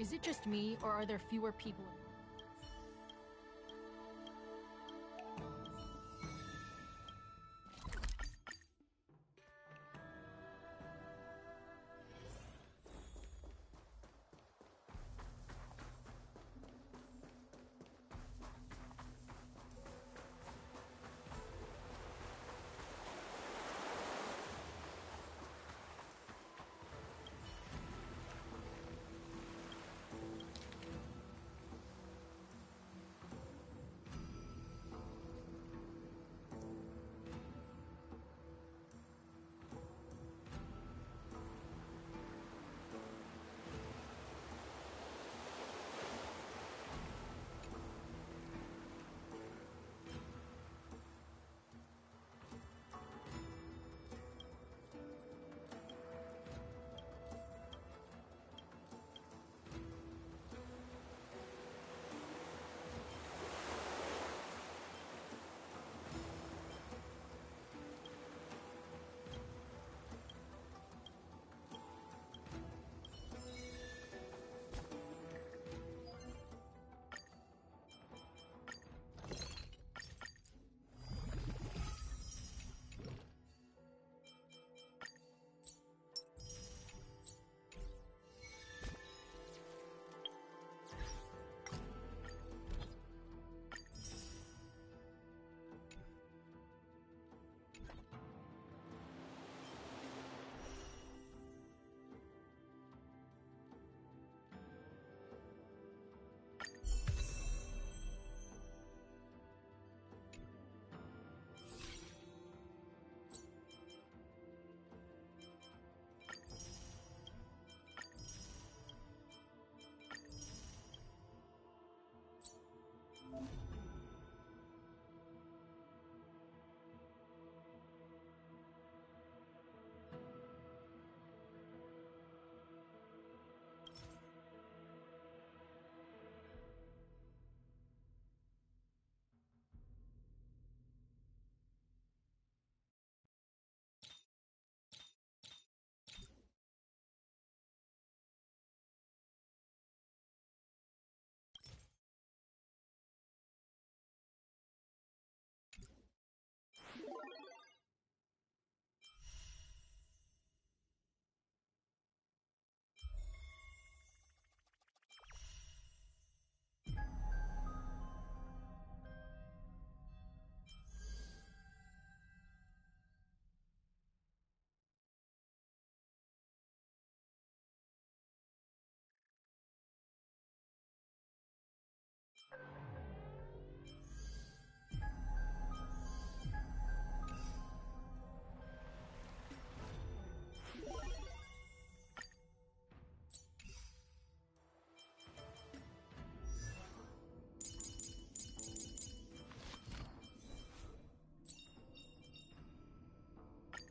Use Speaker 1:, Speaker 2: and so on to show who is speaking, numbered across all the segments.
Speaker 1: Is it just me, or are there fewer people?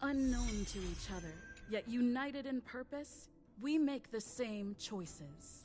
Speaker 2: Unknown to each other, yet united in purpose, we make the same choices.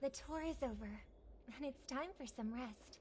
Speaker 3: The tour is over, and it's time for some rest.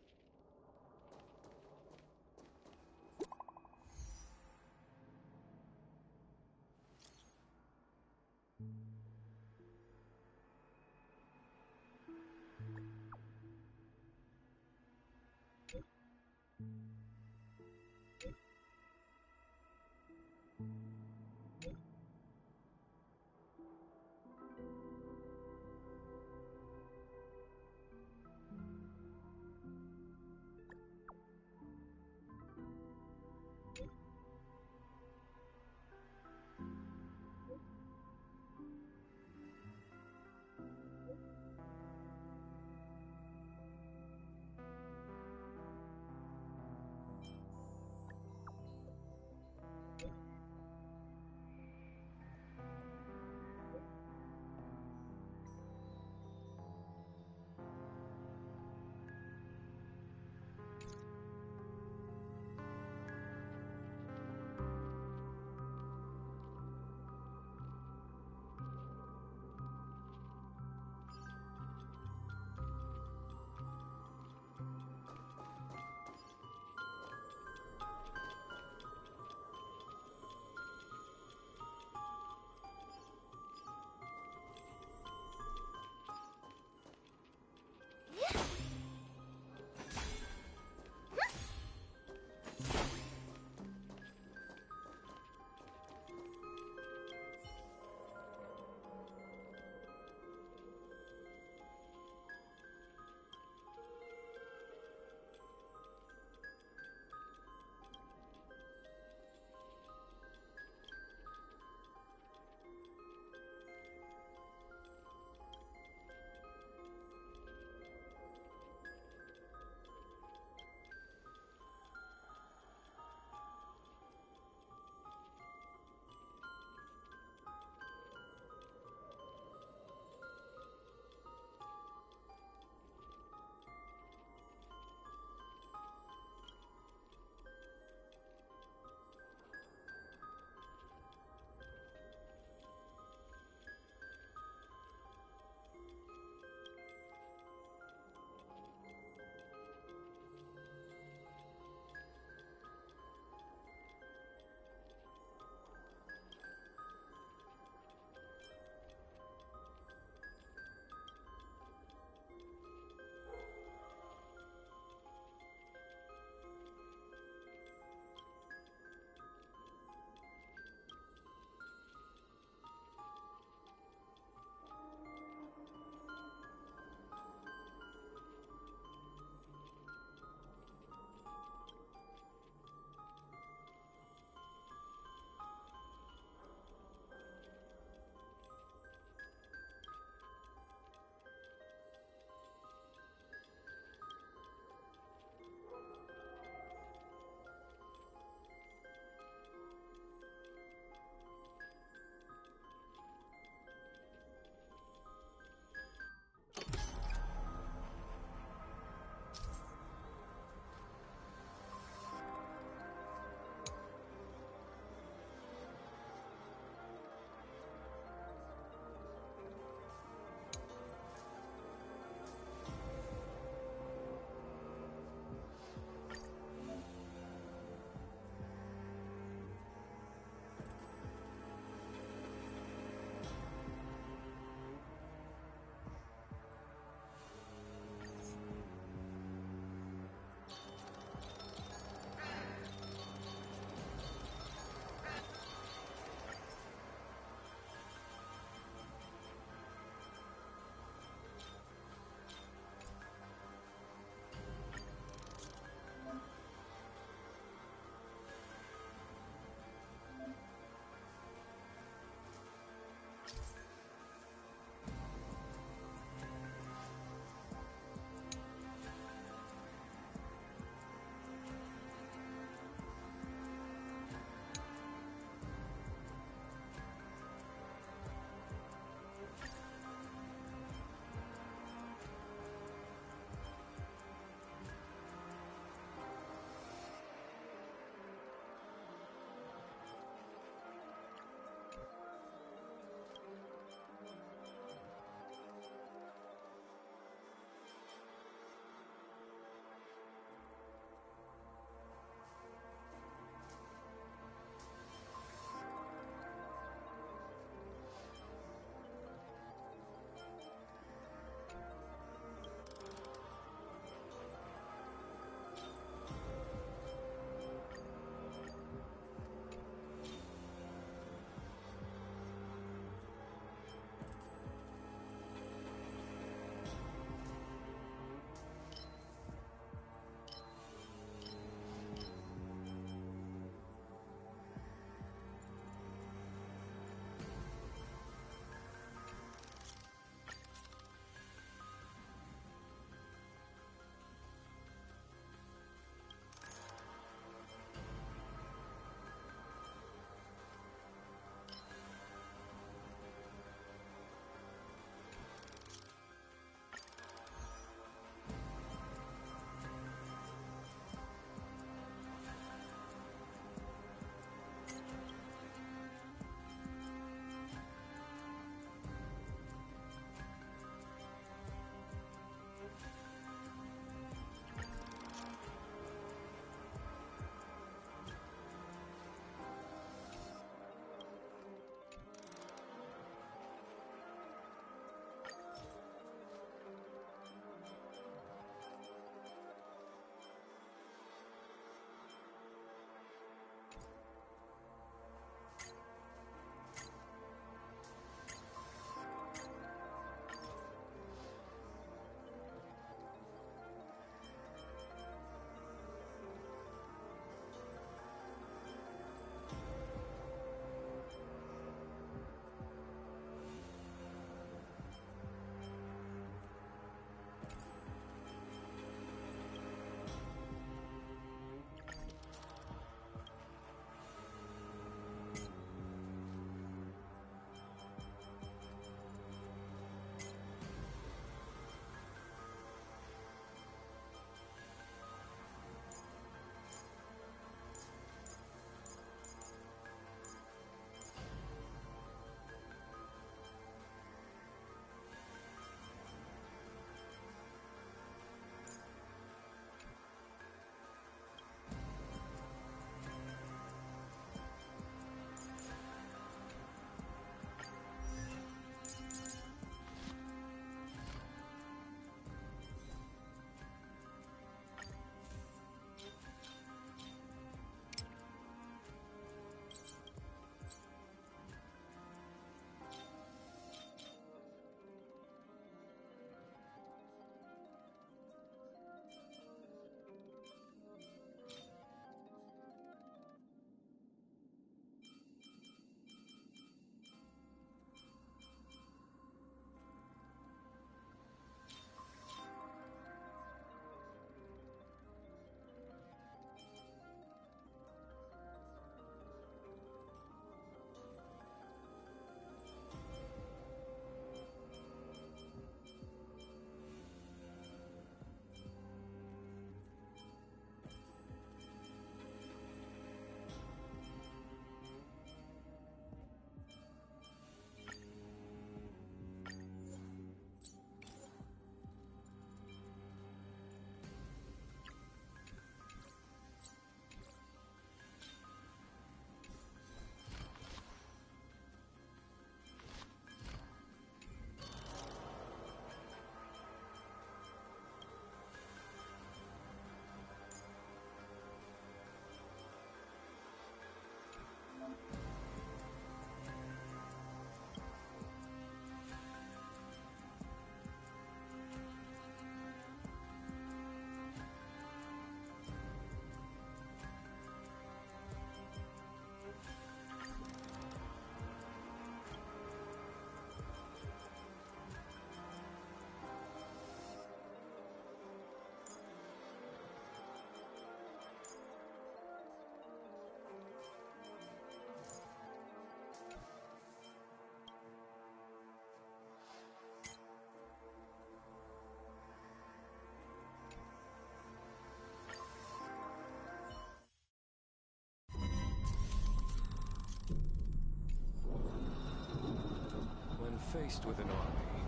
Speaker 4: Faced with an army,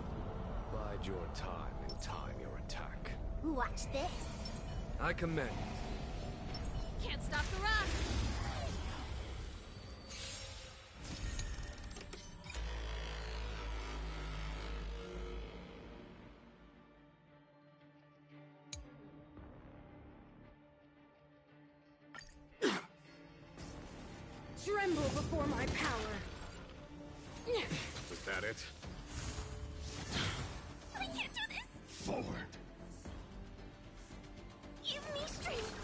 Speaker 4: bide your time and time your attack.
Speaker 3: Watch this.
Speaker 4: I commend.
Speaker 2: Can't stop the run! Tremble before my power!
Speaker 4: Was that it?
Speaker 3: I can't do this!
Speaker 4: Forward!
Speaker 3: Give me strength!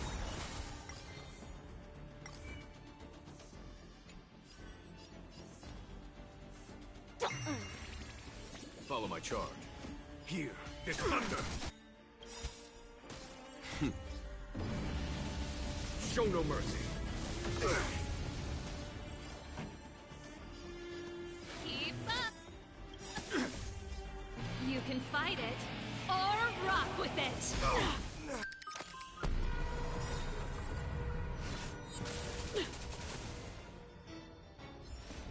Speaker 4: Follow my charge. Here, this thunder! Show no mercy.
Speaker 2: Keep up! You can fight it, or rock with it!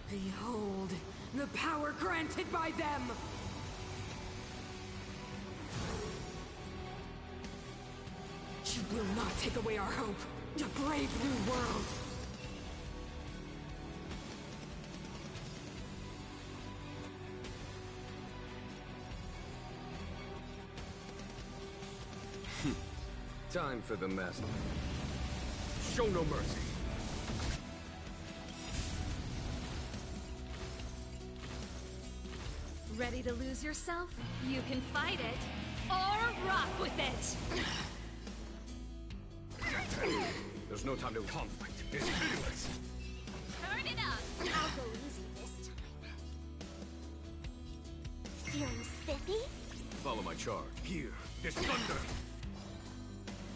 Speaker 2: Behold, the power granted by them! You will not take away our hope, a brave new world!
Speaker 4: Time for the master. Show no mercy.
Speaker 2: Ready to lose yourself? You can fight it, or rock with it!
Speaker 4: There's no time to conflict. It's pitiless.
Speaker 2: Turn it up!
Speaker 3: I'll go easy this time. Feeling spiffy?
Speaker 4: Follow my charge. Here, this thunder!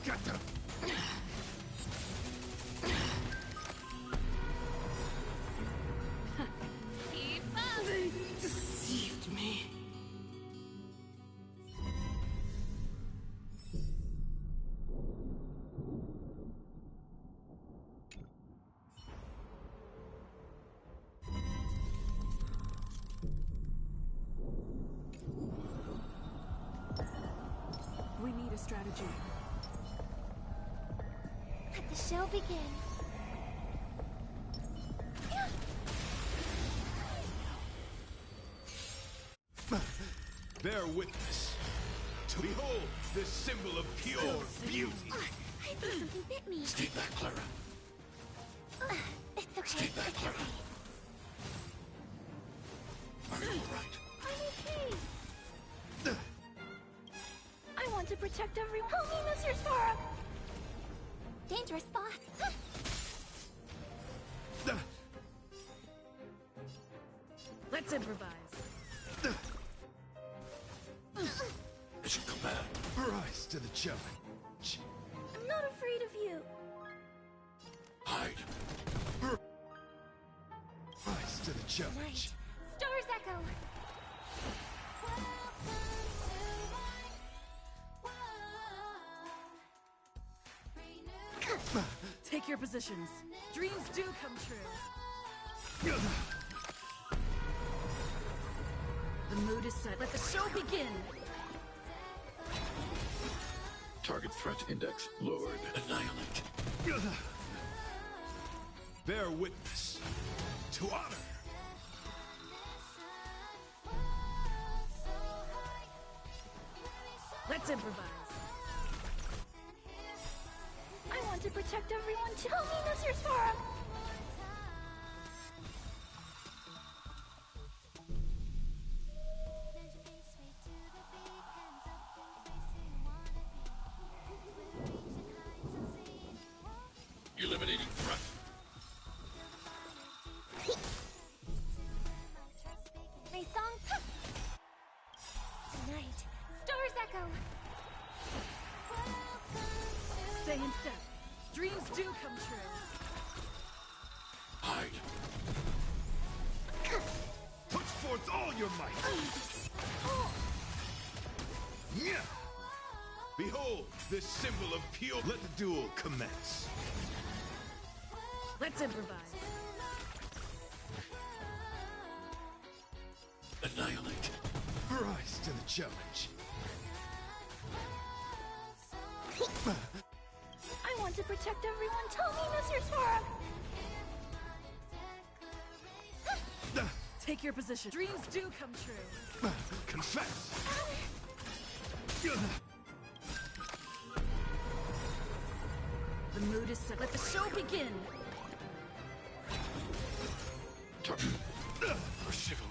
Speaker 4: Get them!
Speaker 2: Keep up! They deceived me. We need a strategy.
Speaker 3: Let the show begin.
Speaker 5: Bear witness. To behold this symbol of pure beauty.
Speaker 3: I think something bit me.
Speaker 5: Stay back, Clara.
Speaker 3: It's okay.
Speaker 5: Stay back,
Speaker 3: It's
Speaker 5: Clara.
Speaker 3: okay.
Speaker 5: Are you alright?
Speaker 3: I'm okay. I want to protect everyone. Help me, Mr. Sora. Dangerous spots.
Speaker 2: Let's improvise.
Speaker 5: It's your command. Rise to the challenge.
Speaker 3: I'm not afraid of you.
Speaker 5: Hide. Rise to the challenge.
Speaker 3: Stars echo.
Speaker 2: Take your positions. Dreams do come true. The mood is set. Let the show begin.
Speaker 5: Target threat index lowered. Annihilate. Bear witness. To honor.
Speaker 2: Let's improvise.
Speaker 3: I want to protect everyone too. Help me, Mr. Sora.
Speaker 5: Eliminating threat.
Speaker 3: My song. Tonight, stars echo.
Speaker 2: Stay in step. Dreams do come true.
Speaker 5: Hide. Put forth all your might. Yeah. Behold this symbol of pure. Let the duel commence.
Speaker 2: Let's improvise.
Speaker 4: Annihilate.
Speaker 5: Rise to the challenge.
Speaker 3: I want to protect everyone. Tell me, Mr. Sora!
Speaker 2: Take your position. Dreams do come true.
Speaker 5: Confess!
Speaker 2: The mood is set. Let the show begin.
Speaker 4: For chivalry.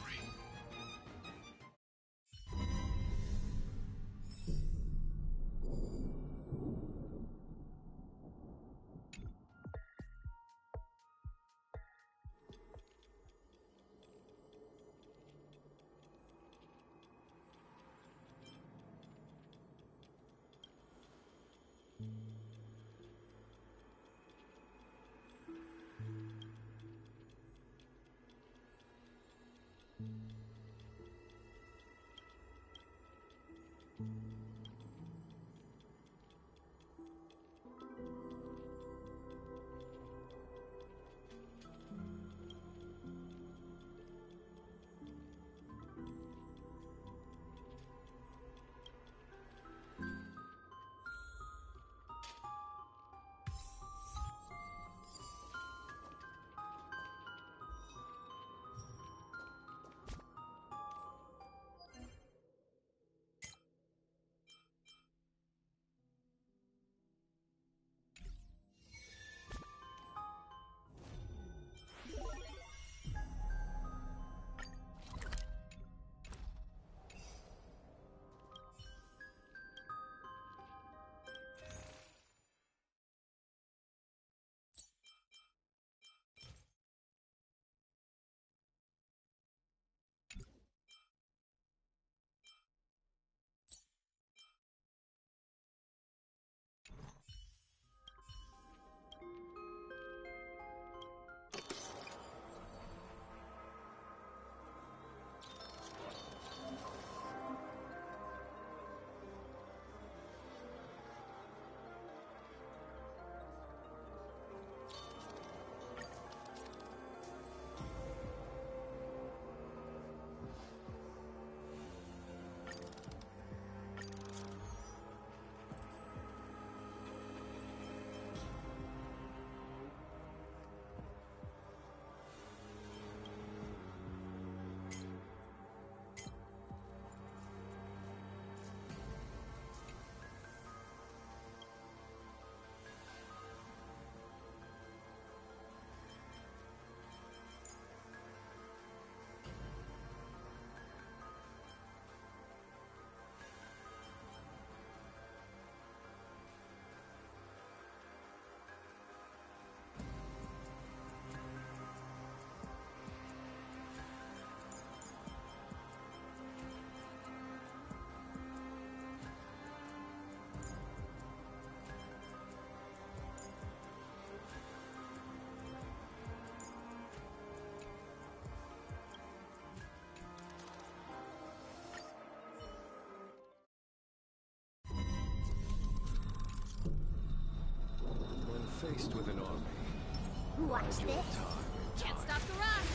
Speaker 4: Faced with an army.
Speaker 3: Watch
Speaker 4: Bide your
Speaker 3: this.
Speaker 4: time.
Speaker 2: Can't stop the rush.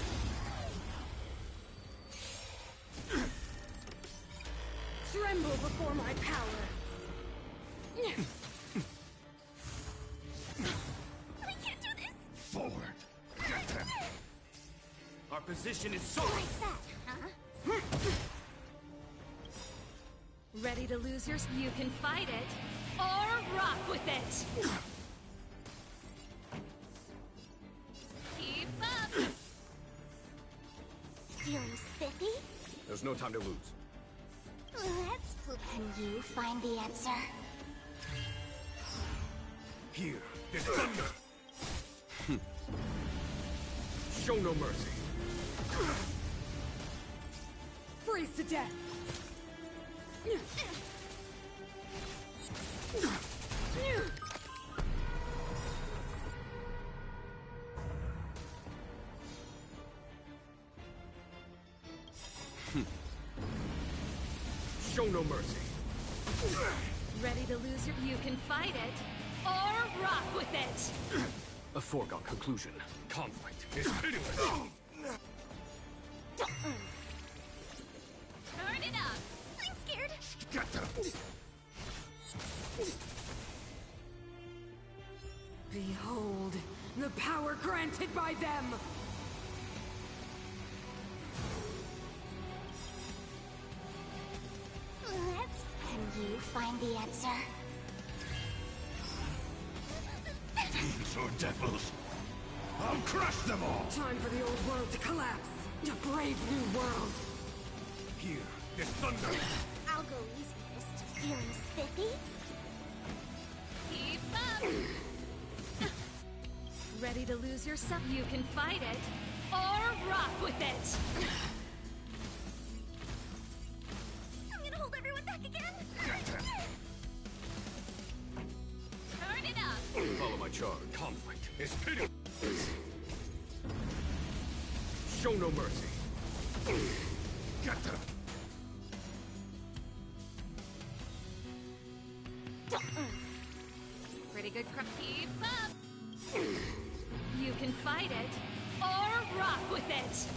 Speaker 2: Tremble before my power.
Speaker 3: We can't do this!
Speaker 5: Forward! Get them!
Speaker 4: Our position is so.
Speaker 3: Like that, huh?
Speaker 2: Ready to lose your... You can fight it, or rock with it. Keep up.
Speaker 3: Feeling spiffy?
Speaker 4: There's no time to lose.
Speaker 3: Let's poop. Can you find the answer?
Speaker 5: Here, this thunder!
Speaker 4: Show no mercy.
Speaker 2: Freeze to death.
Speaker 4: Show no mercy.
Speaker 2: Ready to lose your... You can fight it, or rock with it.
Speaker 4: A foregone conclusion. Conflict is pitiless.
Speaker 6: granted by them!
Speaker 3: Can you find the answer?
Speaker 5: Fiends or devils, I'll crush them all!
Speaker 6: Time for the old world to collapse! A brave new world!
Speaker 4: Here, this thunder!
Speaker 3: I'll go easiest. Feeling spiffy?
Speaker 1: Keep up! Ready to lose yourself? You can fight it, or rock with it!
Speaker 3: I'm gonna hold everyone back again!
Speaker 1: Turn it up!
Speaker 4: Follow my charge. Conflict is pity. Show no mercy. Get them!
Speaker 1: Pretty good crap. Keep up! You can fight it, or rock with it!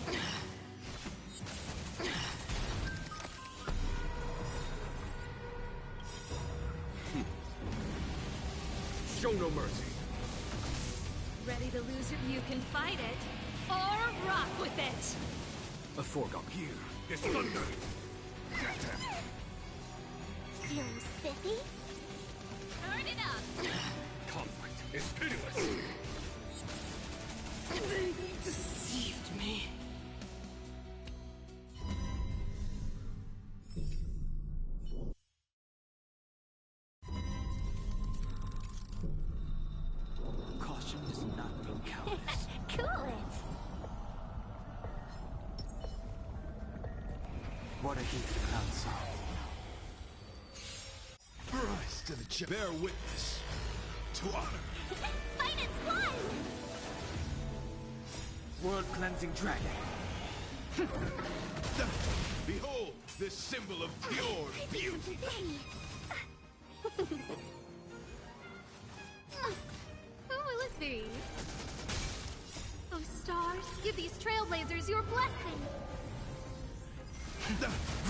Speaker 4: Show no mercy.
Speaker 1: Ready to lose your... You can fight it, or rock with it!
Speaker 4: A foregone. Here, this thunder! Get them!
Speaker 3: Feeling spiffy?
Speaker 1: Turn it up!
Speaker 4: Conflict is pitiless.
Speaker 6: They deceived me.
Speaker 7: Caution does not mean cowardice.
Speaker 3: Cool it!
Speaker 7: What a heat the crowd saw.
Speaker 5: Rise to the bear witness to honor.
Speaker 3: Fight as one!
Speaker 7: World-cleansing dragon.
Speaker 5: Behold, this symbol of pure beauty.
Speaker 1: Who will it be? Oh, stars, give these trailblazers your blessing!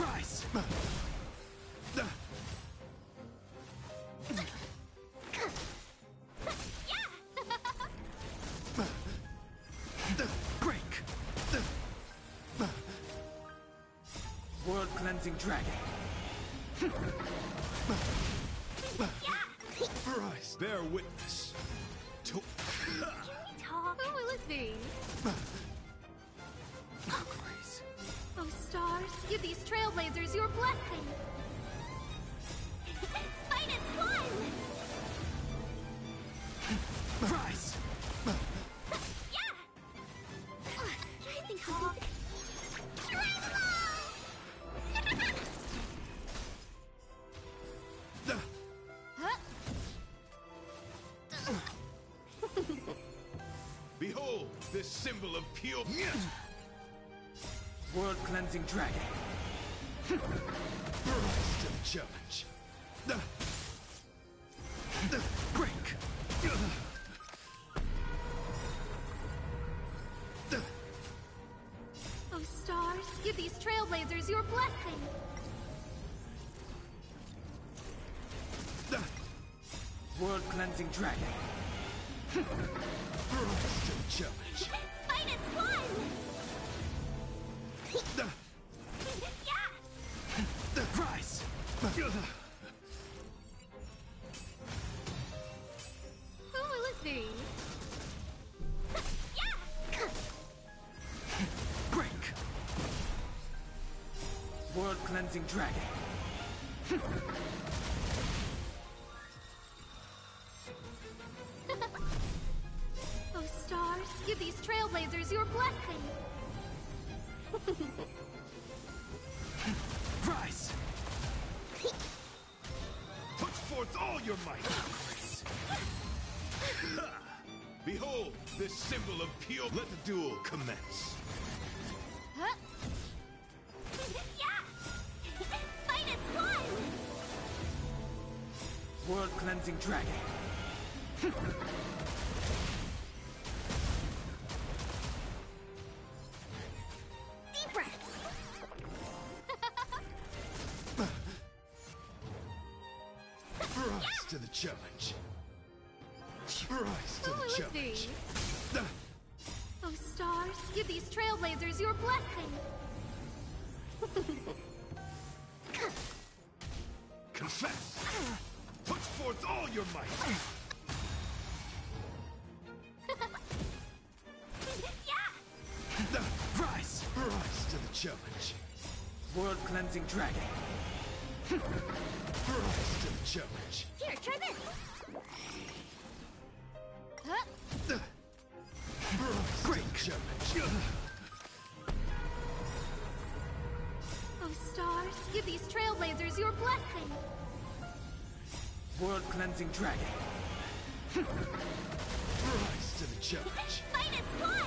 Speaker 7: Rise! Break! World-cleansing dragon.
Speaker 5: Rise, bear witness to.
Speaker 3: Talk.
Speaker 1: Who will it be?
Speaker 7: Grace.
Speaker 1: Oh, stars, give these trailblazers your blessing!
Speaker 3: Fight as one!
Speaker 7: Rise!
Speaker 3: I think talk.
Speaker 5: Behold, this symbol of pure.
Speaker 7: World-cleansing dragon.
Speaker 5: Rise to the challenge.
Speaker 7: Break!
Speaker 1: Oh, stars, give these trailblazers your blessing!
Speaker 7: World-cleansing dragon.
Speaker 5: Rise to the challenge.
Speaker 3: Fight as one!
Speaker 7: Rise!
Speaker 1: Who will it be?
Speaker 7: Break! World-cleansing dragon.
Speaker 1: Oh, stars, give these trailblazers your blessing!
Speaker 7: Rise!
Speaker 5: Put forth all your might. Behold, this symbol of pure. Let the duel commence.
Speaker 1: Huh?
Speaker 3: Fight as one!
Speaker 7: World-cleansing dragon.
Speaker 3: Deep breaths!
Speaker 5: Rise to the challenge. Rise to
Speaker 1: Who
Speaker 5: the
Speaker 1: will it be?
Speaker 5: challenge.
Speaker 3: give these trailblazers your blessing.
Speaker 5: Confess! Put forth all your might!
Speaker 3: Yeah!
Speaker 7: Rise!
Speaker 5: Rise to the challenge.
Speaker 7: World cleansing dragon.
Speaker 5: Rise to the challenge.
Speaker 3: Here, try this! Huh?
Speaker 5: Rise to the challenge.
Speaker 3: Oh, stars, give these trailblazers your blessing.
Speaker 7: World cleansing dragon.
Speaker 5: Rise to the challenge.
Speaker 3: -1!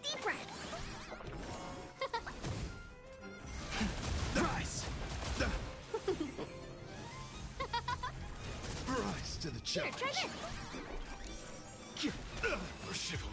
Speaker 3: Deep breaths.
Speaker 7: Rise!
Speaker 5: Rise to the
Speaker 3: Here,
Speaker 5: challenge.
Speaker 3: try this!
Speaker 5: For chivalry.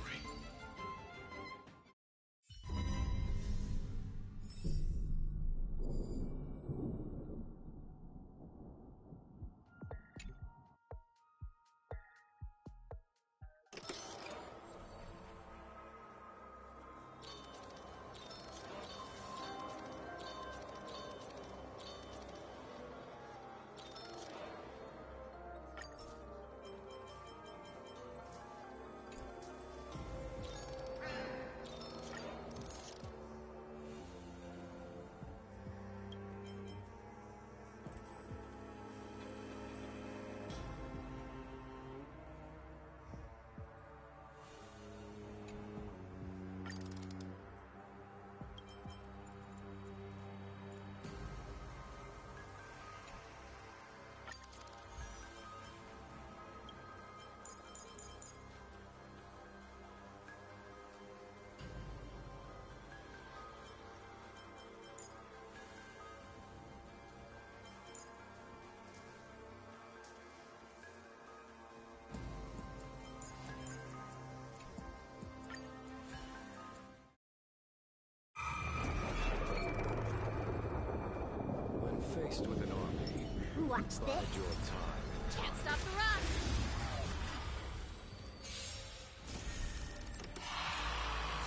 Speaker 4: Faced with an army,
Speaker 3: Watch
Speaker 4: bide
Speaker 3: this.
Speaker 4: your time.
Speaker 1: Can't stop the run!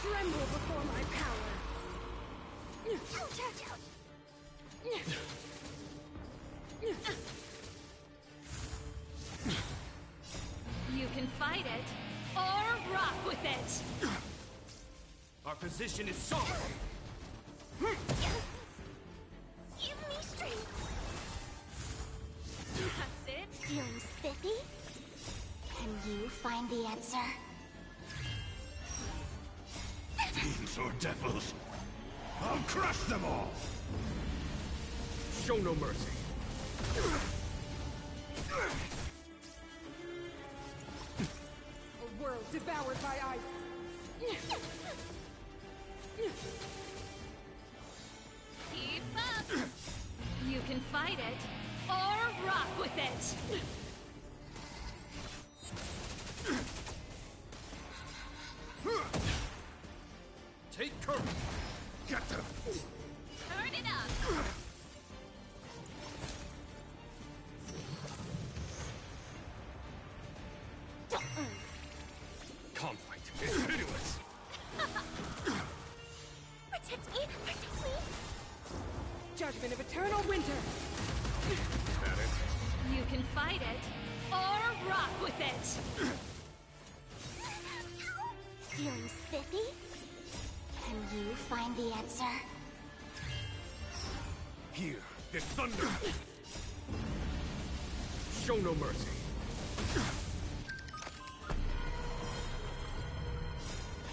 Speaker 6: Tremble before my power.
Speaker 3: Ouch, ouch, ouch.
Speaker 1: You can fight it, or rock with it!
Speaker 7: Our position is solid.
Speaker 3: Give me strength.
Speaker 1: That's it?
Speaker 3: Feeling spiffy? Can you find the answer?
Speaker 5: Fiends or devils, I'll crush them all!
Speaker 4: Show no mercy.
Speaker 6: A world devoured by ice.
Speaker 1: Keep up! You can fight it, or rock with it!
Speaker 4: Take courage.
Speaker 5: Get them!
Speaker 1: Turn it up!
Speaker 4: Conflict is pitiless.
Speaker 3: Protect me! Protect me!
Speaker 6: Judgment of eternal winter.
Speaker 4: That it?
Speaker 1: You can fight it, or rock with it!
Speaker 3: Feeling spiffy? Can you find the answer?
Speaker 4: Here, this thunder. Show no mercy.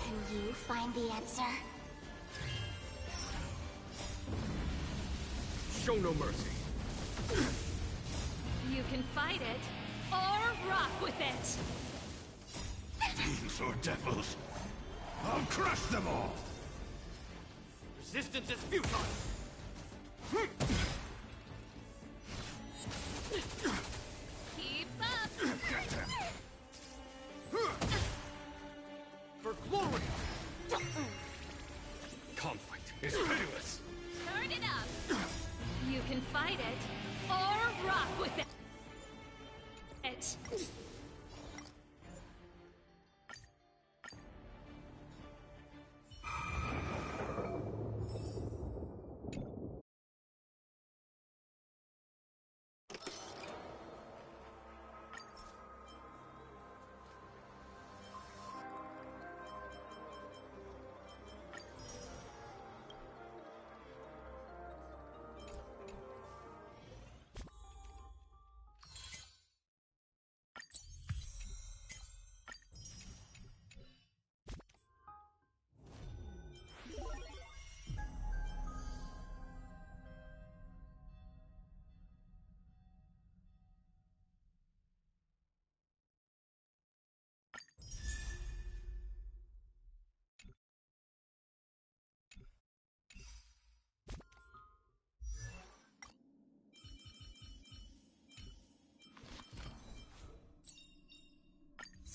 Speaker 3: Can you find the answer?
Speaker 4: Show no mercy.
Speaker 1: You can fight it, or rock with it!
Speaker 5: Fiends or devils, I'll crush them all!
Speaker 7: Resistance is futile.
Speaker 1: Keep up!
Speaker 5: Get them!
Speaker 7: For glory!
Speaker 4: Conflict is pitiless.
Speaker 1: Turn it up! You can fight it, or rock with it!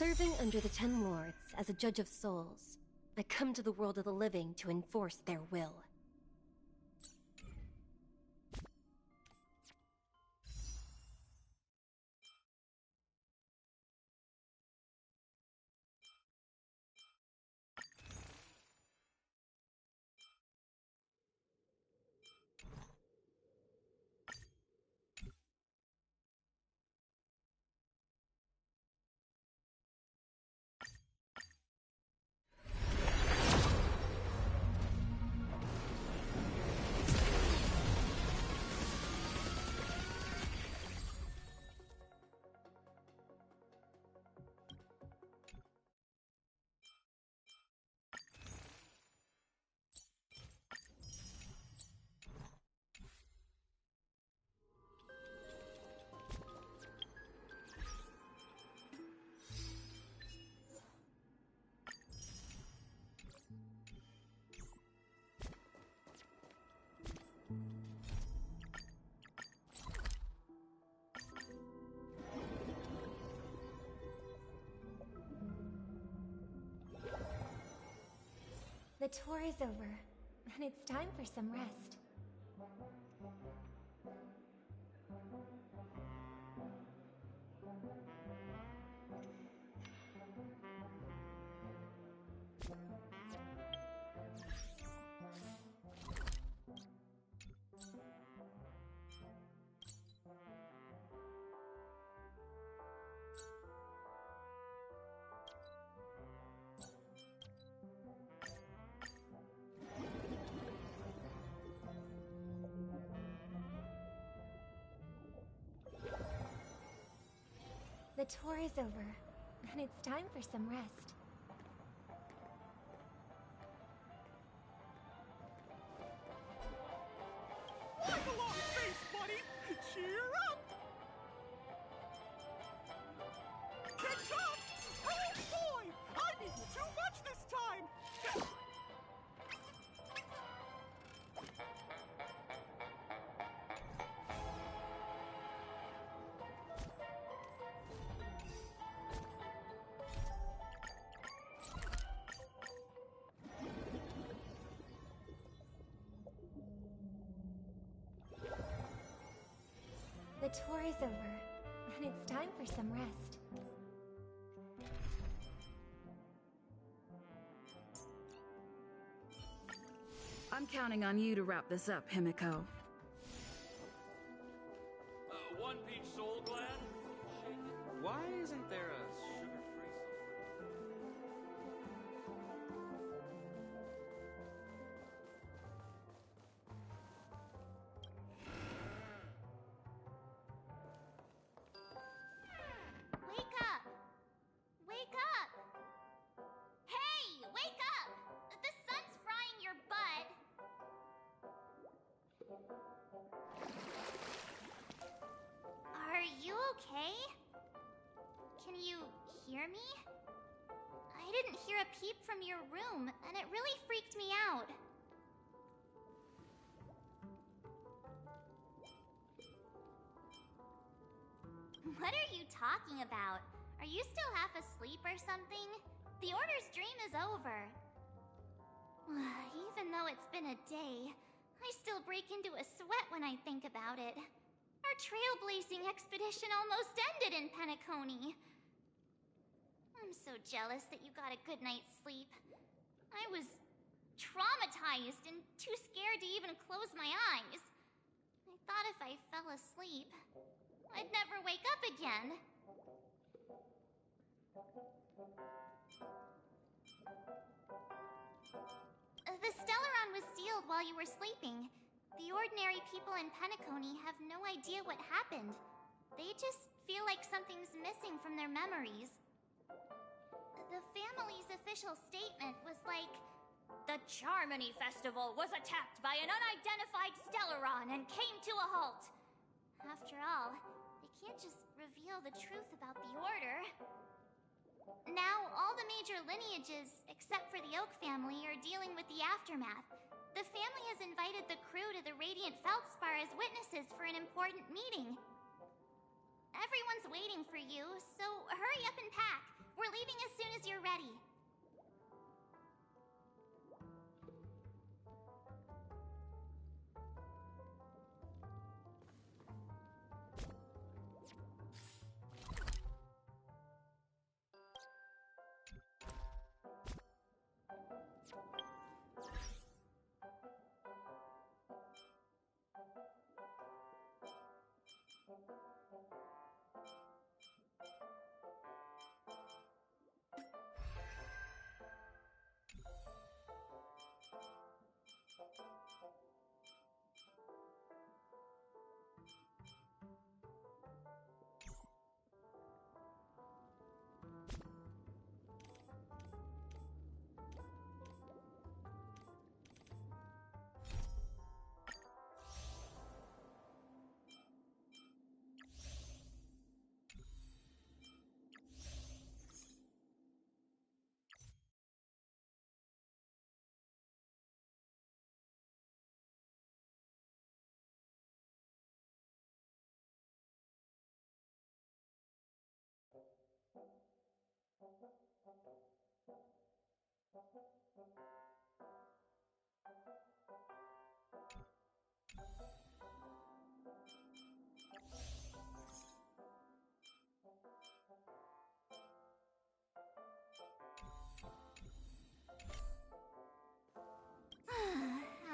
Speaker 3: Serving under the Ten Lords as a judge of souls, I come to the world of the living to enforce their will. The tour is over, and it's time for some rest. The tour is over, and it's time for some rest.
Speaker 7: Wipe a long face, buddy! Cheer up! Catch up! Oh boy! I'm eating too much this time!
Speaker 3: The tour is over, and it's time for some rest.
Speaker 2: I'm counting on you to wrap this up, Himiko.
Speaker 8: One peach soul glad? Why isn't there a sugar-free
Speaker 3: Wake up! Wake up! Hey! Wake up! The sun's frying your butt! Are you okay? Can you hear me? I didn't hear a peep from your room, and it really freaked me out. What are you talking about? Are you still half asleep or something? The Order's dream is over. Even though it's been a day, I still break into a sweat when I think about it. Our trailblazing expedition almost ended in Penacony. I'm so jealous that you got a good night's sleep. I was traumatized and too scared to even close my eyes. I thought if I fell asleep, I'd never wake up again. The Stellaron was sealed while you were sleeping. The ordinary people in Penacony have no idea what happened. They just feel like something's missing from their memories. The family's official statement was like, "The Charmony Festival was attacked by an unidentified Stellaron and came to a halt." After all, they can't just reveal the truth about the Order. Now, all the major lineages, except for the Oak family, are dealing with the aftermath. The family has invited the crew to the Radiant Feldspar as witnesses for an important meeting. Everyone's waiting for you, so hurry up and pack. We're leaving as soon as you're ready.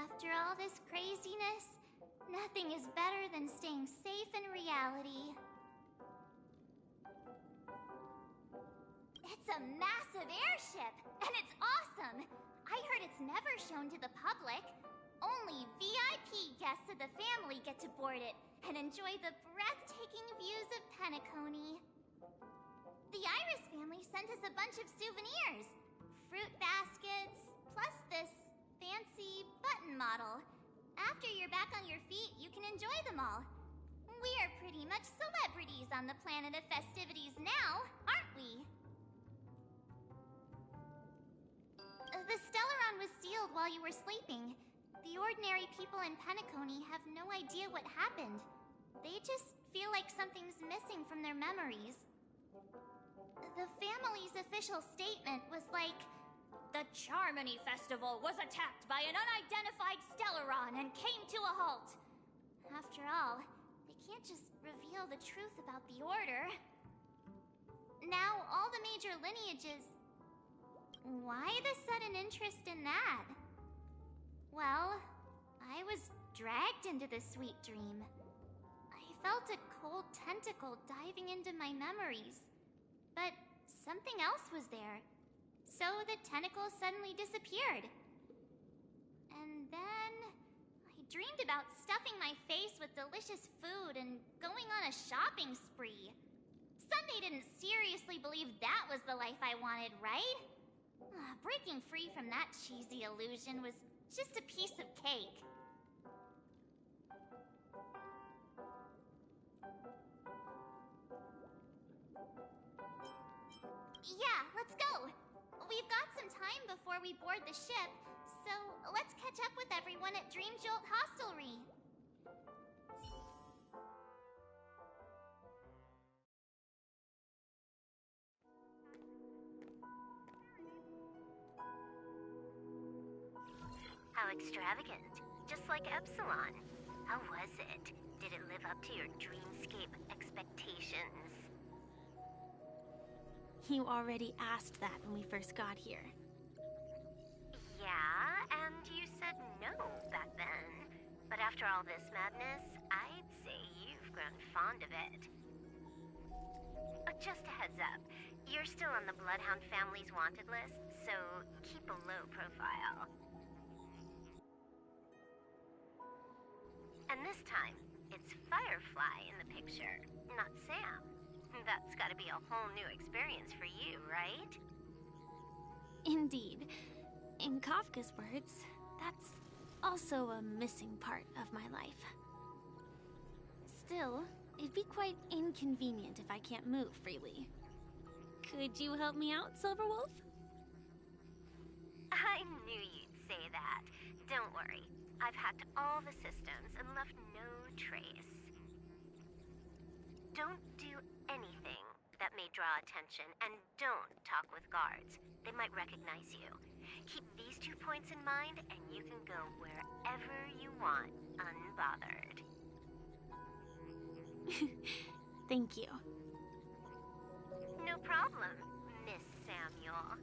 Speaker 3: After all this craziness, nothing is better than staying safe in reality. It's a massive airship, and it's awesome! I heard it's never shown to the public. Only VIP guests of the family get to board it and enjoy the breathtaking views of Penacony. The Iris family sent us a bunch of souvenirs. Fruit baskets, plus this fancy button model. After you're back on your feet, you can enjoy them all. We are pretty much celebrities on the planet of festivities now, aren't we? The Stellaron was sealed while you were sleeping. The ordinary people in Penacony have no idea what happened. They just feel like something's missing from their memories. The family's official statement was like, "The Charmony Festival was attacked by an unidentified Stellaron and came to a halt." After all, they can't just reveal the truth about the Order. Now, all the major lineages... Why the sudden interest in that? Well, I was dragged into this sweet dream. I felt a cold tentacle diving into my memories. But something else was there. So the tentacle suddenly disappeared. And then I dreamed about stuffing my face with delicious food and going on a shopping spree. Sunday didn't seriously believe that was the life I wanted, right? Breaking free from that cheesy illusion was just a piece of cake. Yeah, let's go. We've got some time before we board the ship, so let's catch up with everyone at Dream Jolt Hostelry.
Speaker 9: How extravagant. Just like Epsilon. How was it? Did it live up to your dreamscape expectations?
Speaker 10: You already asked that when we first got here.
Speaker 9: Yeah, and you said no back then. But after all this madness, I'd say you've grown fond of it. Just a heads up, you're still on the Bloodhound family's wanted list, so keep a low profile. And this time, it's Firefly in the picture, not Sam. That's gotta be a whole new experience for you, right?
Speaker 10: Indeed. In Kafka's words, that's also a missing part of my life. Still, it'd be quite inconvenient if I can't move freely. Could you help me out, Silverwolf?
Speaker 9: I knew you'd say that. Don't worry. I've hacked all the systems and left no trace. Don't do anything that may draw attention, and don't talk with guards. They might recognize you. Keep these 2 points in mind, and you can go wherever you want, unbothered.
Speaker 10: Thank you.
Speaker 9: No problem, Miss Samuel.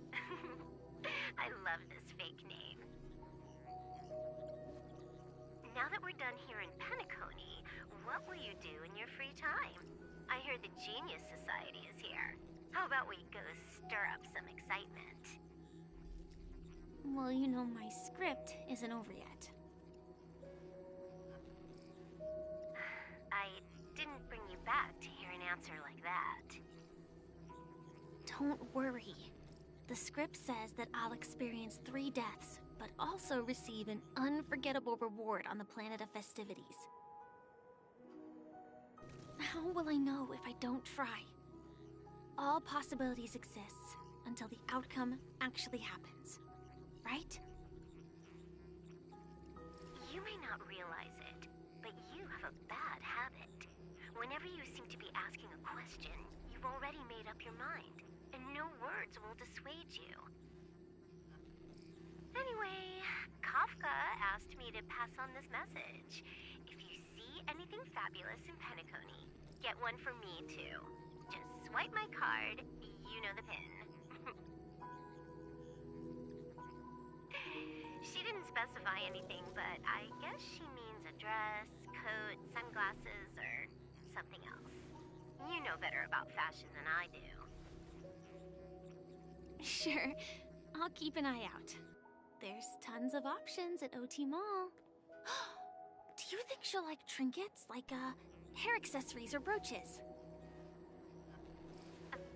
Speaker 9: I love this fake name. Now that we're done here in Penacony, what will you do in your free time? I hear the Genius Society is here. How about we go stir up some excitement?
Speaker 10: Well, you know my script isn't over yet.
Speaker 9: I didn't bring you back to hear an answer like that.
Speaker 10: Don't worry. The script says that I'll experience 3 deaths, but also receive an unforgettable reward on the planet of festivities. How will I know if I don't try? All possibilities exist until the outcome actually happens, right?
Speaker 9: You may not realize it, but you have a bad habit. Whenever you seem to be asking a question, you've already made up your mind, and no words will dissuade you. Anyway, Kafka asked me to pass on this message. If you see anything fabulous in Penacony, get one for me too. Just swipe my card, you know the pin. She didn't specify anything, but I guess she means a dress, coat, sunglasses, or something else. You know better about fashion than I do.
Speaker 10: Sure, I'll keep an eye out. There's tons of options at OT Mall. Do you think she'll like trinkets, like hair accessories or brooches?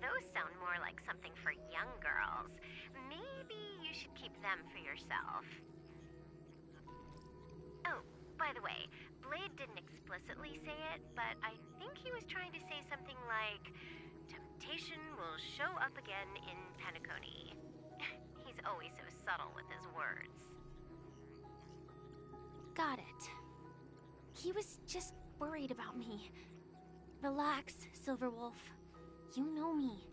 Speaker 9: Those sound more like something for young girls. Maybe you should keep them for yourself. Oh, by the way, Blade didn't explicitly say it, but I think he was trying to say something like, temptation will show up again in Penacony. He's always so subtle with his words.
Speaker 10: Got it. He was just worried about me. Relax, Silverwolf. You know me.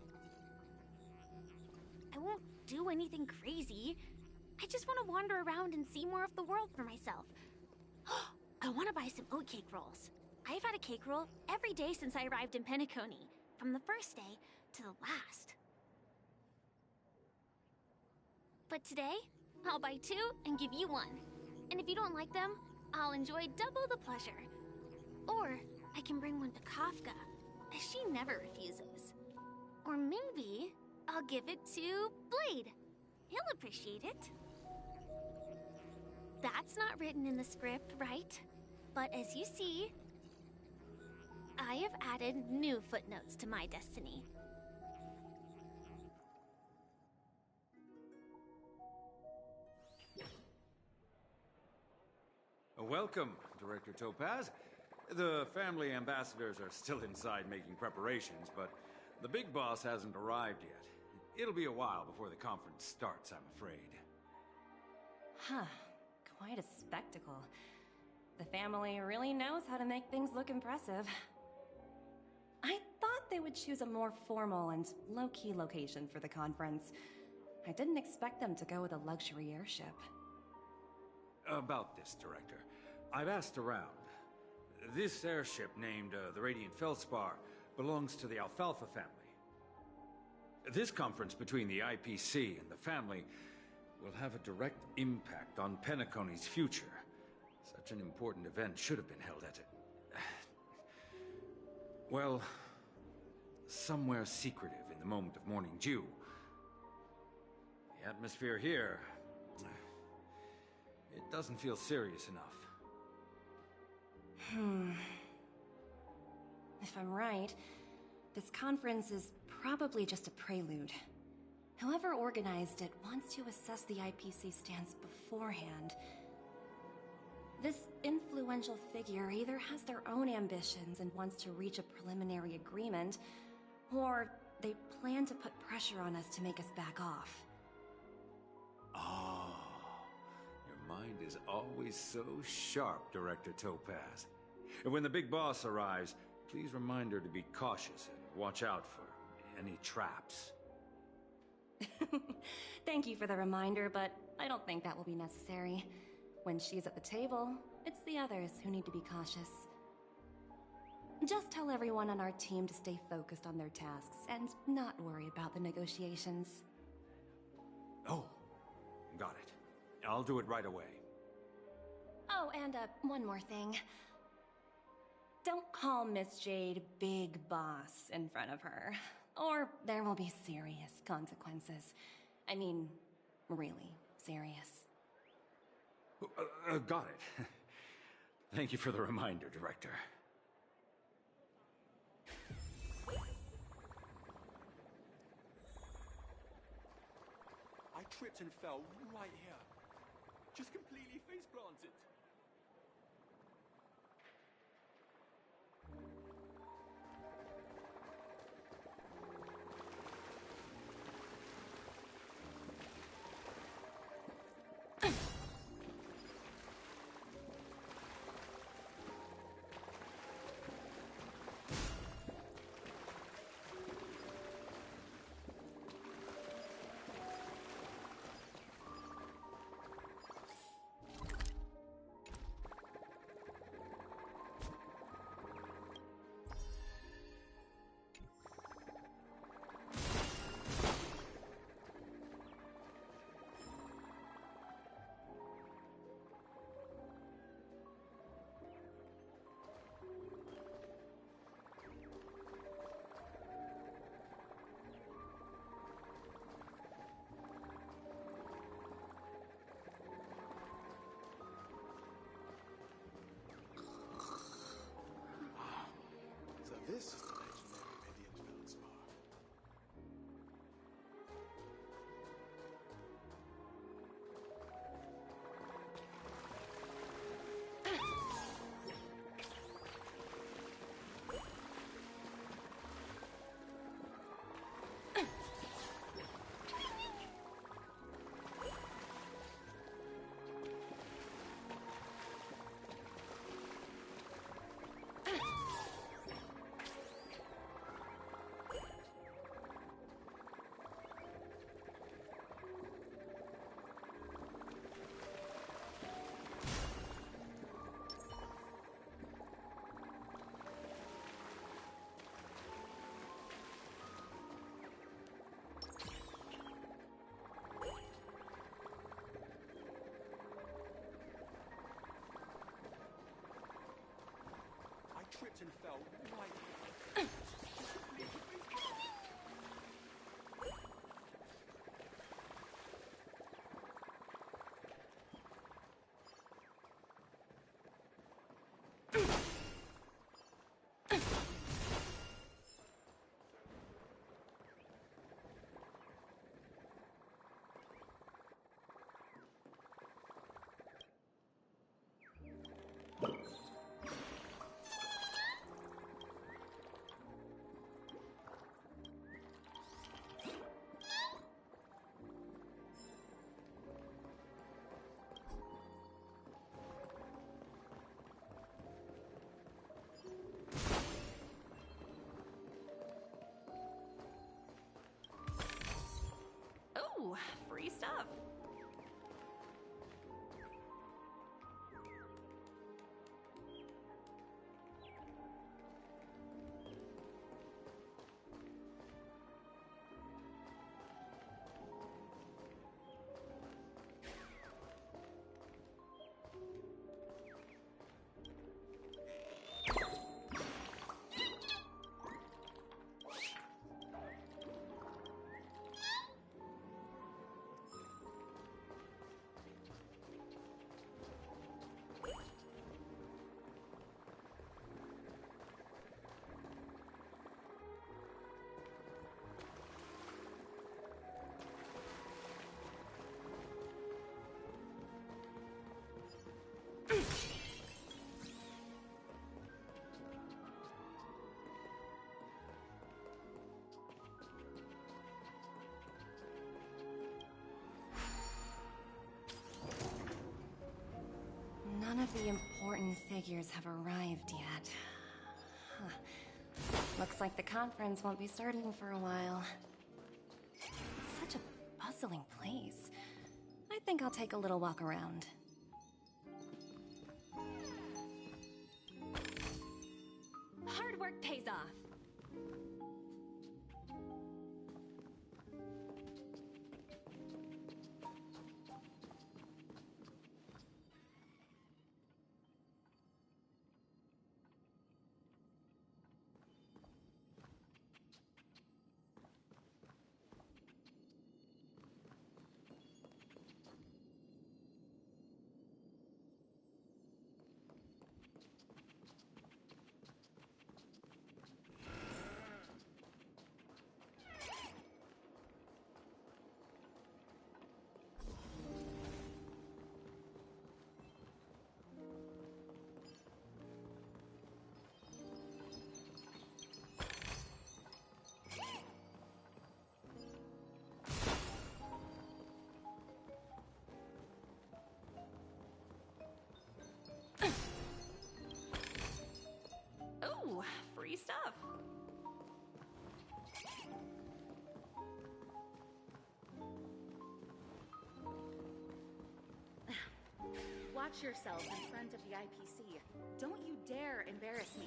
Speaker 10: I won't do anything crazy. I just want to wander around and see more of the world for myself. I want to buy some oatcake rolls. I've had a cake roll every day since I arrived in Penacony, from the first day to the last. But today, I'll buy 2 and give you 1. And if you don't like them, I'll enjoy double the pleasure. Or I can bring one to Kafka, as she never refuses. Or maybe I'll give it to Blade. He'll appreciate it. That's not written in the script, right? But as you see, I have added new footnotes to my destiny.
Speaker 11: Welcome, Director Topaz. The family ambassadors are still inside making preparations, but the big boss hasn't arrived yet. It'll be a while before the conference starts, I'm afraid.
Speaker 12: Huh. Quite a spectacle. The family really knows how to make things look impressive. I thought they would choose a more formal and low-key location for the conference. I didn't expect them to go with a luxury airship.
Speaker 11: About this, Director. I've asked around. This airship, named the Radiant Feldspar, belongs to the Alfalfa family. This conference between the IPC and the family will have a direct impact on Penacony's future. Such an important event should have been held at it. Well, somewhere secretive in the moment of morning dew. The atmosphere here, it doesn't feel serious enough.
Speaker 12: If I'm right, this conference is probably just a prelude. Whoever organized it wants to assess the IPC stance beforehand. This influential figure either has their own ambitions and wants to reach a preliminary agreement, or they plan to put pressure on us to make us back off.
Speaker 11: Oh, your mind is always so sharp, Director Topaz. And when the big boss arrives, please remind her to be cautious and watch out for any traps.
Speaker 12: Thank you for the reminder, but I don't think that will be necessary. When she's at the table, it's the others who need to be cautious. Just tell everyone on our team to stay focused on their tasks and not worry about the negotiations.
Speaker 11: Oh, got it. I'll do it right away.
Speaker 12: Oh, and one more thing. Don't call Miss Jade Big Boss in front of her, or there will be serious consequences. I mean, really serious.
Speaker 11: Got it. Thank you for the reminder, Director.
Speaker 7: I tripped and fell right here. Just completely face planted.
Speaker 5: This is the legendary radiant feldspar.
Speaker 7: Tripped and fell right.
Speaker 12: Ooh, free stuff. None of the important figures have arrived yet. Huh. Looks like the conference won't be starting for a while. It's such a bustling place. I think I'll take a little walk around.
Speaker 10: Hard work pays off.
Speaker 12: Ooh, free stuff.
Speaker 2: Watch yourselves in front of the IPC. Don't you dare embarrass me.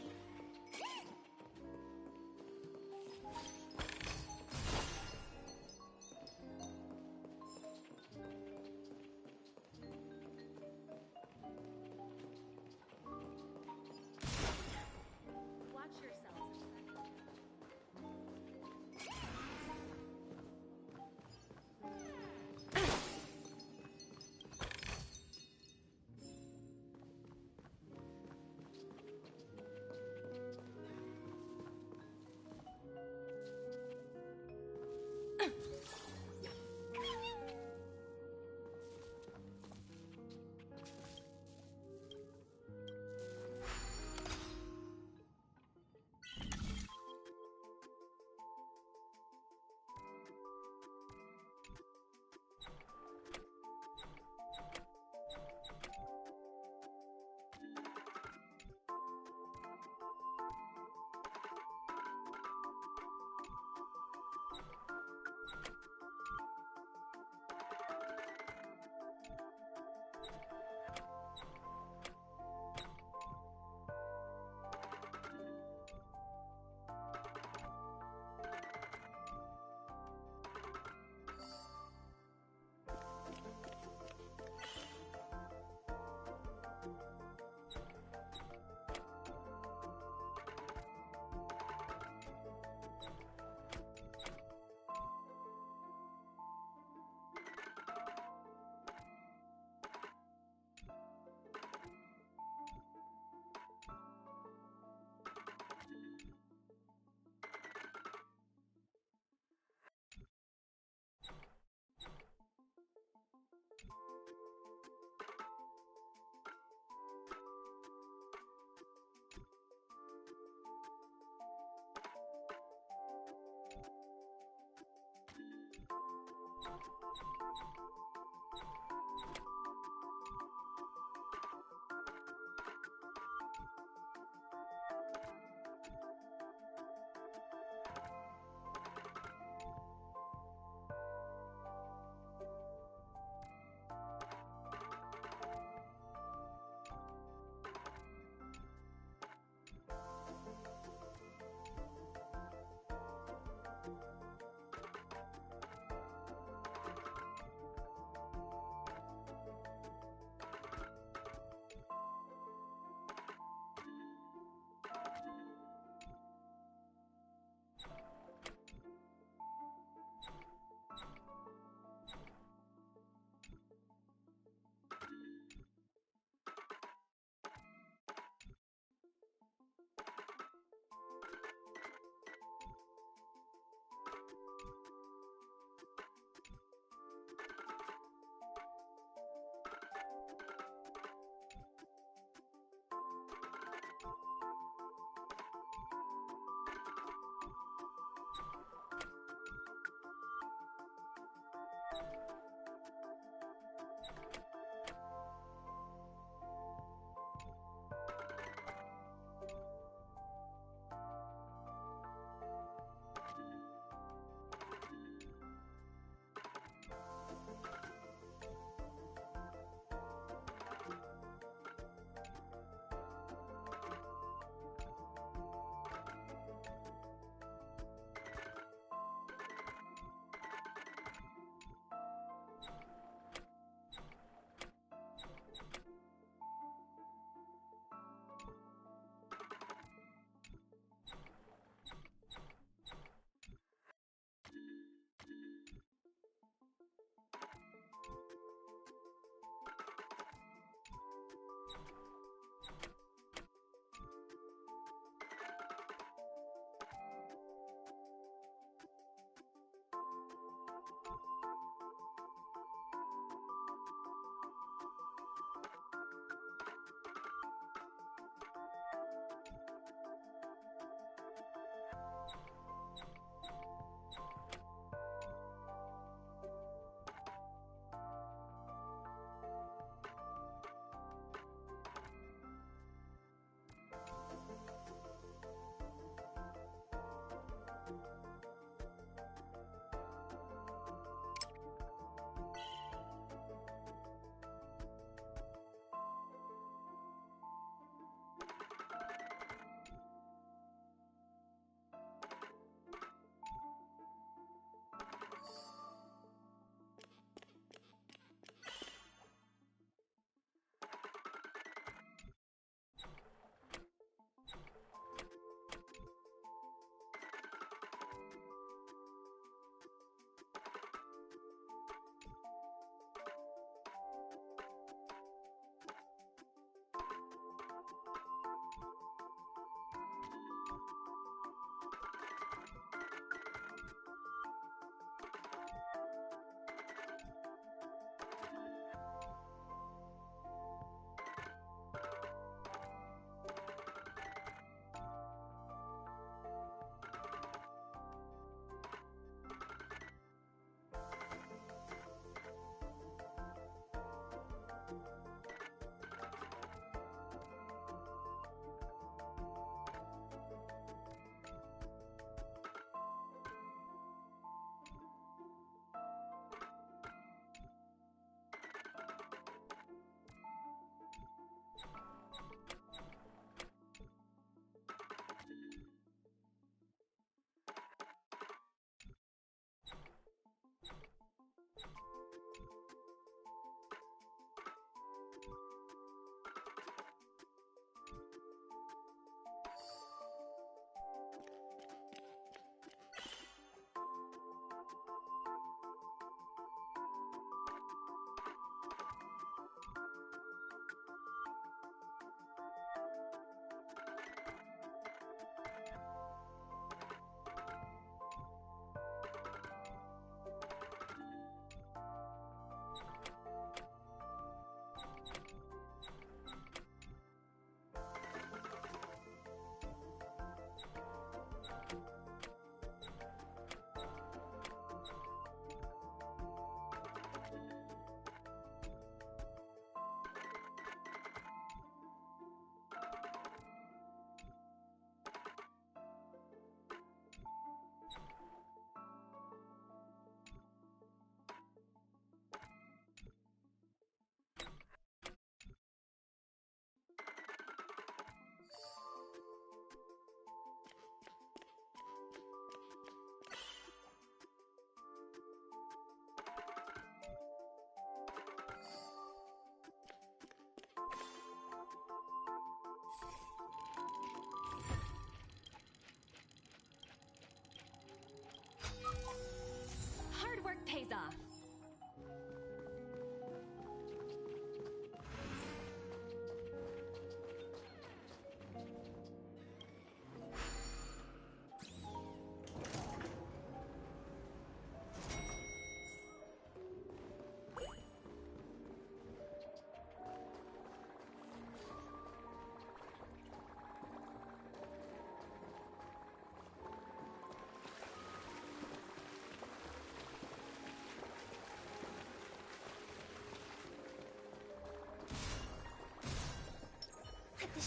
Speaker 2: Watch yourselves in front of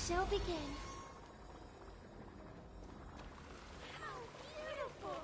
Speaker 3: show begin.
Speaker 7: How beautiful!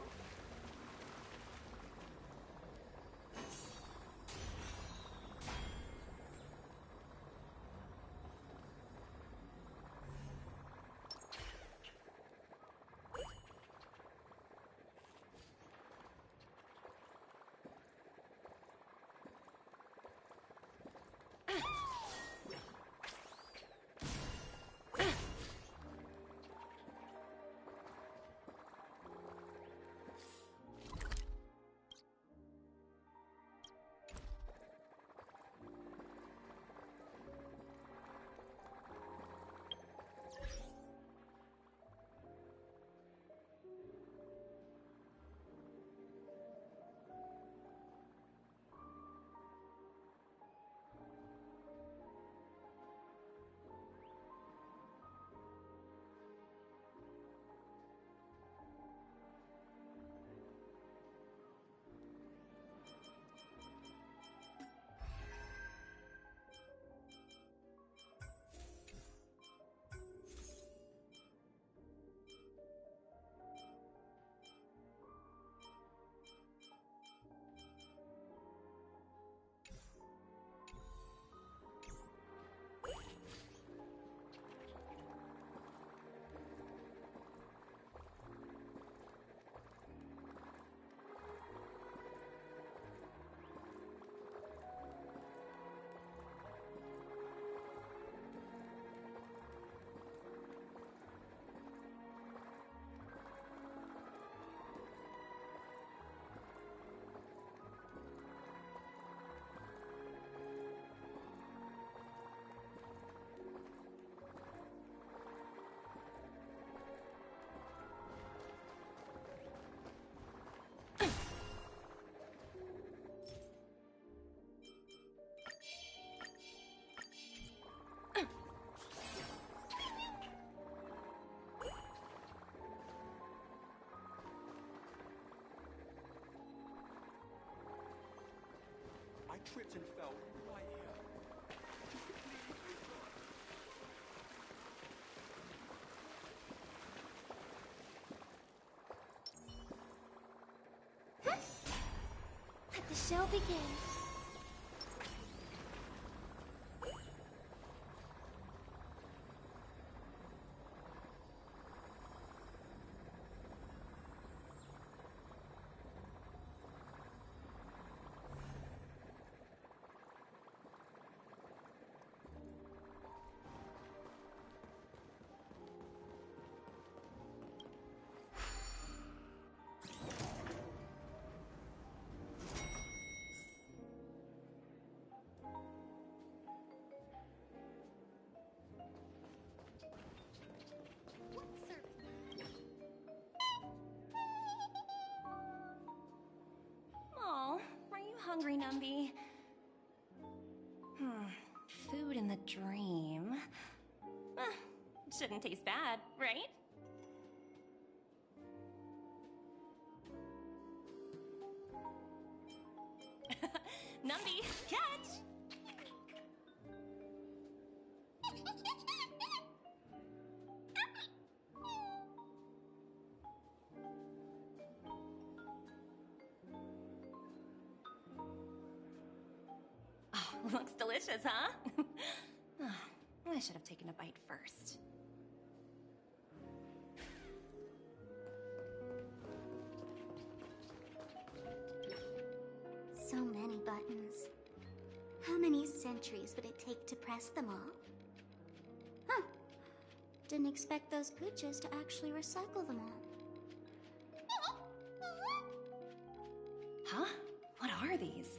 Speaker 7: I tripped and fell right here.
Speaker 3: Let the show begin.
Speaker 12: Oh, are you hungry, Numby? Food in the dream. Shouldn't taste bad, right? Numby, catch! Oh, looks delicious, huh? I should have taken a bite first.
Speaker 3: So many buttons. How many centuries would it take to press them all? Huh. Didn't expect those pooches to actually recycle them all.
Speaker 12: Huh? What are these?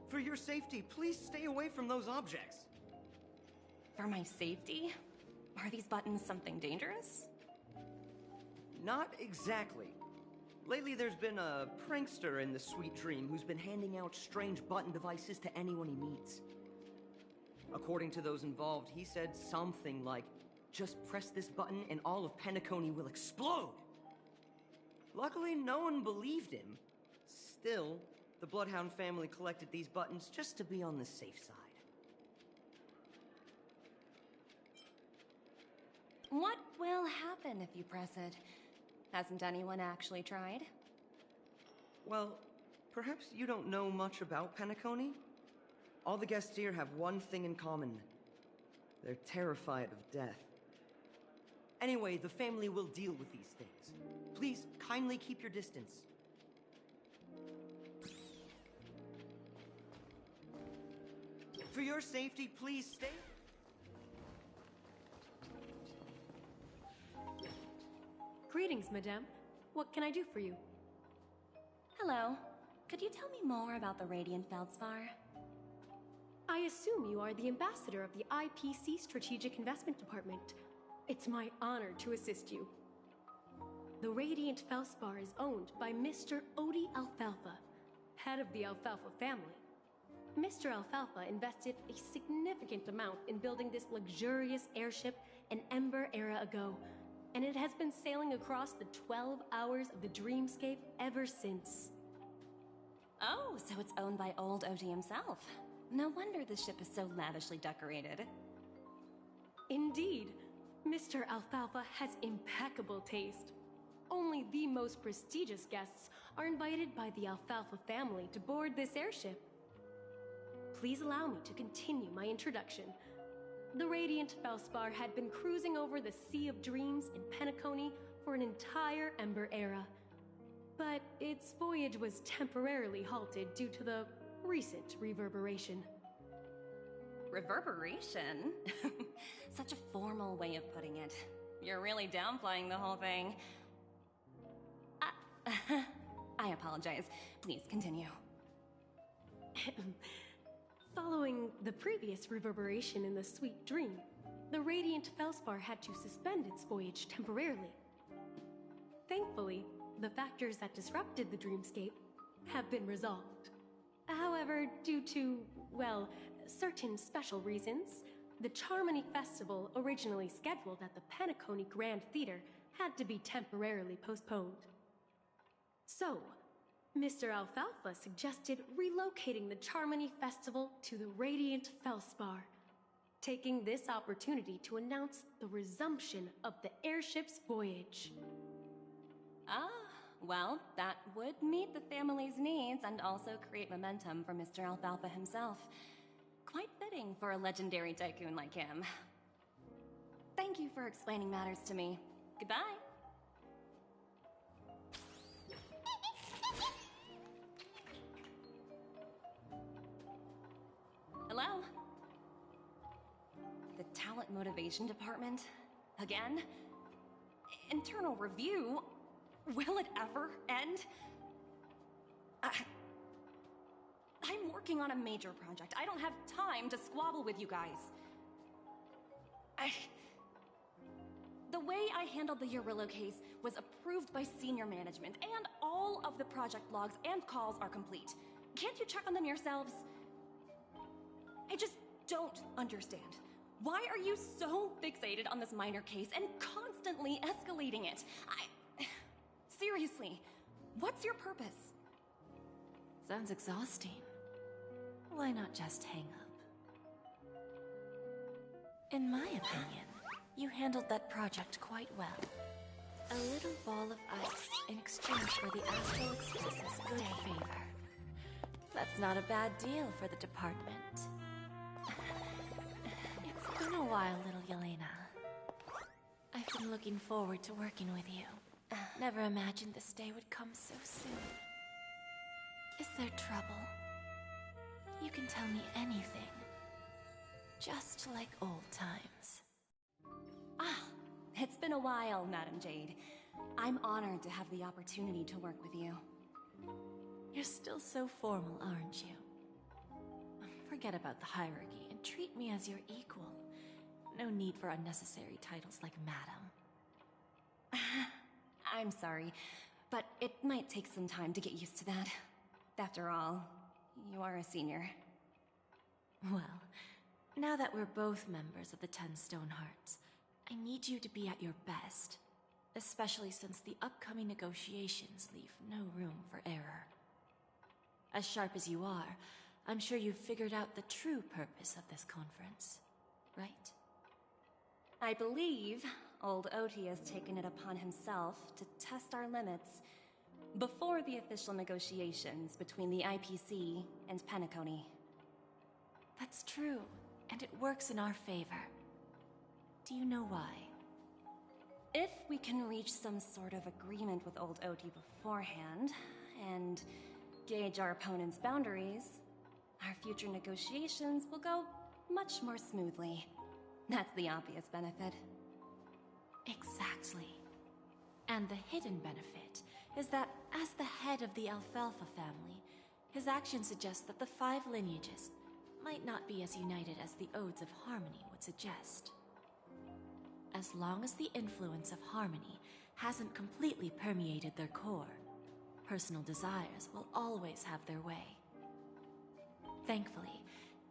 Speaker 13: For your safety, please stay away from those objects.
Speaker 12: For my safety? Are these buttons something dangerous?
Speaker 13: Not exactly. Lately, there's been a prankster in the Sweet Dream who's been handing out strange button devices to anyone he meets. According to those involved, he said something like, "Just press this button and all of Penacony will explode." Luckily, no one believed him. Still, The Bloodhound family collected these buttons just to be on the safe side.
Speaker 12: What will happen if you press it? Hasn't anyone actually tried?
Speaker 13: Well, perhaps you don't know much about Penacony? All the guests here have one thing in common. They're terrified of death. Anyway, the family will deal with these things. Please, kindly keep your distance. For your safety, please stay.
Speaker 14: Greetings, madame. What can I do for you?
Speaker 12: Hello. Could you tell me more about the Radiant Feldspar?
Speaker 14: I assume you are the ambassador of the IPC Strategic Investment Department. It's my honor to assist you. The Radiant Feldspar is owned by Mr. Odie Alfalfa, head of the Alfalfa family. Mr. Alfalfa invested a significant amount in building this luxurious airship an Ember era ago, and it has been sailing across the 12 hours of the dreamscape ever since.
Speaker 12: Oh, so it's owned by old Odie himself. No wonder the ship is so lavishly decorated.
Speaker 14: Indeed. Mr. Alfalfa has impeccable taste. Only the most prestigious guests are invited by the Alfalfa family to board this airship. Please allow me to continue my introduction. The Radiant Feldspar had been cruising over the Sea of Dreams in Penacony for an entire Ember era. But its voyage was temporarily halted due to the recent reverberation.
Speaker 12: Reverberation? Such a formal way of putting it. You're really downplaying the whole thing. I apologize. Please continue.
Speaker 14: Following the previous reverberation in the Sweet Dream, the Radiant Feldspar had to suspend its voyage temporarily. Thankfully, the factors that disrupted the dreamscape have been resolved. However, due to, well, certain special reasons, the Charmony Festival, originally scheduled at the Penacony Grand Theater, had to be temporarily postponed. So, Mr. Alfalfa suggested relocating the Charmony Festival to the Radiant Feldspar, taking this opportunity to announce the resumption of the airship's voyage.
Speaker 12: Ah, well, that would meet the family's needs and also create momentum for Mr. Alfalfa himself. Quite fitting for a legendary tycoon like him. Thank you for explaining matters to me. Goodbye. Hello? The Talent Motivation Department? Again? Internal review? Will it ever end? I'm working on a major project. I don't have time to squabble with you guys. The way I handled the Urillo case was approved by senior management, and all of the project logs and calls are complete. Can't you check on them yourselves? I just don't understand. Why are you so fixated on this minor case and constantly escalating it? Seriously, what's your purpose?
Speaker 2: Sounds exhausting. Why not just hang up? In my opinion, you handled that project quite well. A little ball of ice in exchange for the Astral Express's good favor. That's not a bad deal for the department. It's been a while, little Yelena. I've been looking forward to working with you. Never imagined this day would come so soon. Is there trouble? You can tell me anything. Just like old times.
Speaker 12: Ah, it's been a while, Madam Jade. I'm honored to have the opportunity to work with you.
Speaker 2: You're still so formal, aren't you? Forget about the hierarchy and treat me as your equal. No need for unnecessary titles like Madam.
Speaker 12: I'm sorry, but it might take some time to get used to that. After all, you are a senior.
Speaker 2: Well, now that we're both members of the 10 Stonehearts, I need you to be at your best, especially since the upcoming negotiations leave no room for error. As sharp as you are, I'm sure you've figured out the true purpose of this conference, right?
Speaker 12: I believe old Oti has taken it upon himself to test our limits before the official negotiations between the IPC and Penacony.
Speaker 2: That's true, and it works in our favor. Do you know why?
Speaker 12: If we can reach some sort of agreement with old Oti beforehand, and gauge our opponent's boundaries, our future negotiations will go much more smoothly. That's the obvious benefit.
Speaker 2: Exactly. And the hidden benefit is that as the head of the Alfalfa family, his actions suggest that the 5 lineages might not be as united as the Odes of Harmony would suggest. As long as the influence of Harmony hasn't completely permeated their core, personal desires will always have their way. Thankfully,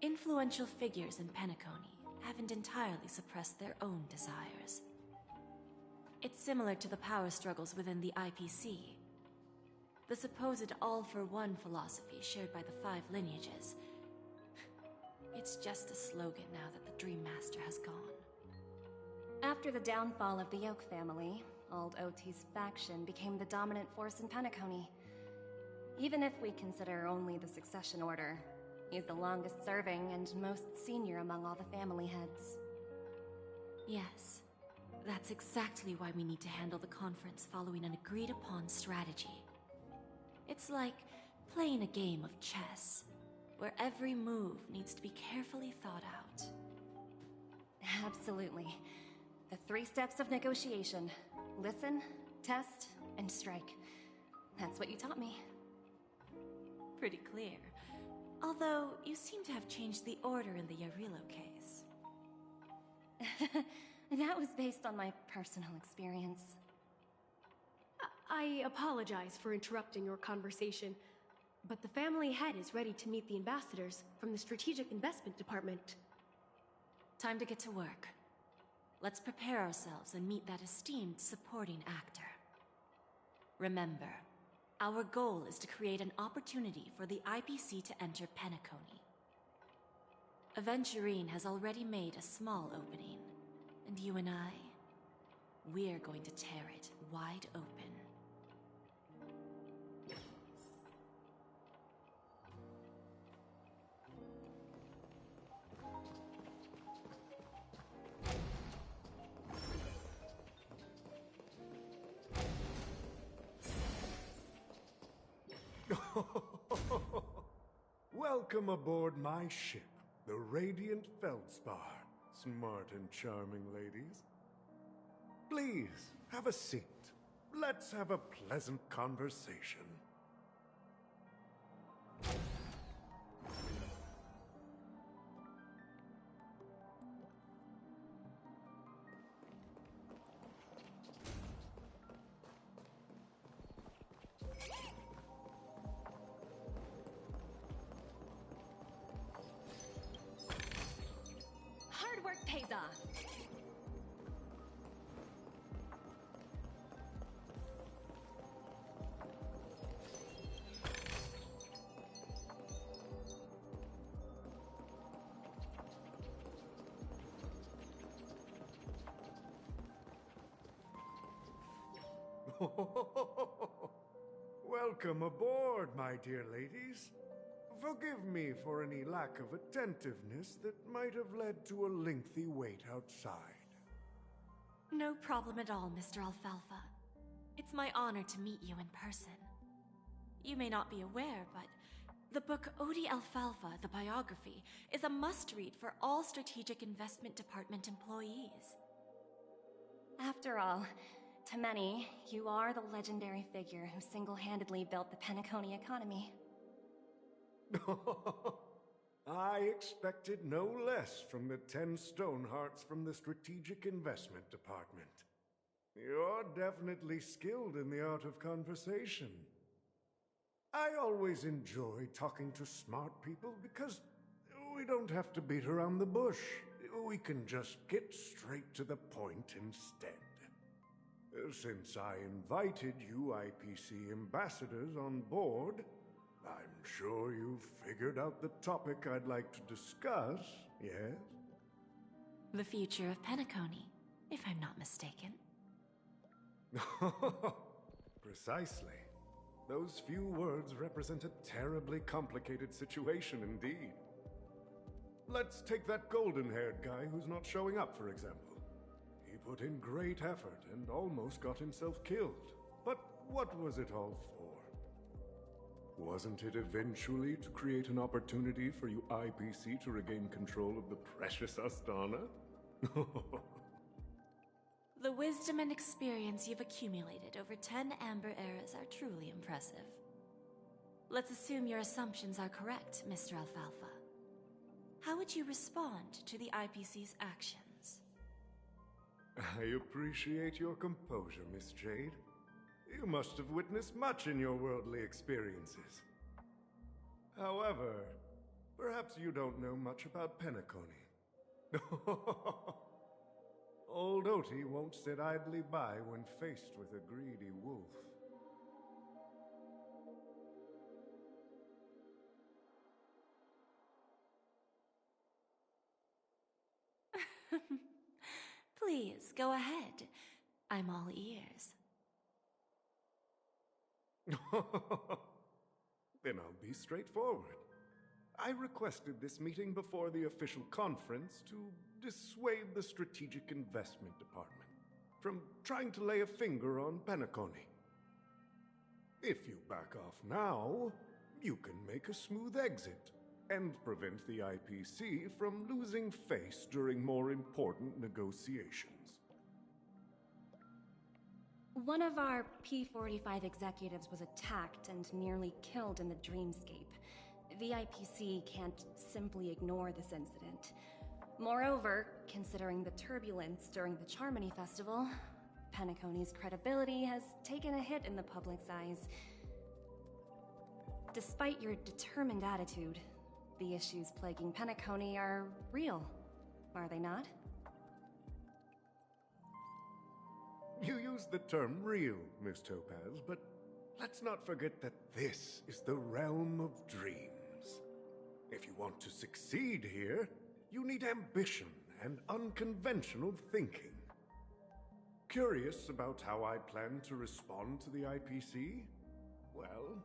Speaker 2: influential figures in Penacony haven't entirely suppressed their own desires. It's similar to the power struggles within the IPC. The supposed all-for-one philosophy shared by the 5 lineages. It's just a slogan now that the Dream Master has gone.
Speaker 12: After the downfall of the Yoke family, old Oti's faction became the dominant force in Penacony. Even if we consider only the succession order, he's the longest serving and most senior among all the family heads.
Speaker 2: Yes, that's exactly why we need to handle the conference following an agreed-upon strategy. It's like playing a game of chess, where every move needs to be carefully thought out.
Speaker 12: Absolutely. The 3 steps of negotiation. Listen, test, and strike. That's what you taught me.
Speaker 2: Pretty clear. Although, you seem to have changed the order in the Yarilo case.
Speaker 12: That was based on my personal experience.
Speaker 14: I apologize for interrupting your conversation, but the family head is ready to meet the ambassadors from the Strategic Investment Department.
Speaker 2: Time to get to work. Let's prepare ourselves and meet that esteemed supporting actor. Remember, our goal is to create an opportunity for the IPC to enter Penacony. Aventurine has already made a small opening, and you and I, we're going to tear it wide open.
Speaker 4: Welcome aboard my ship, the Radiant Feldspar, smart and charming ladies. Please, have a seat. Let's have a pleasant conversation.
Speaker 12: Hard work pays off.
Speaker 4: Welcome aboard, my dear ladies. Forgive me for any lack of attentiveness that might have led to a lengthy wait outside.
Speaker 2: No problem at all, Mr. Alfalfa. It's my honor to meet you in person. You may not be aware, but the book Odi Alfalfa, the biography, is a must-read for all Strategic Investment Department employees.
Speaker 12: After all, to many, you are the legendary figure who single-handedly built the Penacony economy.
Speaker 4: I expected no less from the 10 Stonehearts from the Strategic Investment Department. You're definitely skilled in the art of conversation. I always enjoy talking to smart people because we don't have to beat around the bush. We can just get straight to the point instead. Since I invited you IPC ambassadors on board, I'm sure you've figured out the topic I'd like to discuss, yes?
Speaker 2: The future of Penacony, if I'm not mistaken.
Speaker 4: Precisely. Those few words represent a terribly complicated situation indeed. Let's take that golden-haired guy who's not showing up, for example. He put in great effort and almost got himself killed. But what was it all for? Wasn't it eventually to create an opportunity for you IPC to regain control of the precious Astana?
Speaker 2: The wisdom and experience you've accumulated over 10 Amber Eras are truly impressive. Let's assume your assumptions are correct, Mr. Alfalfa. How would you respond to the IPC's actions?
Speaker 4: I appreciate your composure, Miss Jade. You must have witnessed much in your worldly experiences. However, perhaps you don't know much about Penacony. Old Oti won't sit idly by when faced with a greedy wolf.
Speaker 2: Please, go ahead. I'm all ears.
Speaker 4: Then I'll be straightforward. I requested this meeting before the official conference to dissuade the Strategic Investment Department from trying to lay a finger on Penacony. If you back off now, you can make a smooth exit and prevent the IPC from losing face during more important negotiations.
Speaker 12: One of our P-45 executives was attacked and nearly killed in the Dreamscape. The IPC can't simply ignore this incident. Moreover, considering the turbulence during the Charmony Festival, Penacony's credibility has taken a hit in the public's eyes. Despite your determined attitude, the issues plaguing Penacony are real, are they not?
Speaker 4: You use the term real, Miss Topaz, but let's not forget that this is the realm of dreams. If you want to succeed here, you need ambition and unconventional thinking. Curious about how I plan to respond to the IPC? Well,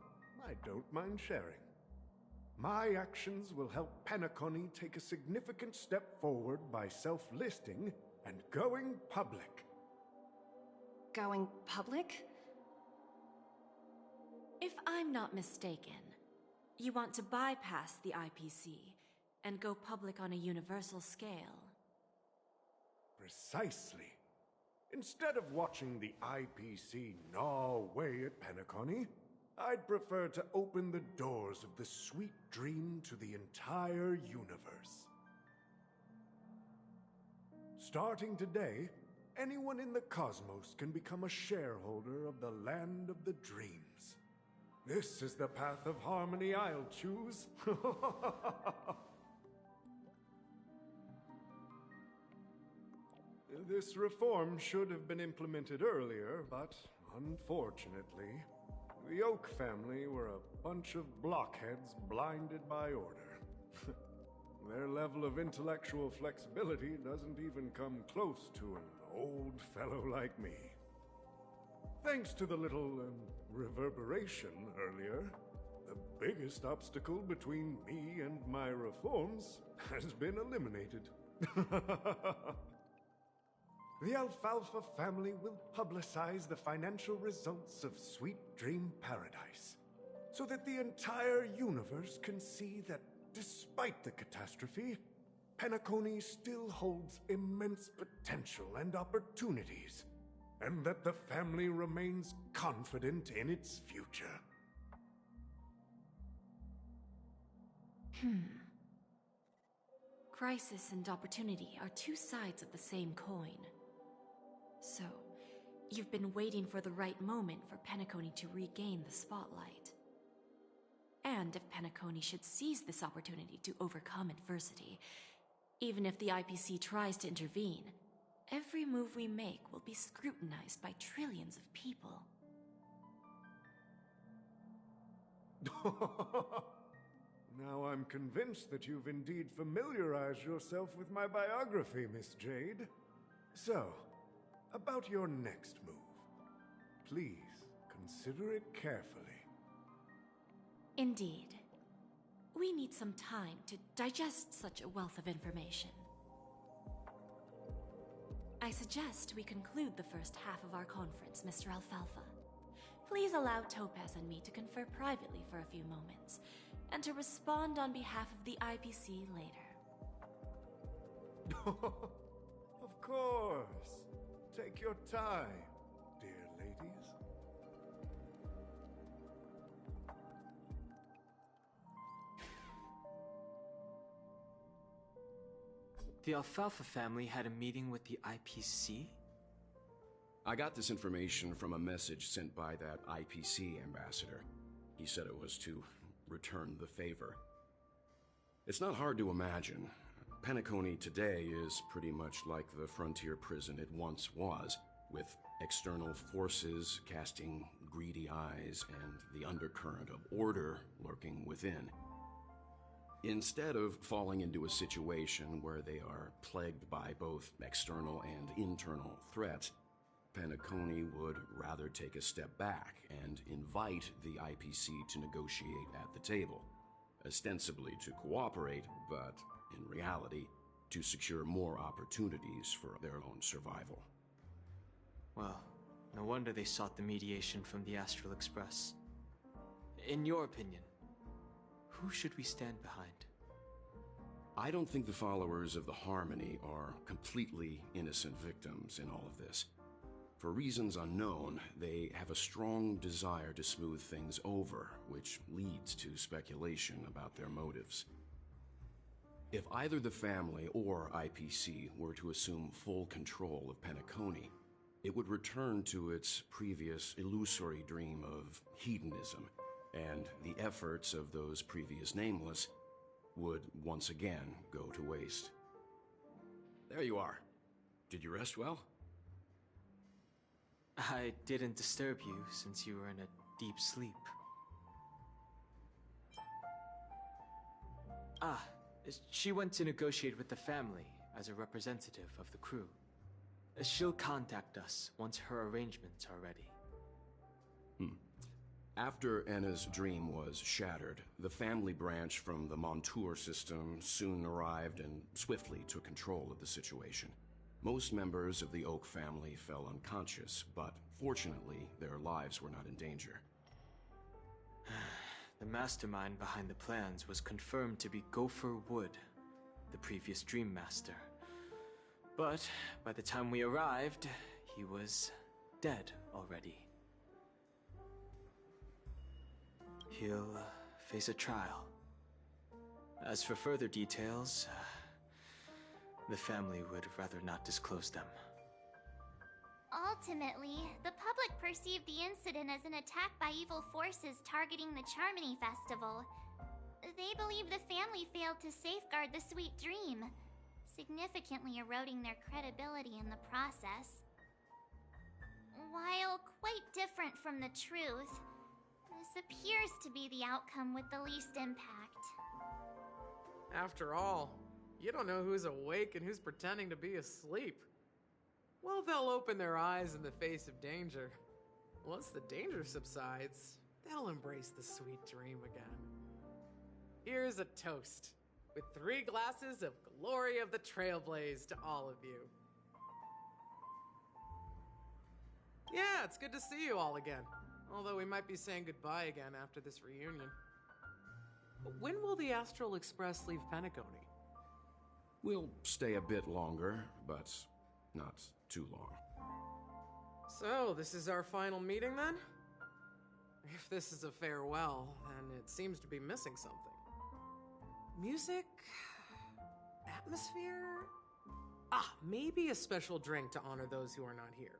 Speaker 4: I don't mind sharing. My actions will help Penacony take a significant step forward by self-listing and going public.
Speaker 12: Going public?
Speaker 2: If I'm not mistaken, you want to bypass the IPC and go public on a universal scale.
Speaker 4: Precisely. Instead of watching the IPC gnaw away at Penacony, I'd prefer to open the doors of the sweet dream to the entire universe. Starting today, anyone in the cosmos can become a shareholder of the land of the dreams. This is the path of harmony I'll choose. This reform should have been implemented earlier, but unfortunately, the Oak family were a bunch of blockheads blinded by order. Their level of intellectual flexibility doesn't even come close to an old fellow like me. Thanks to the little reverberation earlier, the biggest obstacle between me and my reforms has been eliminated. The Alfalfa family will publicize the financial results of Sweet Dream Paradise, so that the entire universe can see that despite the catastrophe, Penacony still holds immense potential and opportunities, and that the family remains confident in its future.
Speaker 2: Crisis and opportunity are two sides of the same coin. So, you've been waiting for the right moment for Penacony to regain the spotlight. And if Penacony should seize this opportunity to overcome adversity, even if the IPC tries to intervene, every move we make will be scrutinized by trillions of people.
Speaker 4: Now I'm convinced that you've indeed familiarized yourself with my biography, Miss Jade. So, about your next move. Please, consider it carefully.
Speaker 2: Indeed. We need some time to digest such a wealth of information. I suggest we conclude the first half of our conference, Mr. Alfalfa. Please allow Topaz and me to confer privately for a few moments, and to respond on behalf of the IPC later.
Speaker 4: Of course. Take your time, dear ladies.
Speaker 15: The Alfalfa family had a meeting with the IPC?
Speaker 16: I got this information from a message sent by that IPC ambassador. He said it was to return the favor. It's not hard to imagine. Penacony today is pretty much like the frontier prison it once was, with external forces casting greedy eyes and the undercurrent of order lurking within. Instead of falling into a situation where they are plagued by both external and internal threats, Penacony would rather take a step back and invite the IPC to negotiate at the table, ostensibly to cooperate, but in reality, to secure more opportunities for their own survival.
Speaker 15: Well, no wonder they sought the mediation from the Astral Express. In your opinion, who should we stand behind?
Speaker 16: I don't think the followers of the Harmony are completely innocent victims in all of this. For reasons unknown, they have a strong desire to smooth things over, which leads to speculation about their motives. If either the family or IPC were to assume full control of Penacony, it would return to its previous illusory dream of hedonism, and the efforts of those previous nameless would once again go to waste. There you are. Did you rest well?
Speaker 15: I didn't disturb you since you were in a deep sleep. Ah, she went to negotiate with the family as a representative of the crew. She'll contact us once her arrangements are ready.
Speaker 16: After Enna's dream was shattered, the family branch from the Montour system soon arrived and swiftly took control of the situation. Most members of the Oak family fell unconscious, but fortunately, their lives were not in danger.
Speaker 15: The mastermind behind the plans was confirmed to be Gopher Wood, the previous Dream Master. But by the time we arrived, he was dead already. He'll face a trial. As for further details, the family would rather not disclose them.
Speaker 3: Ultimately, the public perceived the incident as an attack by evil forces targeting the Charmony Festival. They believe the family failed to safeguard the Sweet Dream, significantly eroding their credibility in the process. While quite different from the truth, this appears to be the outcome with the least impact.
Speaker 17: After all, you don't know who's awake and who's pretending to be asleep. Well, they'll open their eyes in the face of danger. Once the danger subsides, they'll embrace the sweet dream again. Here's a toast, with 3 glasses of Glory of the Trailblaze to all of you. Yeah, it's good to see you all again. Although we might be saying goodbye again after this reunion. When will the Astral Express leave Penacony?
Speaker 16: We'll stay a bit longer, but not too long.
Speaker 17: So, this is our final meeting then? If this is a farewell, then it seems to be missing something. Music? Atmosphere? Ah, maybe a special drink to honor those who are not here.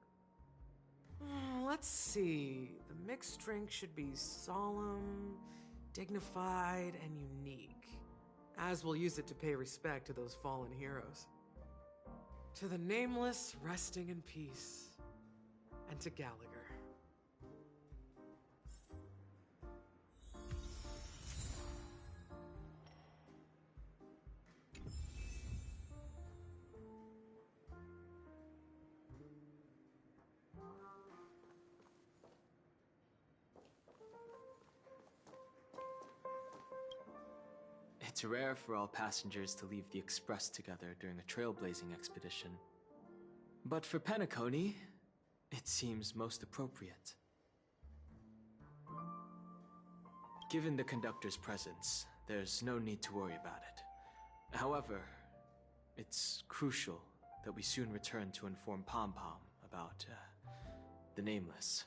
Speaker 17: Let's see. The mixed drink should be solemn, dignified, and unique, as we'll use it to pay respect to those fallen heroes. To the Nameless, resting in peace, and to Gallagher.
Speaker 15: It's rare for all passengers to leave the Express together during a trailblazing expedition. But for Penacony, it seems most appropriate. Given the conductor's presence, there's no need to worry about it. However, it's crucial that we soon return to inform Pom Pom about, the Nameless.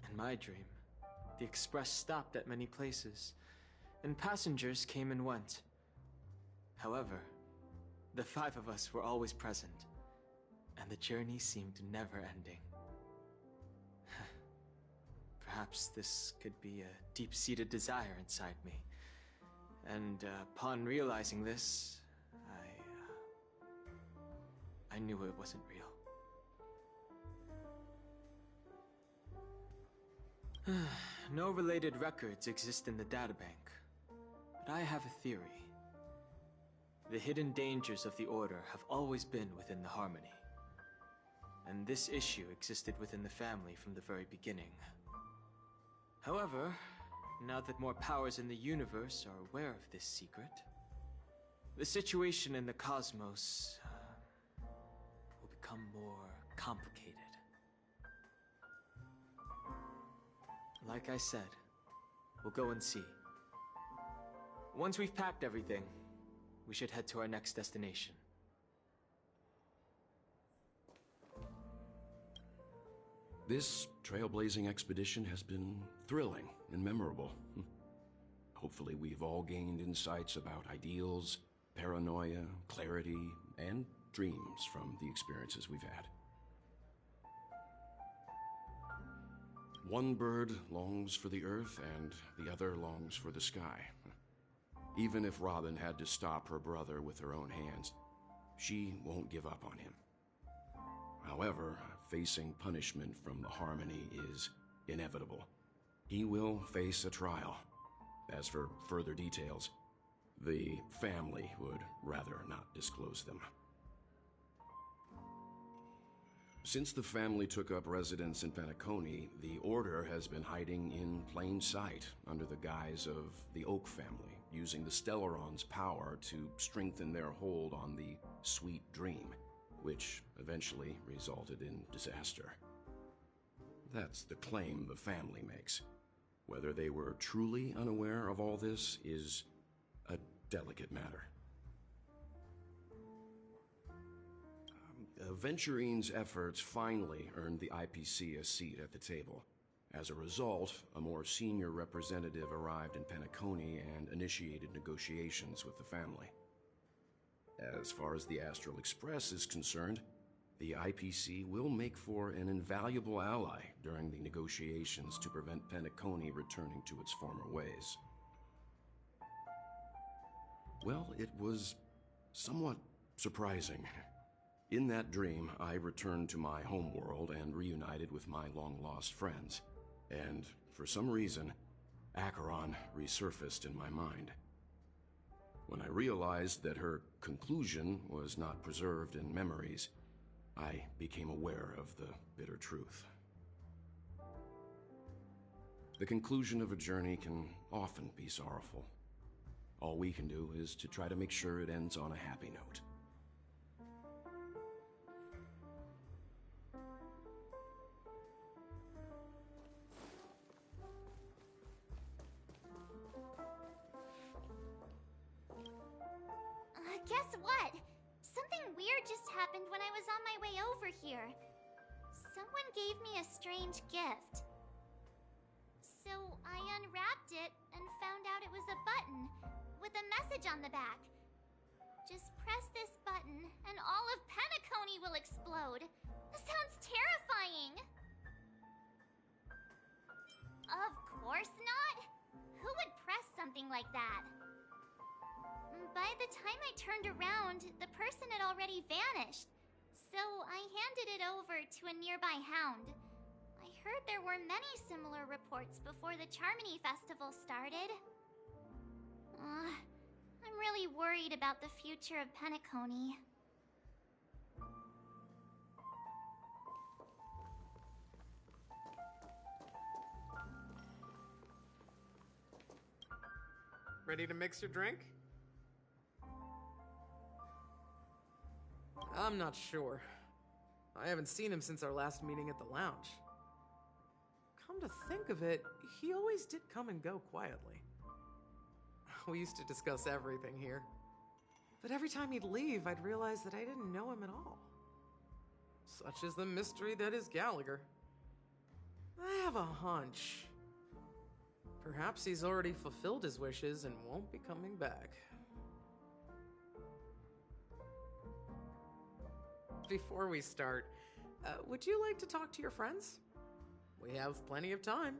Speaker 15: In my dream, the Express stopped at many places, and passengers came and went. However, the 5 of us were always present, and the journey seemed never ending. Perhaps this could be a deep-seated desire inside me, and upon realizing this, I knew it wasn't real. No related records exist in the databank, but I have a theory. The hidden dangers of the Order have always been within the Harmony, and this issue existed within the family from the very beginning. However, now that more powers in the universe are aware of this secret, the situation in the cosmos will become more complicated. Like I said, we'll go and see. Once we've packed everything, we should head to our next destination.
Speaker 16: This trailblazing expedition has been thrilling and memorable. Hopefully we've all gained insights about ideals, paranoia, clarity, and dreams from the experiences we've had. One bird longs for the earth and the other longs for the sky. Even if Robin had to stop her brother with her own hands, she won't give up on him. However, facing punishment from the Harmony is inevitable. He will face a trial. As for further details, the family would rather not disclose them. Since the family took up residence in Penacony, the Order has been hiding in plain sight under the guise of the Oak family, using the Stellaron's power to strengthen their hold on the Sweet Dream, which eventually resulted in disaster. That's the claim the family makes. Whether they were truly unaware of all this is a delicate matter. Venturine's efforts finally earned the IPC a seat at the table. As a result, a more senior representative arrived in Penacony and initiated negotiations with the family. As far as the Astral Express is concerned, the IPC will make for an invaluable ally during the negotiations to prevent Penacony returning to its former ways. Well, it was somewhat surprising. In that dream, I returned to my homeworld and reunited with my long-lost friends. And, for some reason, Acheron resurfaced in my mind. When I realized that her conclusion was not preserved in memories, I became aware of the bitter truth. The conclusion of a journey can often be sorrowful. All we can do is to try to make sure it ends on a happy note.
Speaker 3: Guess what? Something weird just happened when I was on my way over here. Someone gave me a strange gift. So I unwrapped it and found out it was a button with a message on the back. Just press this button and all of Penacony will explode. This sounds terrifying. Of course not. Who would press something like that? By the time I turned around, the person had already vanished. So I handed it over to a nearby hound. I heard there were many similar reports before the Charmony Festival started. I'm really worried about the future of Penacony.
Speaker 17: Ready to mix your drink? I'm not sure. I haven't seen him since our last meeting at the lounge. Come to think of it, he always did come and go quietly. We used to discuss everything here. But every time he'd leave, I'd realize that I didn't know him at all. Such is the mystery that is Gallagher. I have a hunch. Perhaps he's already fulfilled his wishes and won't be coming back. Before we start, would you like to talk to your friends? We have plenty of time.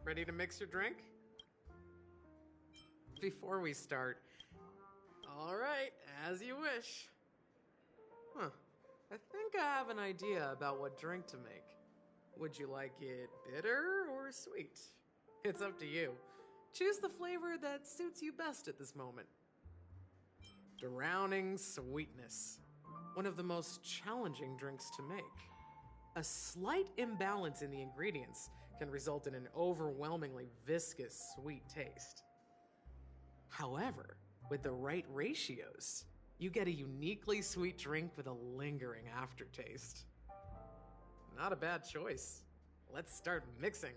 Speaker 17: Ready to mix your drink? Before we start, all right, as you wish. Huh, I think I have an idea about what drink to make. Would you like it bitter or sweet? It's up to you. Choose the flavor that suits you best at this moment. Drowning sweetness. One of the most challenging drinks to make. A slight imbalance in the ingredients can result in an overwhelmingly viscous sweet taste. However, with the right ratios, you get a uniquely sweet drink with a lingering aftertaste. Not a bad choice. Let's start mixing.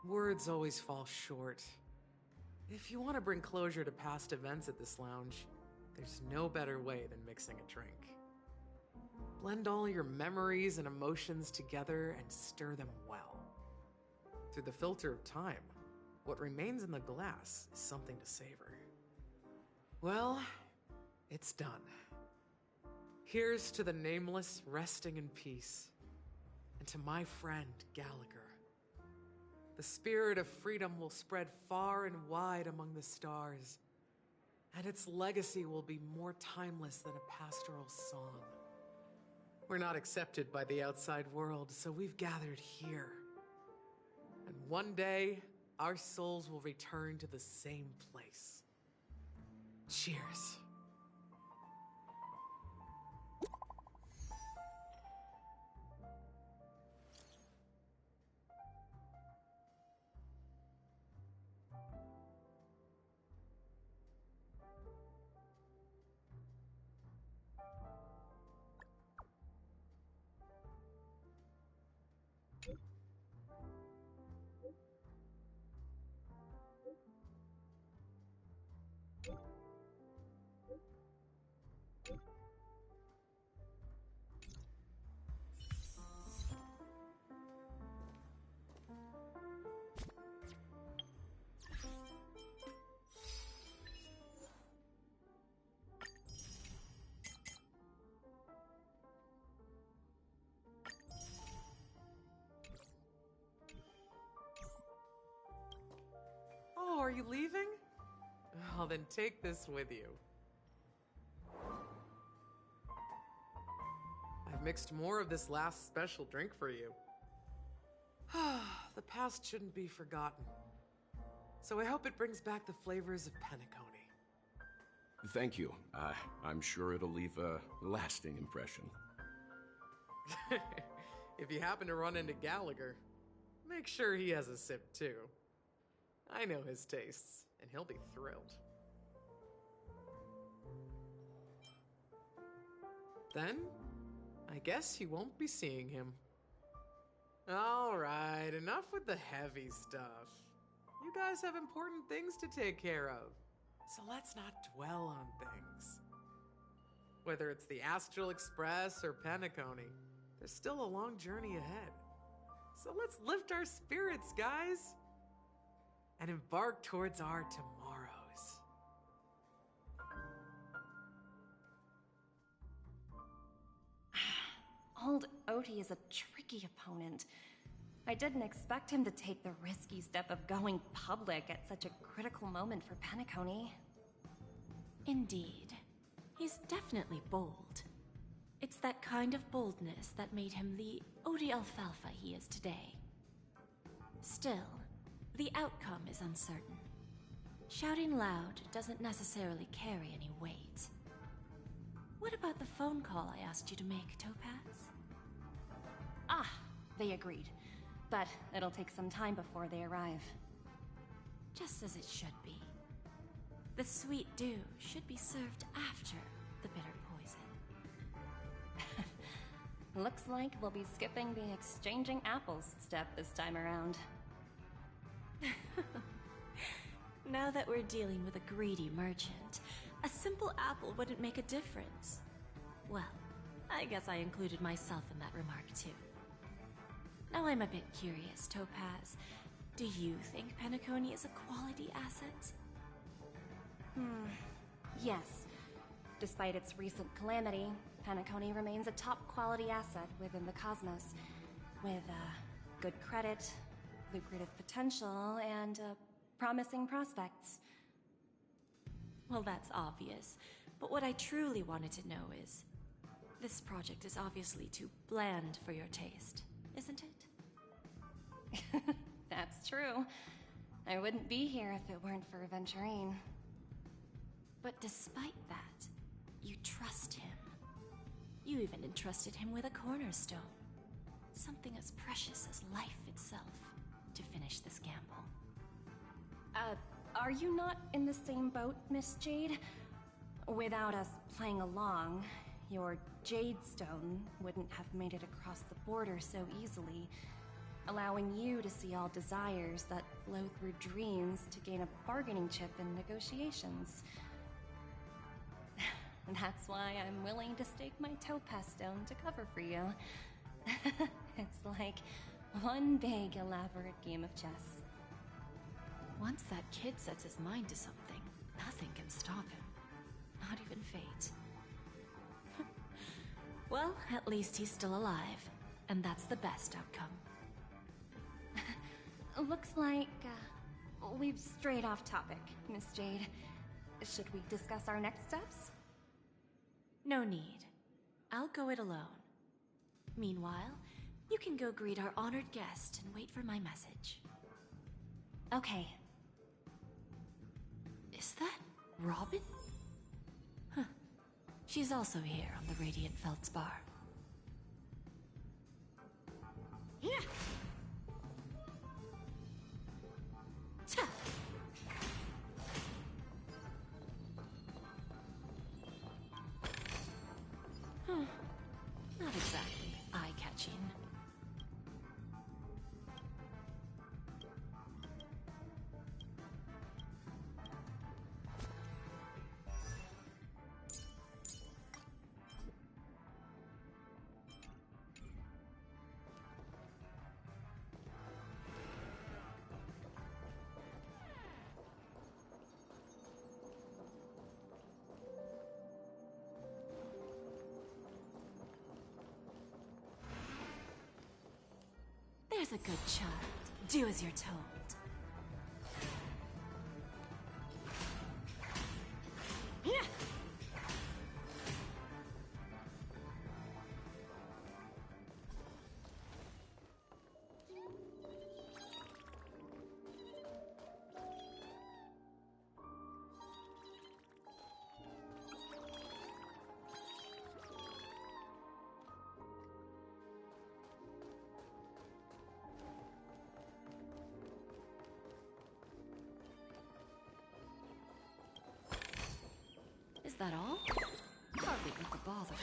Speaker 17: Words always fall short. If you want to bring closure to past events at this lounge, there's no better way than mixing a drink. Blend all your memories and emotions together and stir them well. Through the filter of time, what remains in the glass is something to savor. Well, it's done. Here's to the nameless resting in peace, and to my friend Gallagher. The spirit of freedom will spread far and wide among the stars, and its legacy will be more timeless than a pastoral song. We're not accepted by the outside world, so we've gathered here. And one day, our souls will return to the same place. Cheers. are you leaving? Oh, then take this with you. I've mixed more of this last special drink for you. The past shouldn't be forgotten. So I hope it brings back the flavors of Penacony.
Speaker 16: Thank you. I'm sure it'll leave a lasting impression.
Speaker 17: If you happen to run into Gallagher, make sure he has a sip too. I know his tastes, and he'll be thrilled. Then, I guess you won't be seeing him. Alright, enough with the heavy stuff. You guys have important things to take care of, so let's not dwell on things. Whether it's the Astral Express or Penacony, there's still a long journey ahead. So let's lift our spirits, guys, and embark towards our tomorrows.
Speaker 12: Old Odie is a tricky opponent. I didn't expect him to take the risky step of going public at such a critical moment for Penacony.
Speaker 2: Indeed. He's definitely bold. It's that kind of boldness that made him the Odie Alfalfa he is today. Still, the outcome is uncertain. Shouting loud doesn't necessarily carry any weight. What about the phone call I asked you to make, Topaz?
Speaker 12: Ah, they agreed. But it'll take some time before they arrive.
Speaker 2: Just as it should be. The sweet dew should be served after the bitter poison.
Speaker 12: Looks like we'll be skipping the exchanging apples step this time around.
Speaker 2: Now that we're dealing with a greedy merchant, a simple apple wouldn't make a difference. Well, I guess I included myself in that remark too. Now I'm a bit curious, Topaz. Do you think Penacony is a quality asset?
Speaker 12: Yes. Despite its recent calamity, Penacony remains a top-quality asset within the cosmos, with good credit, lucrative potential, and promising prospects.
Speaker 2: Well, that's obvious, but what I truly wanted to know is, this project is obviously too bland for your taste, isn't it?
Speaker 12: That's true. I wouldn't be here if it weren't for Aventurine.
Speaker 2: But despite that, you trust him. You even entrusted him with a cornerstone. Something as precious as life itself, to finish this gamble.
Speaker 12: Are you not in the same boat, Miss Jade? Without us playing along, your Jade Stone wouldn't have made it across the border so easily, allowing you to see all desires that flow through dreams to gain a bargaining chip in negotiations. That's why I'm willing to stake my Topaz Stone to cover for you. It's like one big, elaborate game of chess.
Speaker 2: Once that kid sets his mind to something, nothing can stop him. Not even fate. Well, at least he's still alive, and that's the best outcome.
Speaker 12: Looks like we've strayed off topic, Miss Jade. Should we discuss our next steps?
Speaker 2: No need. I'll go it alone. Meanwhile, you can go greet our honored guest and wait for my message.
Speaker 12: Okay.
Speaker 2: Is that Robin? Huh. She's also here on the Radiant Feldspar.
Speaker 6: Yeah.
Speaker 2: Not exactly eye-catching. There's a good child. Do as you're told. that all? Hardly worth the bother.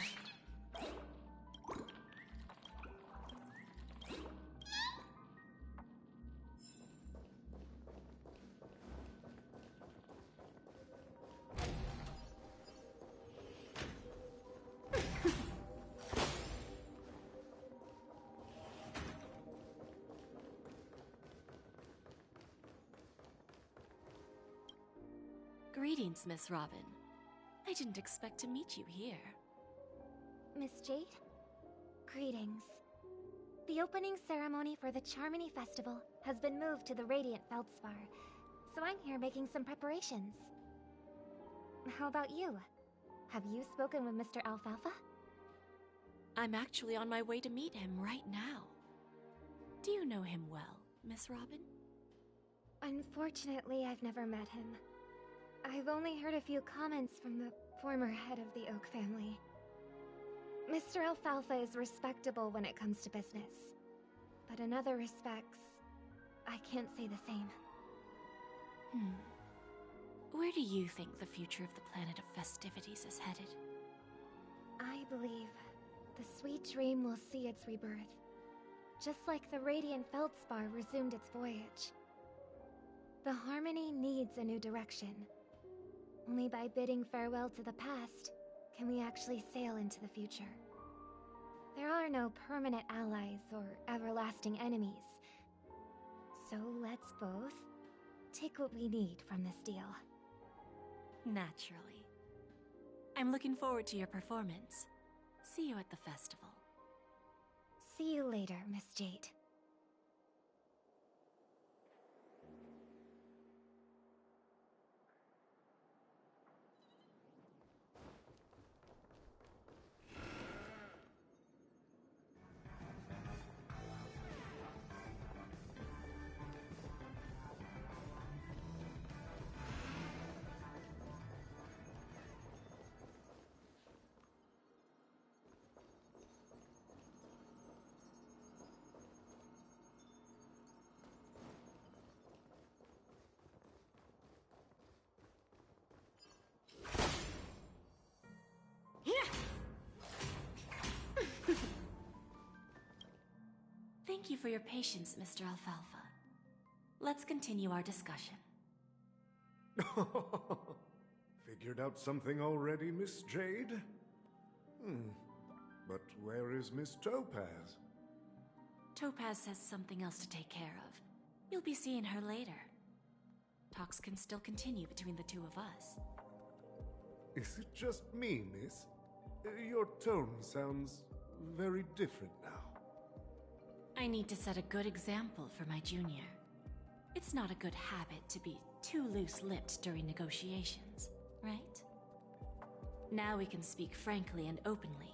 Speaker 2: Greetings, Miss Robin. I didn't expect to meet you here.
Speaker 3: Miss Jade? Greetings. The opening ceremony for the Charmony Festival has been moved to the Radiant Feldspar, so I'm here making some preparations. How about you? Have you spoken with Mr. Alfalfa?
Speaker 2: I'm actually on my way to meet him right now. Do you know him well, Miss Robin?
Speaker 3: Unfortunately, I've never met him. I've only heard a few comments from the former head of the Oak family. Mr. Alfalfa is respectable when it comes to business. But in other respects, I can't say the same.
Speaker 2: Where do you think the future of the planet of festivities is headed?
Speaker 3: I believe the sweet dream will see its rebirth, just like the Radiant Feldspar resumed its voyage. The Harmony needs a new direction. Only by bidding farewell to the past can we actually sail into the future. There are no permanent allies or everlasting enemies. So let's both take what we need from this deal.
Speaker 2: Naturally. I'm looking forward to your performance. See you at the festival.
Speaker 3: See you later, Miss Jade.
Speaker 2: Thank you for your patience, Mr. Alfalfa. Let's continue our discussion.
Speaker 4: Figured out something already, Miss Jade? But where is Miss Topaz?
Speaker 2: Topaz has something else to take care of. You'll be seeing her later. Talks can still continue between the two of us.
Speaker 4: Is it just me, miss? Your tone sounds very different now.
Speaker 2: I need to set a good example for my junior. It's not a good habit to be too loose-lipped during negotiations, right? Now we can speak frankly and openly.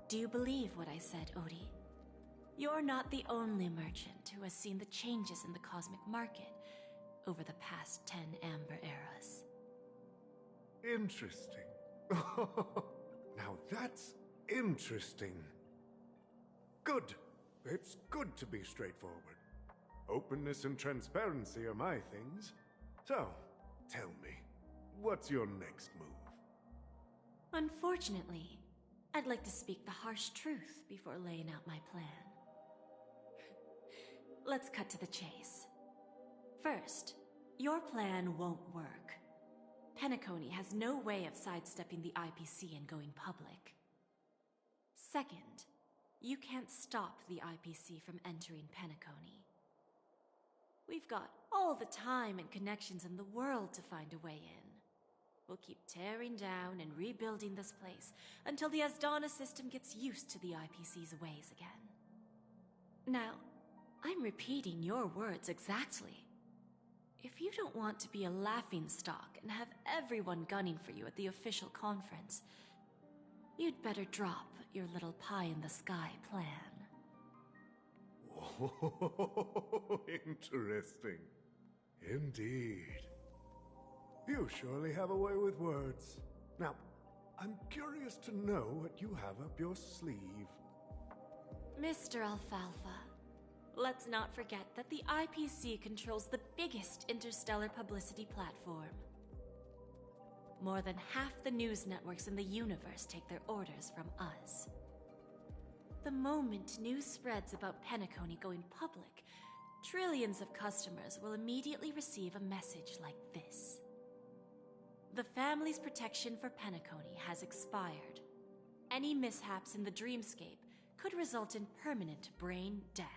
Speaker 2: Do you believe what I said, Odie? You're not the only merchant who has seen the changes in the cosmic market over the past 10 Amber Eras.
Speaker 4: Interesting. Now that's interesting. Good. It's good to be straightforward. Openness and transparency are my things. So, tell me, what's your next move?
Speaker 2: Unfortunately, I'd like to speak the harsh truth before laying out my plan. Let's cut to the chase. First, your plan won't work. Penacony has no way of sidestepping the IPC and going public. Second, you can't stop the IPC from entering Penacony. We've got all the time and connections in the world to find a way in. We'll keep tearing down and rebuilding this place until the Asdana system gets used to the IPC's ways again. Now, I'm repeating your words exactly. If you don't want to be a laughingstock and have everyone gunning for you at the official conference, you'd better drop your little pie-in-the-sky plan.
Speaker 4: Oh, interesting. Indeed. You surely have a way with words. Now, I'm curious to know what you have up your sleeve.
Speaker 2: Mr. Alfalfa, let's not forget that the IPC controls the biggest interstellar publicity platform. More than half the news networks in the universe take their orders from us. The moment news spreads about Penacony going public, trillions of customers will immediately receive a message like this. The family's protection for Penacony has expired. Any mishaps in the dreamscape could result in permanent brain death.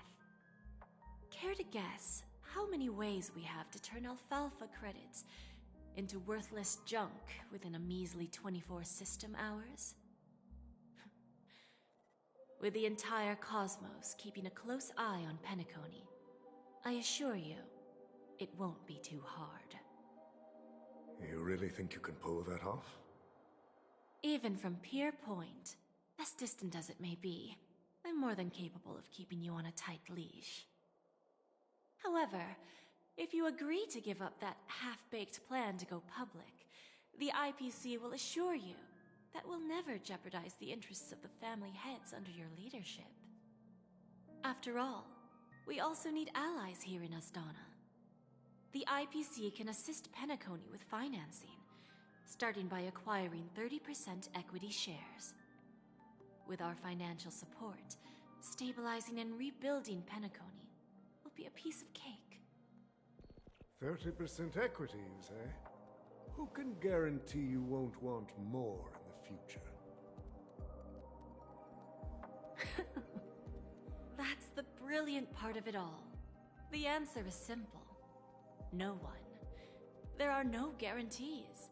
Speaker 2: Care to guess how many ways we have to turn alfalfa credits into worthless junk within a measly 24 system hours? With the entire cosmos keeping a close eye on Penacony, I assure you, it won't be too hard.
Speaker 4: You really think you can pull that off?
Speaker 2: Even from Pier Point, as distant as it may be, I'm more than capable of keeping you on a tight leash. However, if you agree to give up that half-baked plan to go public, the IPC will assure you that we'll never jeopardize the interests of the family heads under your leadership. After all, we also need allies here in Asdana. The IPC can assist Penacony with financing, starting by acquiring 30% equity shares. With our financial support, stabilizing and rebuilding Penacony will be a piece of cake.
Speaker 4: 30% equity, you say? Who can guarantee you won't want more in the future?
Speaker 2: That's the brilliant part of it all. The answer is simple. No one. There are no guarantees.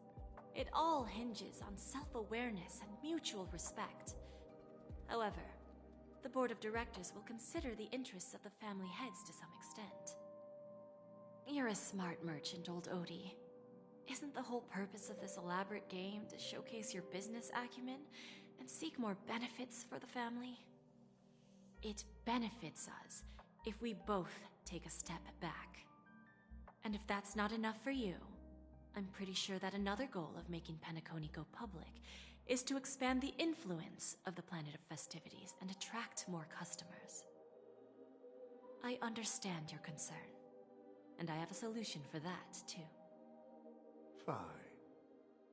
Speaker 2: It all hinges on self-awareness and mutual respect. However, the board of directors will consider the interests of the family heads to some extent. You're a smart merchant, old Odie. Isn't the whole purpose of this elaborate game to showcase your business acumen and seek more benefits for the family? It benefits us if we both take a step back. And if that's not enough for you, I'm pretty sure that another goal of making Penacony go public is to expand the influence of the Planet of Festivities and attract more customers. I understand your concern, and I have a solution for that, too.
Speaker 4: Fine.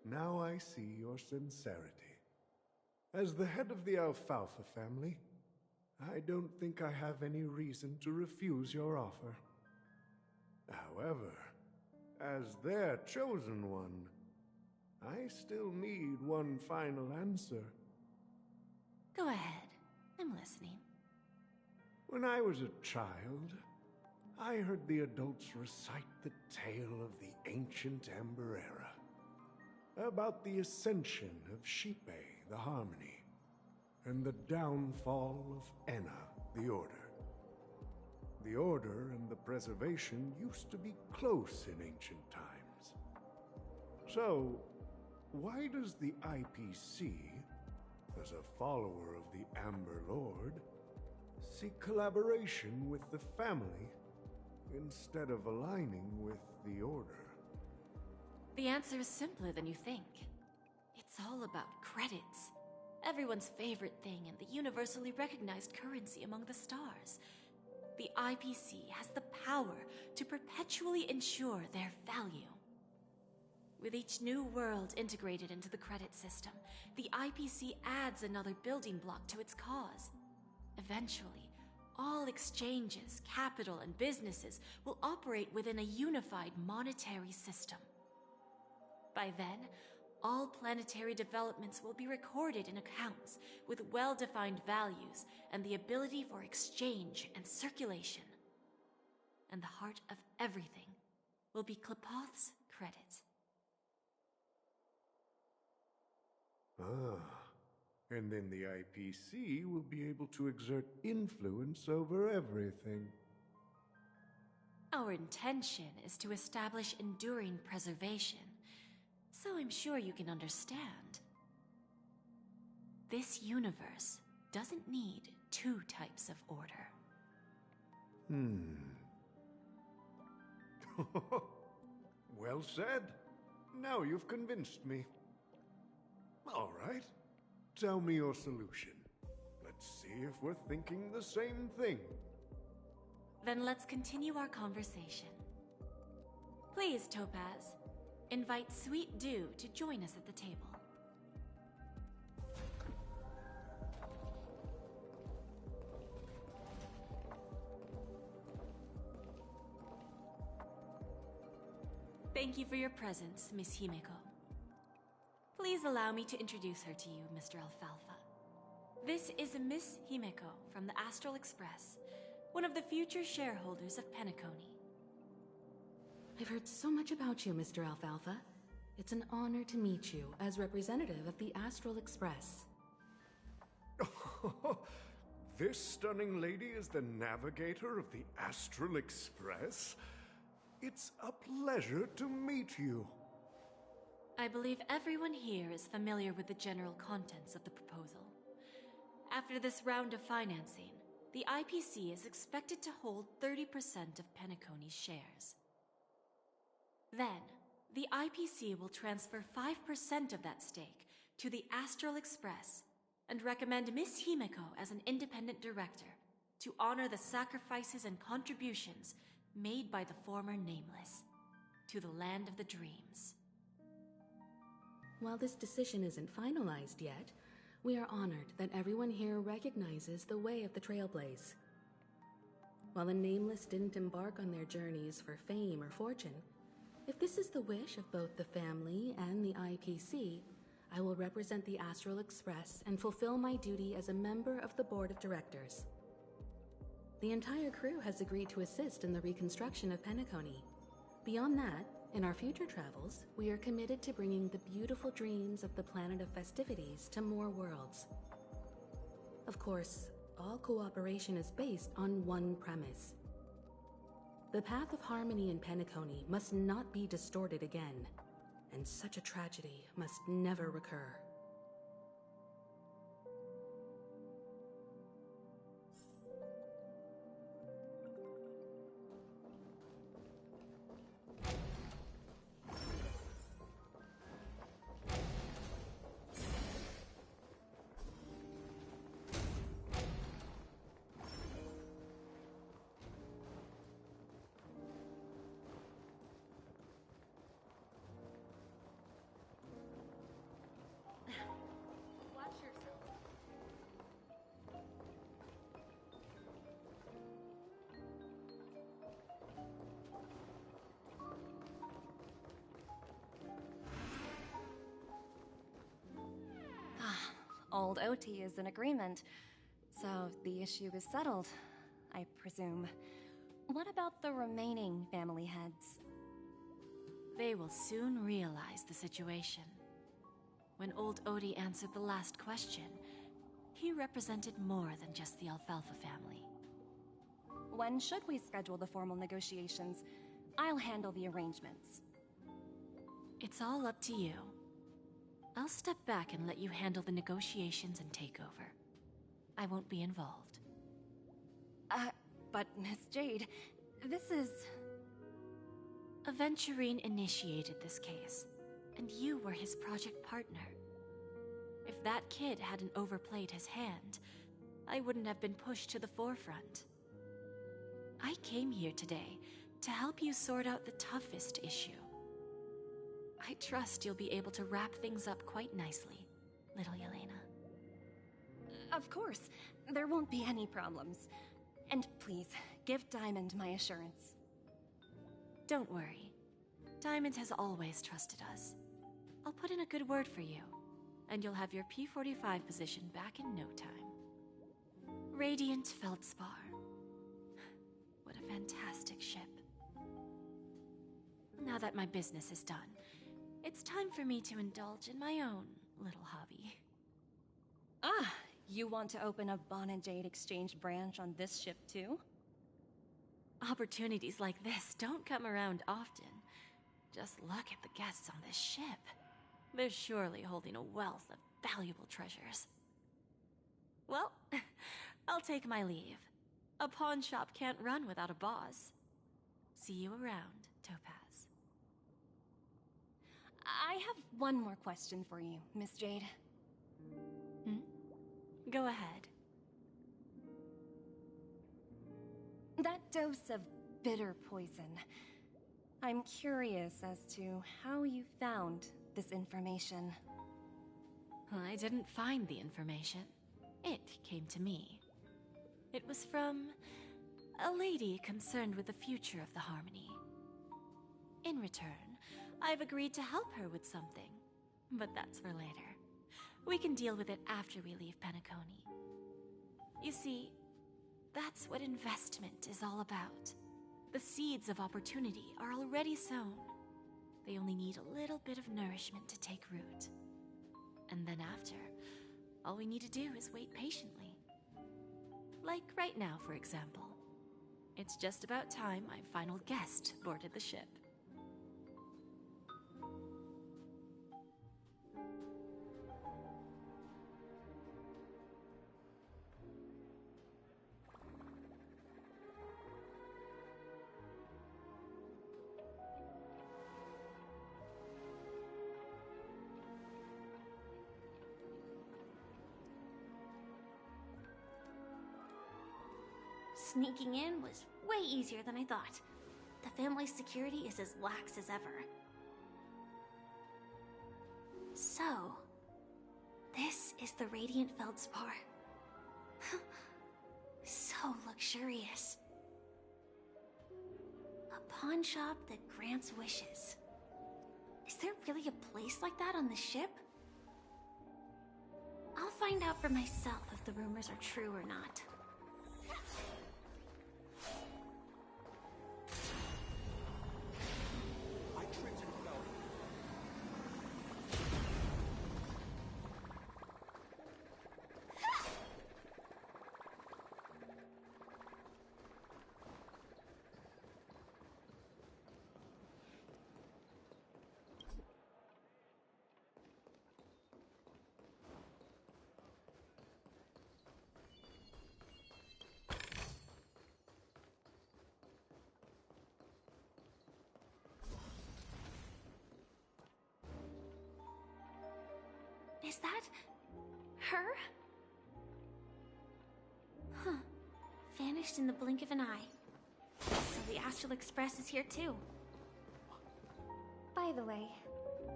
Speaker 4: Now I see your sincerity. As the head of the Alfalfa family, I don't think I have any reason to refuse your offer. However, as their chosen one, I still need one final answer.
Speaker 2: Go ahead. I'm listening.
Speaker 4: When I was a child, I heard the adults recite the tale of the ancient Ember Era, about the ascension of Shipe, the Harmony, and the downfall of Enna, the Order. The Order and the Preservation used to be close in ancient times. So, why does the IPC, as a follower of the Amber Lord, seek collaboration with the family instead of aligning with the Order?
Speaker 2: The answer is simpler than you think. It's all about credits. Everyone's favorite thing and the universally recognized currency among the stars. The IPC has the power to perpetually ensure their value. With each new world integrated into the credit system, the IPC adds another building block to its cause. Eventually, all exchanges, capital, and businesses will operate within a unified monetary system. By then, all planetary developments will be recorded in accounts with well-defined values and the ability for exchange and circulation. And the heart of everything will be Klepoth's credit.
Speaker 4: And then the IPC will be able to exert influence over everything.
Speaker 2: Our intention is to establish enduring preservation, so I'm sure you can understand. This universe doesn't need two types of order.
Speaker 4: Well said. Now you've convinced me. All right. Tell me your solution. Let's see if we're thinking the same thing.
Speaker 2: Then let's continue our conversation. Please, Topaz, invite Sweet Dew to join us at the table. Thank you for your presence, Miss Himeko. Please allow me to introduce her to you, Mr. Alfalfa. This is Miss Himeko from the Astral Express, one of the future shareholders of Penacony.
Speaker 18: I've heard so much about you, Mr. Alfalfa. It's an honor to meet you as representative of the Astral Express.
Speaker 4: This stunning lady is the navigator of the Astral Express? It's a pleasure to meet you.
Speaker 2: I believe everyone here is familiar with the general contents of the proposal. After this round of financing, the IPC is expected to hold 30% of Penacony's shares. Then, the IPC will transfer 5% of that stake to the Astral Express and recommend Miss Himeko as an independent director to honor the sacrifices and contributions made by the former Nameless to the land of the dreams.
Speaker 18: While this decision isn't finalized yet, we are honored that everyone here recognizes the way of the Trailblaze. While the Nameless didn't embark on their journeys for fame or fortune, if this is the wish of both the family and the IPC, I will represent the Astral Express and fulfill my duty as a member of the board of directors. The entire crew has agreed to assist in the reconstruction of Penacony. Beyond that, in our future travels, we are committed to bringing the beautiful dreams of the planet of festivities to more worlds. Of course, all cooperation is based on one premise. The path of harmony in Penacony must not be distorted again, and such a tragedy must never recur.
Speaker 12: Old OT is in agreement, so the issue is settled, I presume. What about the remaining family heads?
Speaker 2: They will soon realize the situation. When old Odie answered the last question, he represented more than just the Alfalfa family.
Speaker 12: When should we schedule the formal negotiations? I'll handle the arrangements.
Speaker 2: It's all up to you. I'll step back and let you handle the negotiations and takeover. I won't be involved.
Speaker 12: But Miss Jade, this is...
Speaker 2: Aventurine initiated this case, and you were his project partner. If that kid hadn't overplayed his hand, I wouldn't have been pushed to the forefront. I came here today to help you sort out the toughest issue. I trust you'll be able to wrap things up quite nicely, little Yelena.
Speaker 12: Of course, there won't be any problems. And please, give Diamond my assurance.
Speaker 2: Don't worry. Diamond has always trusted us. I'll put in a good word for you, and you'll have your P-45 position back in no time. Radiant Feldspar. What a fantastic ship. Now that my business is done, it's time for me to indulge in my own little hobby.
Speaker 12: Ah, you want to open a Bon and Jade exchange branch on this ship too?
Speaker 2: Opportunities like this don't come around often. Just look at the guests on this ship. They're surely holding a wealth of valuable treasures. Well, I'll take my leave. A pawn shop can't run without a boss. See you around, Topaz.
Speaker 12: I have one more question for you, Miss Jade.
Speaker 2: Go ahead.
Speaker 12: That dose of bitter poison, I'm curious as to how you found this information.
Speaker 2: I didn't find the information. It came to me. It was from a lady concerned with the future of the Harmony. In return, I've agreed to help her with something. But that's for later. We can deal with it after we leave Penacony. You see, that's what investment is all about. The seeds of opportunity are already sown. They only need a little bit of nourishment to take root. And then after, all we need to do is wait patiently. Like right now, for example. It's just about time my final guest boarded the ship.
Speaker 10: Sneaking in was way easier than I thought. The family's security is as lax as ever. So, this is the Radiant Feldspar. So luxurious. A pawn shop that grants wishes. Is there really a place like that on the ship? I'll find out for myself if the rumors are true or not. Is that her? Huh. Vanished in the blink of an eye. So the Astral Express is here too.
Speaker 19: By the way,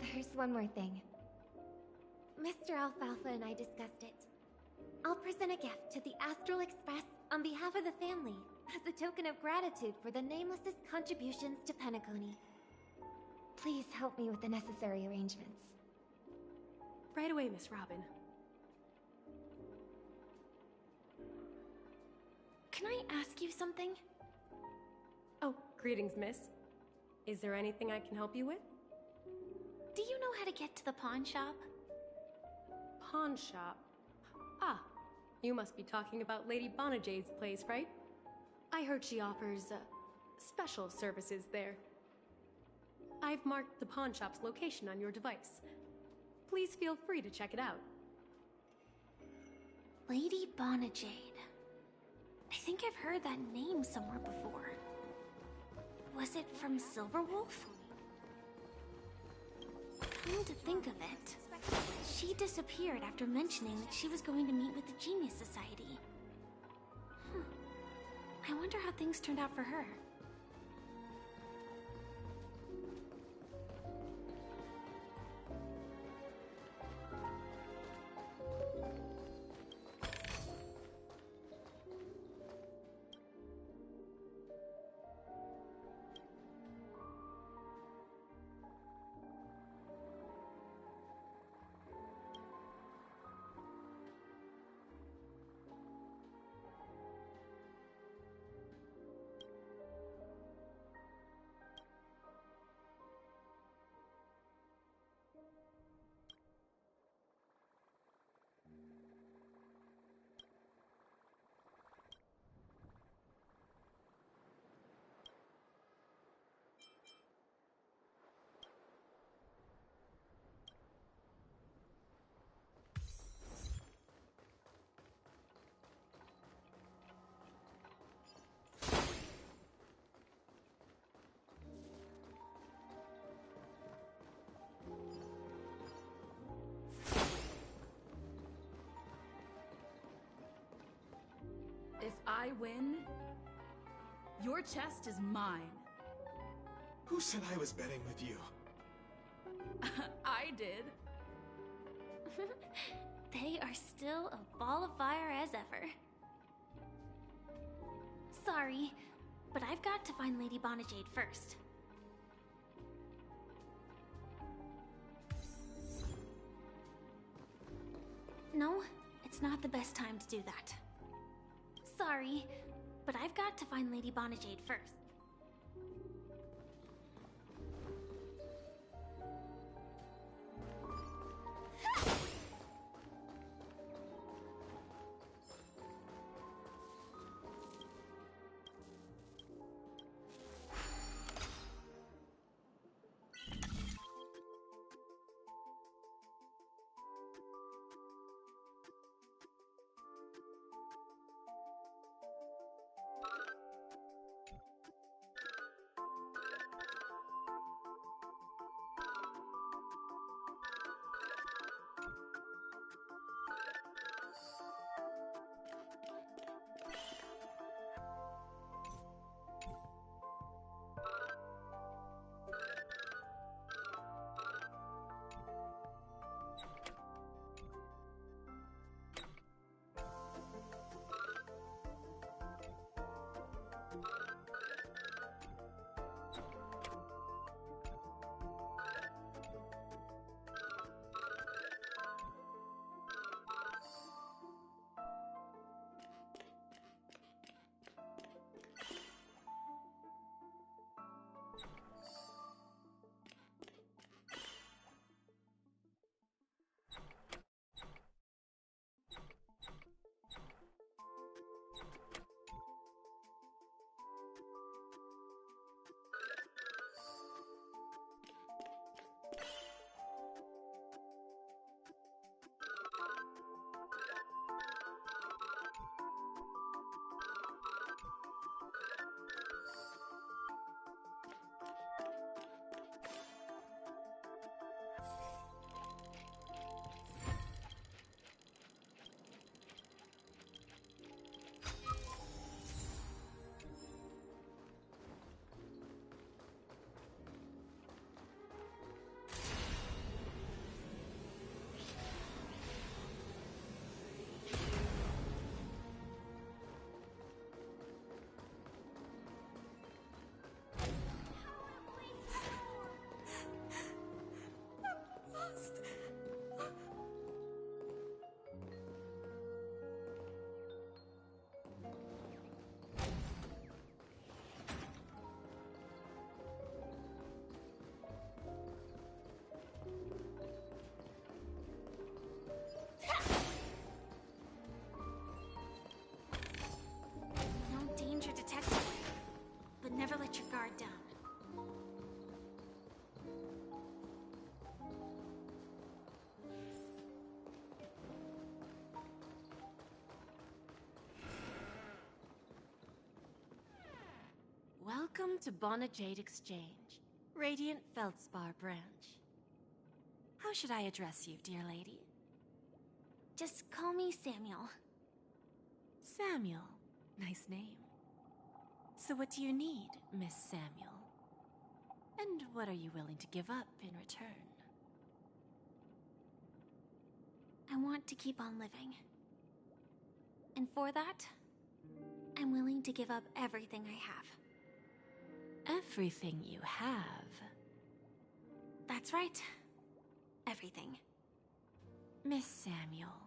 Speaker 19: there's one more thing. Mr. Alfalfa and I discussed it. I'll present a gift to the Astral Express on behalf of the family as a token of gratitude for the Nameless's contributions to Penacony. Please help me with the necessary arrangements.
Speaker 14: Right away, Miss Robin.
Speaker 10: Can I ask you something?
Speaker 14: Oh, greetings, miss. Is there anything I can help you with?
Speaker 10: Do you know how to get to the pawn shop?
Speaker 14: Pawn shop? Ah, you must be talking about Lady Bonajade's place, right? I heard she offers, special services there. I've marked the pawn shop's location on your device. Please feel free to check it out.
Speaker 10: Lady Bonajade. I think I've heard that name somewhere before. Was it from Silverwolf? Come to think of it, she disappeared after mentioning that she was going to meet with the Genius Society. I wonder how things turned out for her.
Speaker 1: If I win, your chest is mine.
Speaker 15: Who said I was betting with you?
Speaker 1: I did.
Speaker 10: They are still a ball of fire as ever. Sorry, but I've got to find Lady Bonajade first. No, it's not the best time to do that. Sorry, but I've got to find Lady Bonajade first. Never let your guard down.
Speaker 2: Welcome to Bonajade Exchange, Radiant Feldspar branch. How should I address you, dear lady?
Speaker 10: Just call me Samuel.
Speaker 2: Samuel. Nice name. So what do you need, Miss Samuel? And what are you willing to give up in return?
Speaker 10: I want to keep on living. And for that, I'm willing to give up everything I have.
Speaker 2: Everything you have?
Speaker 10: That's right. Everything.
Speaker 2: Miss Samuel,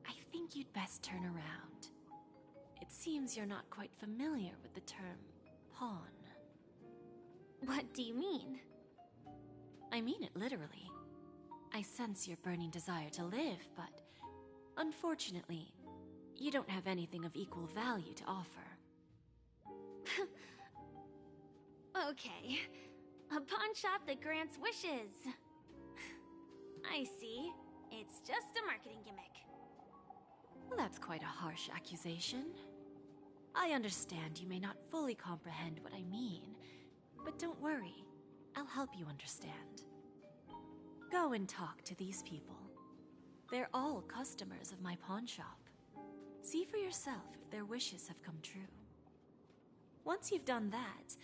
Speaker 2: I think you'd best turn around. It seems you're not quite familiar with the term pawn.
Speaker 10: What do you mean?
Speaker 2: I mean it literally. I sense your burning desire to live, but unfortunately, you don't have anything of equal value to offer.
Speaker 10: Okay. A pawn shop that grants wishes. I see. It's just a marketing gimmick.
Speaker 2: Well, that's quite a harsh accusation. I understand you may not fully comprehend what I mean, but don't worry. I'll help you understand. Go and talk to these people. They're all customers of my pawn shop. See for yourself if their wishes have come true. Once you've done that,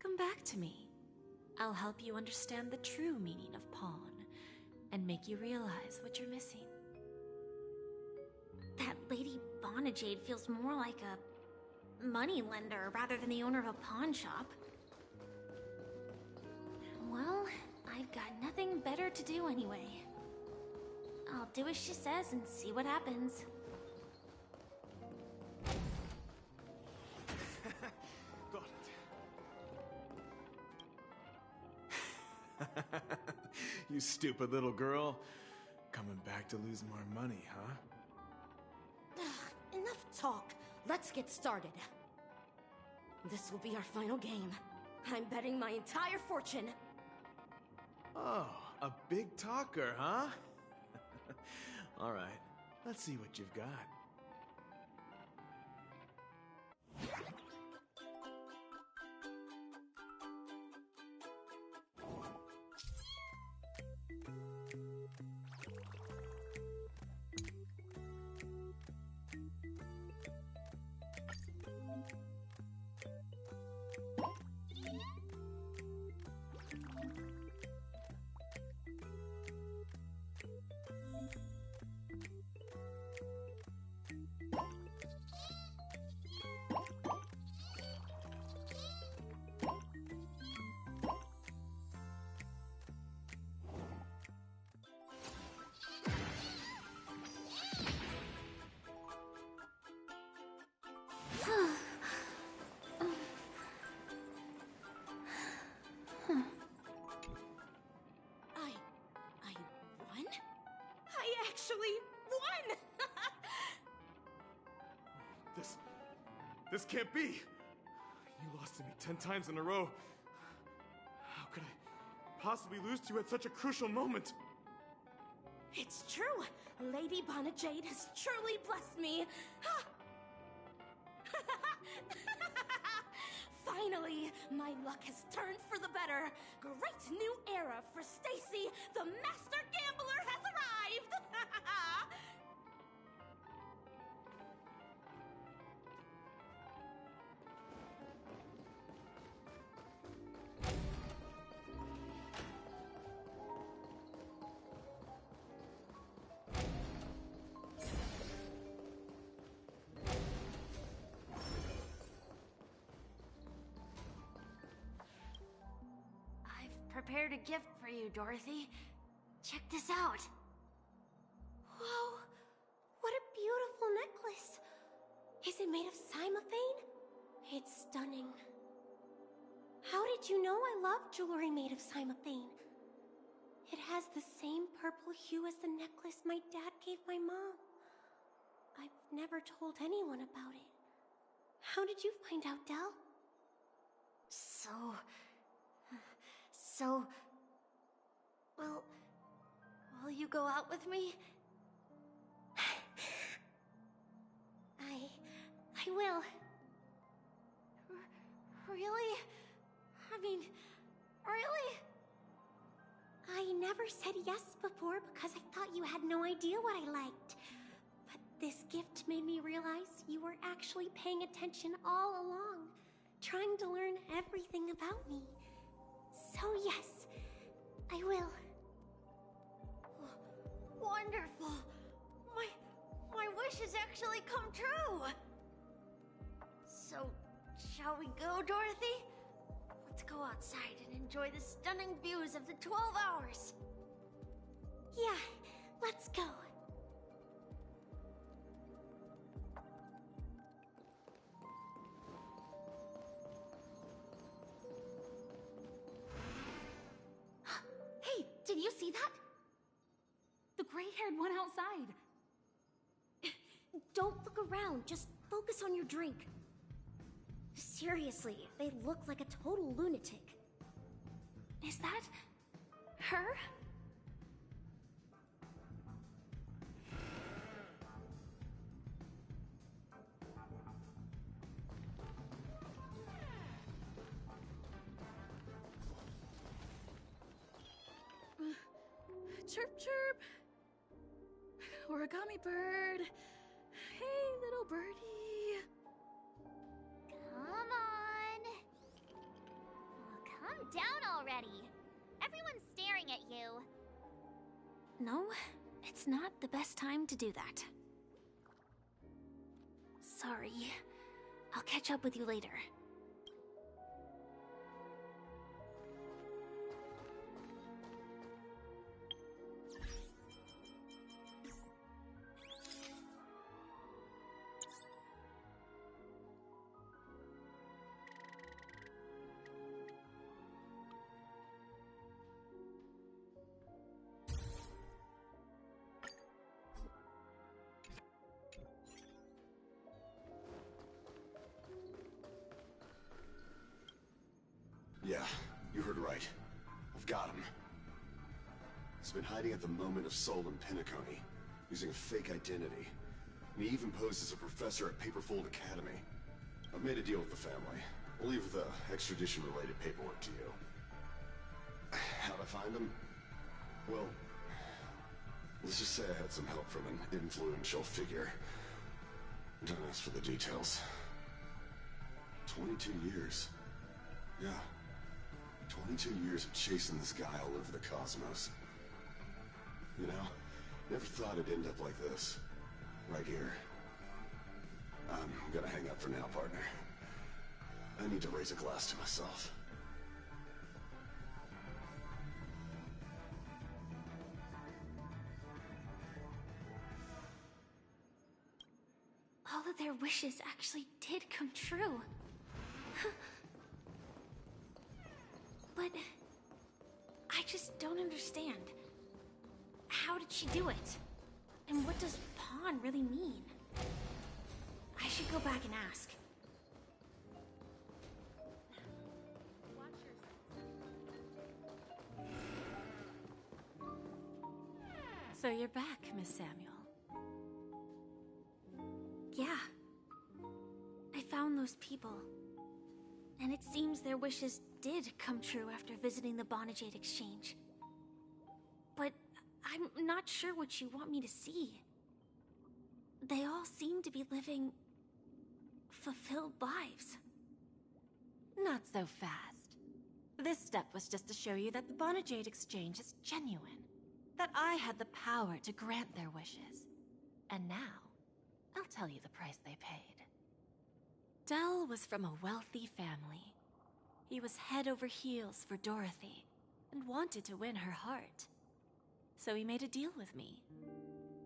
Speaker 2: come back to me, I'll help you understand the true meaning of pawn and make you realize what you're missing.
Speaker 10: That Lady Bonajade feels more like a moneylender rather than the owner of a pawn shop. Well, I've got nothing better to do anyway. I'll do as she says and see what happens.
Speaker 15: Got it. You stupid little girl. Coming back to lose more money, huh?
Speaker 6: Enough talk. Let's get started. This will be our final game. I'm betting my entire fortune.
Speaker 15: Oh, a big talker, huh? All right, let's see what you've got.
Speaker 6: I won? I actually won!
Speaker 15: This can't be! You lost to me 10 times in a row. How could I possibly lose to you at such a crucial moment?
Speaker 6: It's true! Lady Bonajade has truly blessed me! Finally, my luck has turned for the better. Great new era for Stacy. The Master Gambler has arrived!
Speaker 10: Prepared a gift for you, Dorothy. Check this out.
Speaker 14: Whoa! What a beautiful necklace! Is it made of cymophane? It's stunning. How did you know I love jewelry made of cymophane? It has the same purple hue as the necklace my dad gave my mom. I've never told anyone about it. How did you find out, Del?
Speaker 10: Will you go out with me?
Speaker 14: I will.
Speaker 10: Really? I mean, really?
Speaker 14: I never said yes before because I thought you had no idea what I liked. But this gift made me realize you were actually paying attention all along, trying to learn everything about me. So yes, I will.
Speaker 10: Wonderful! My wish has actually come true! So, shall we go, Dorothy? Let's go outside and enjoy the stunning views of the 12 hours!
Speaker 14: Yeah, let's go.
Speaker 1: Hey, did you see that? The gray-haired one outside.
Speaker 14: Don't look around, just focus on your drink. Seriously, they look like a total lunatic.
Speaker 1: Is that her? Chirp, chirp. Origami bird. Hey, little birdie.
Speaker 3: Come on. Oh, come Calm down already. Everyone's staring at you.
Speaker 10: No, it's not the best time to do that. Sorry. I'll catch up with you later.
Speaker 20: Yeah, you heard right. I've got him. He's been hiding at the Moment of Soul in Penacony, using a fake identity. And he even posed as a professor at Paperfold Academy. I've made a deal with the family. I'll leave the extradition-related paperwork to you. How'd I find him? Well, let's just say I had some help from an influential figure. Don't ask for the details. 22 years. Yeah. 22 years of chasing this guy all over the cosmos. You know, never thought it'd end up like this. Right here. I'm gonna hang up for now, partner. I need to raise a glass to myself.
Speaker 10: All of their wishes actually did come true. But I just don't understand. How did she do it? And what does pawn really mean? I should go back and ask.
Speaker 2: So you're back, Miss Samuel.
Speaker 10: Yeah. I found those people. And it seems their wishes did come true after visiting the Bonajade Exchange. But I'm not sure what you want me to see. They all seem to be living fulfilled lives.
Speaker 2: Not so fast. This step was just to show you that the Bonajade Exchange is genuine. That I had the power to grant their wishes. And now, I'll tell you the price they paid. Dell was from a wealthy family. He was head over heels for Dorothy, and wanted to win her heart. So he made a deal with me.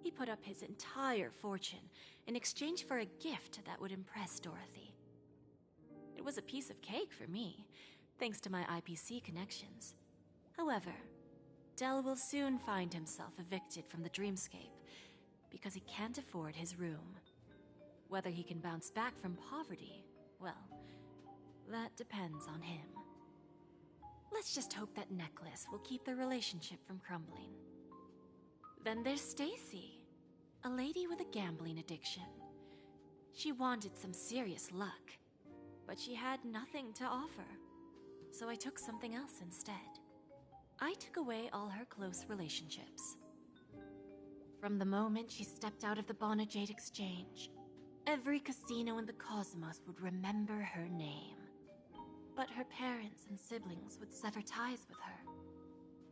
Speaker 2: He put up his entire fortune in exchange for a gift that would impress Dorothy. It was a piece of cake for me, thanks to my IPC connections. However, Dell will soon find himself evicted from the dreamscape because he can't afford his room. Whether he can bounce back from poverty, well, that depends on him. Let's just hope that necklace will keep their relationship from crumbling. Then there's Stacy, a lady with a gambling addiction. She wanted some serious luck, but she had nothing to offer, so I took something else instead. I took away all her close relationships. From the moment she stepped out of the Bonajade Exchange, every casino in the cosmos would remember her name. But her parents and siblings would sever ties with her,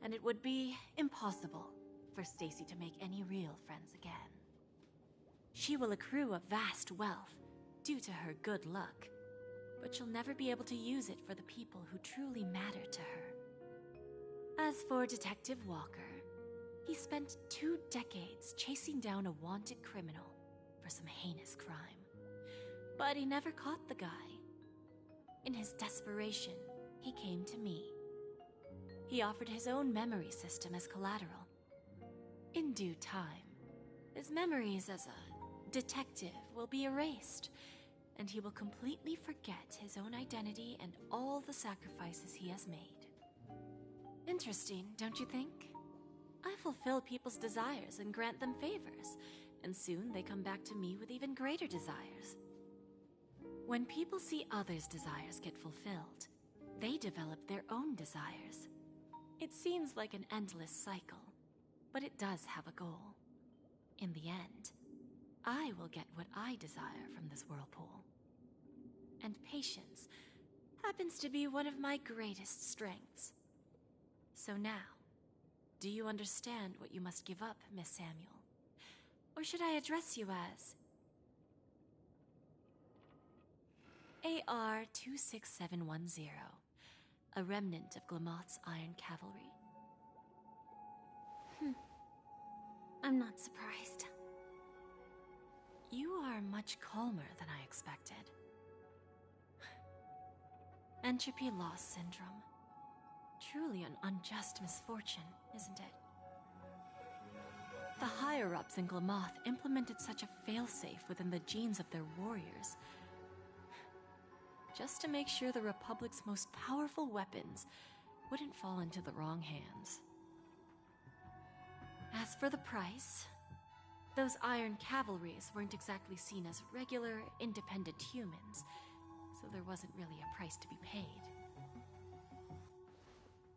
Speaker 2: and it would be impossible for Stacy to make any real friends again. She will accrue a vast wealth due to her good luck, but she'll never be able to use it for the people who truly matter to her. As for Detective Walker, he spent 2 decades chasing down a wanted criminal for some heinous crime. But he never caught the guy. In his desperation, he came to me. He offered his own memory system as collateral. In due time, his memories as a detective will be erased, and he will completely forget his own identity and all the sacrifices he has made. Interesting, don't you think? I fulfill people's desires and grant them favors, and soon they come back to me with even greater desires. When people see others' desires get fulfilled, they develop their own desires. It seems like an endless cycle, but it does have a goal. In the end, I will get what I desire from this whirlpool. And Patience happens to be one of my greatest strengths. So now, do you understand what you must give up, Miss Samuel? Or should I address you as AR-26710, a remnant of Glamoth's Iron Cavalry?
Speaker 10: I'm not surprised.
Speaker 2: You are much calmer than I expected. Entropy loss syndrome. Truly an unjust misfortune, isn't it? The higher-ups in Glamoth implemented such a failsafe within the genes of their warriors, just to make sure the Republic's most powerful weapons wouldn't fall into the wrong hands. As for the price, those Iron Cavalries weren't exactly seen as regular, independent humans, so there wasn't really a price to be paid.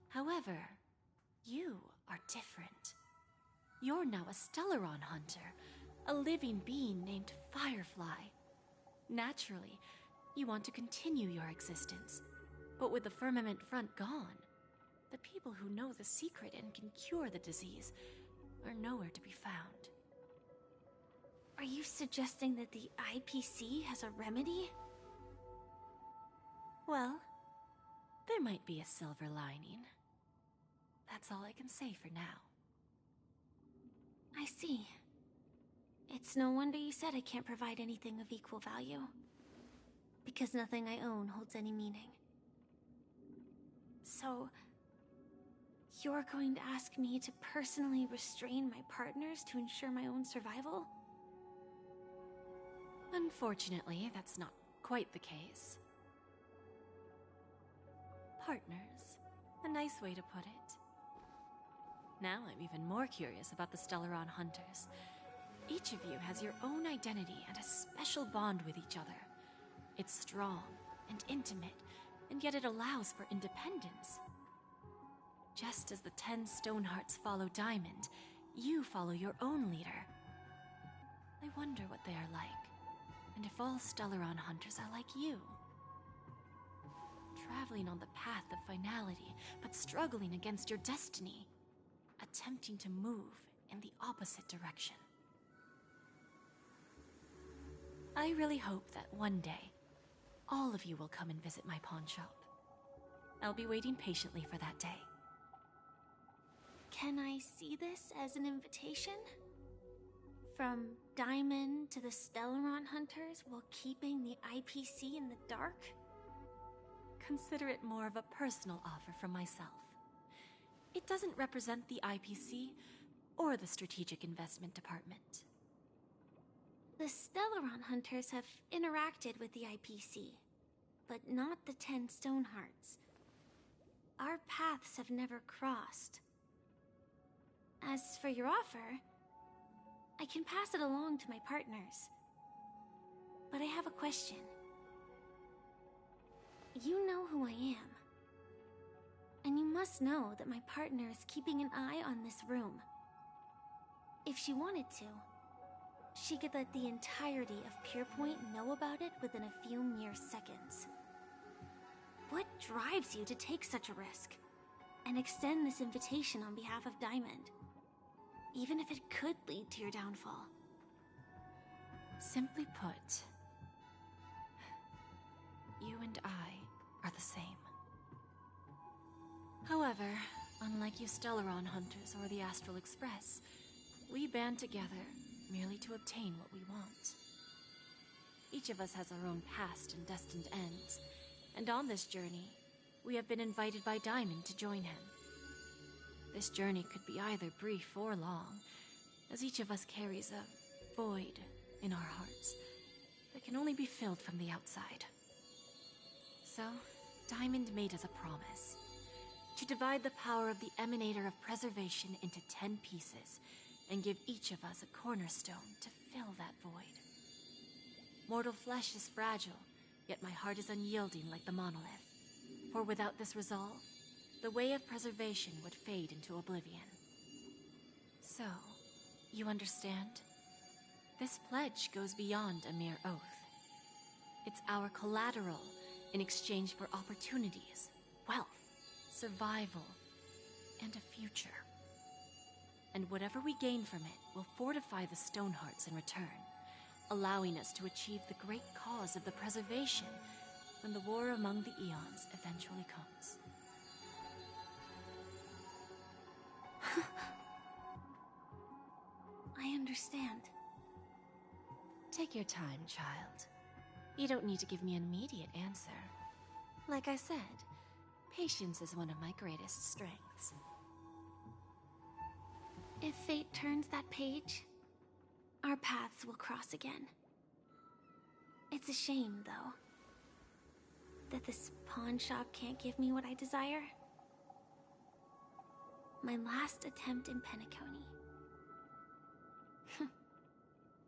Speaker 2: However, you are different. You're now a Stellaron hunter, a living being named Firefly. Naturally, you want to continue your existence, but with the Firmament Front gone, the people who know the secret and can cure the disease are nowhere to be found.
Speaker 10: Are you suggesting that the IPC has a remedy?
Speaker 2: Well, there might be a silver lining. That's all I can say for now.
Speaker 10: I see. It's no wonder you said I can't provide anything of equal value. Because nothing I own holds any meaning. So, you're going to ask me to personally restrain my partners to ensure my own survival?
Speaker 2: Unfortunately, that's not quite the case. Partners. A nice way to put it. Now I'm even more curious about the Stellaron hunters. Each of you has your own identity and a special bond with each other. It's strong and intimate, and yet it allows for independence. Just as the 10 Stonehearts follow Diamond, you follow your own leader. I wonder what they are like, and if all Stellaron hunters are like you. Traveling on the path of finality, but struggling against your destiny. Attempting to move in the opposite direction. I really hope that one day, all of you will come and visit my pawn shop. I'll be waiting patiently for that day.
Speaker 10: Can I see this as an invitation? From Diamond to the Stellaron hunters while keeping the IPC in the dark?
Speaker 2: Consider it more of a personal offer from myself. It doesn't represent the IPC or the Strategic Investment Department.
Speaker 10: The Stellaron hunters have interacted with the IPC, but not the 10 Stonehearts. Our paths have never crossed. As for your offer, I can pass it along to my partners. But I have a question. You know who I am. And you must know that my partner is keeping an eye on this room. If she wanted to, she could let the entirety of Pierpoint know about it within a few mere seconds. What drives you to take such a risk and extend this invitation on behalf of Diamond, even if it could lead to your downfall?
Speaker 2: Simply put, you and I are the same. However, unlike you Stellaron hunters or the Astral Express, we band together merely to obtain what we want. Each of us has our own past and destined ends, and on this journey, we have been invited by Diamond to join him. This journey could be either brief or long, as each of us carries a void in our hearts that can only be filled from the outside. So, Diamond made us a promise. To divide the power of the Emanator of Preservation into 10 pieces, and give each of us a cornerstone to fill that void. Mortal flesh is fragile, yet my heart is unyielding like the monolith. For without this resolve, the way of preservation would fade into oblivion. So, you understand? This pledge goes beyond a mere oath. It's our collateral in exchange for opportunities, wealth, survival, and a future. And whatever we gain from it will fortify the Stonehearts in return, allowing us to achieve the great cause of the preservation when the war among the eons eventually comes.
Speaker 10: I understand.
Speaker 2: Take your time, child. You don't need to give me an immediate answer. Like I said, patience is one of my greatest strengths.
Speaker 10: If fate turns that page, our paths will cross again. It's a shame, though, that this pawn shop can't give me what I desire. My last attempt in Penacony.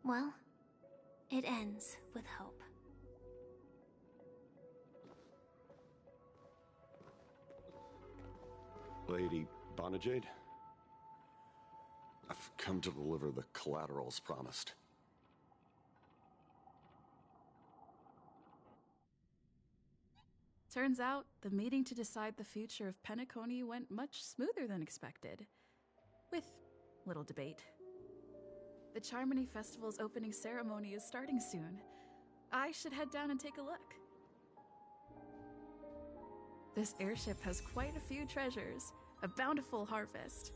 Speaker 10: Well, it ends with hope.
Speaker 20: Lady Bonajade? I've come to deliver the collaterals promised.
Speaker 21: Turns out, the meeting to decide the future of Penacony went much smoother than expected. With little debate. The Charmony Festival's opening ceremony is starting soon. I should head down and take a look. This airship has quite a few treasures, a bountiful harvest.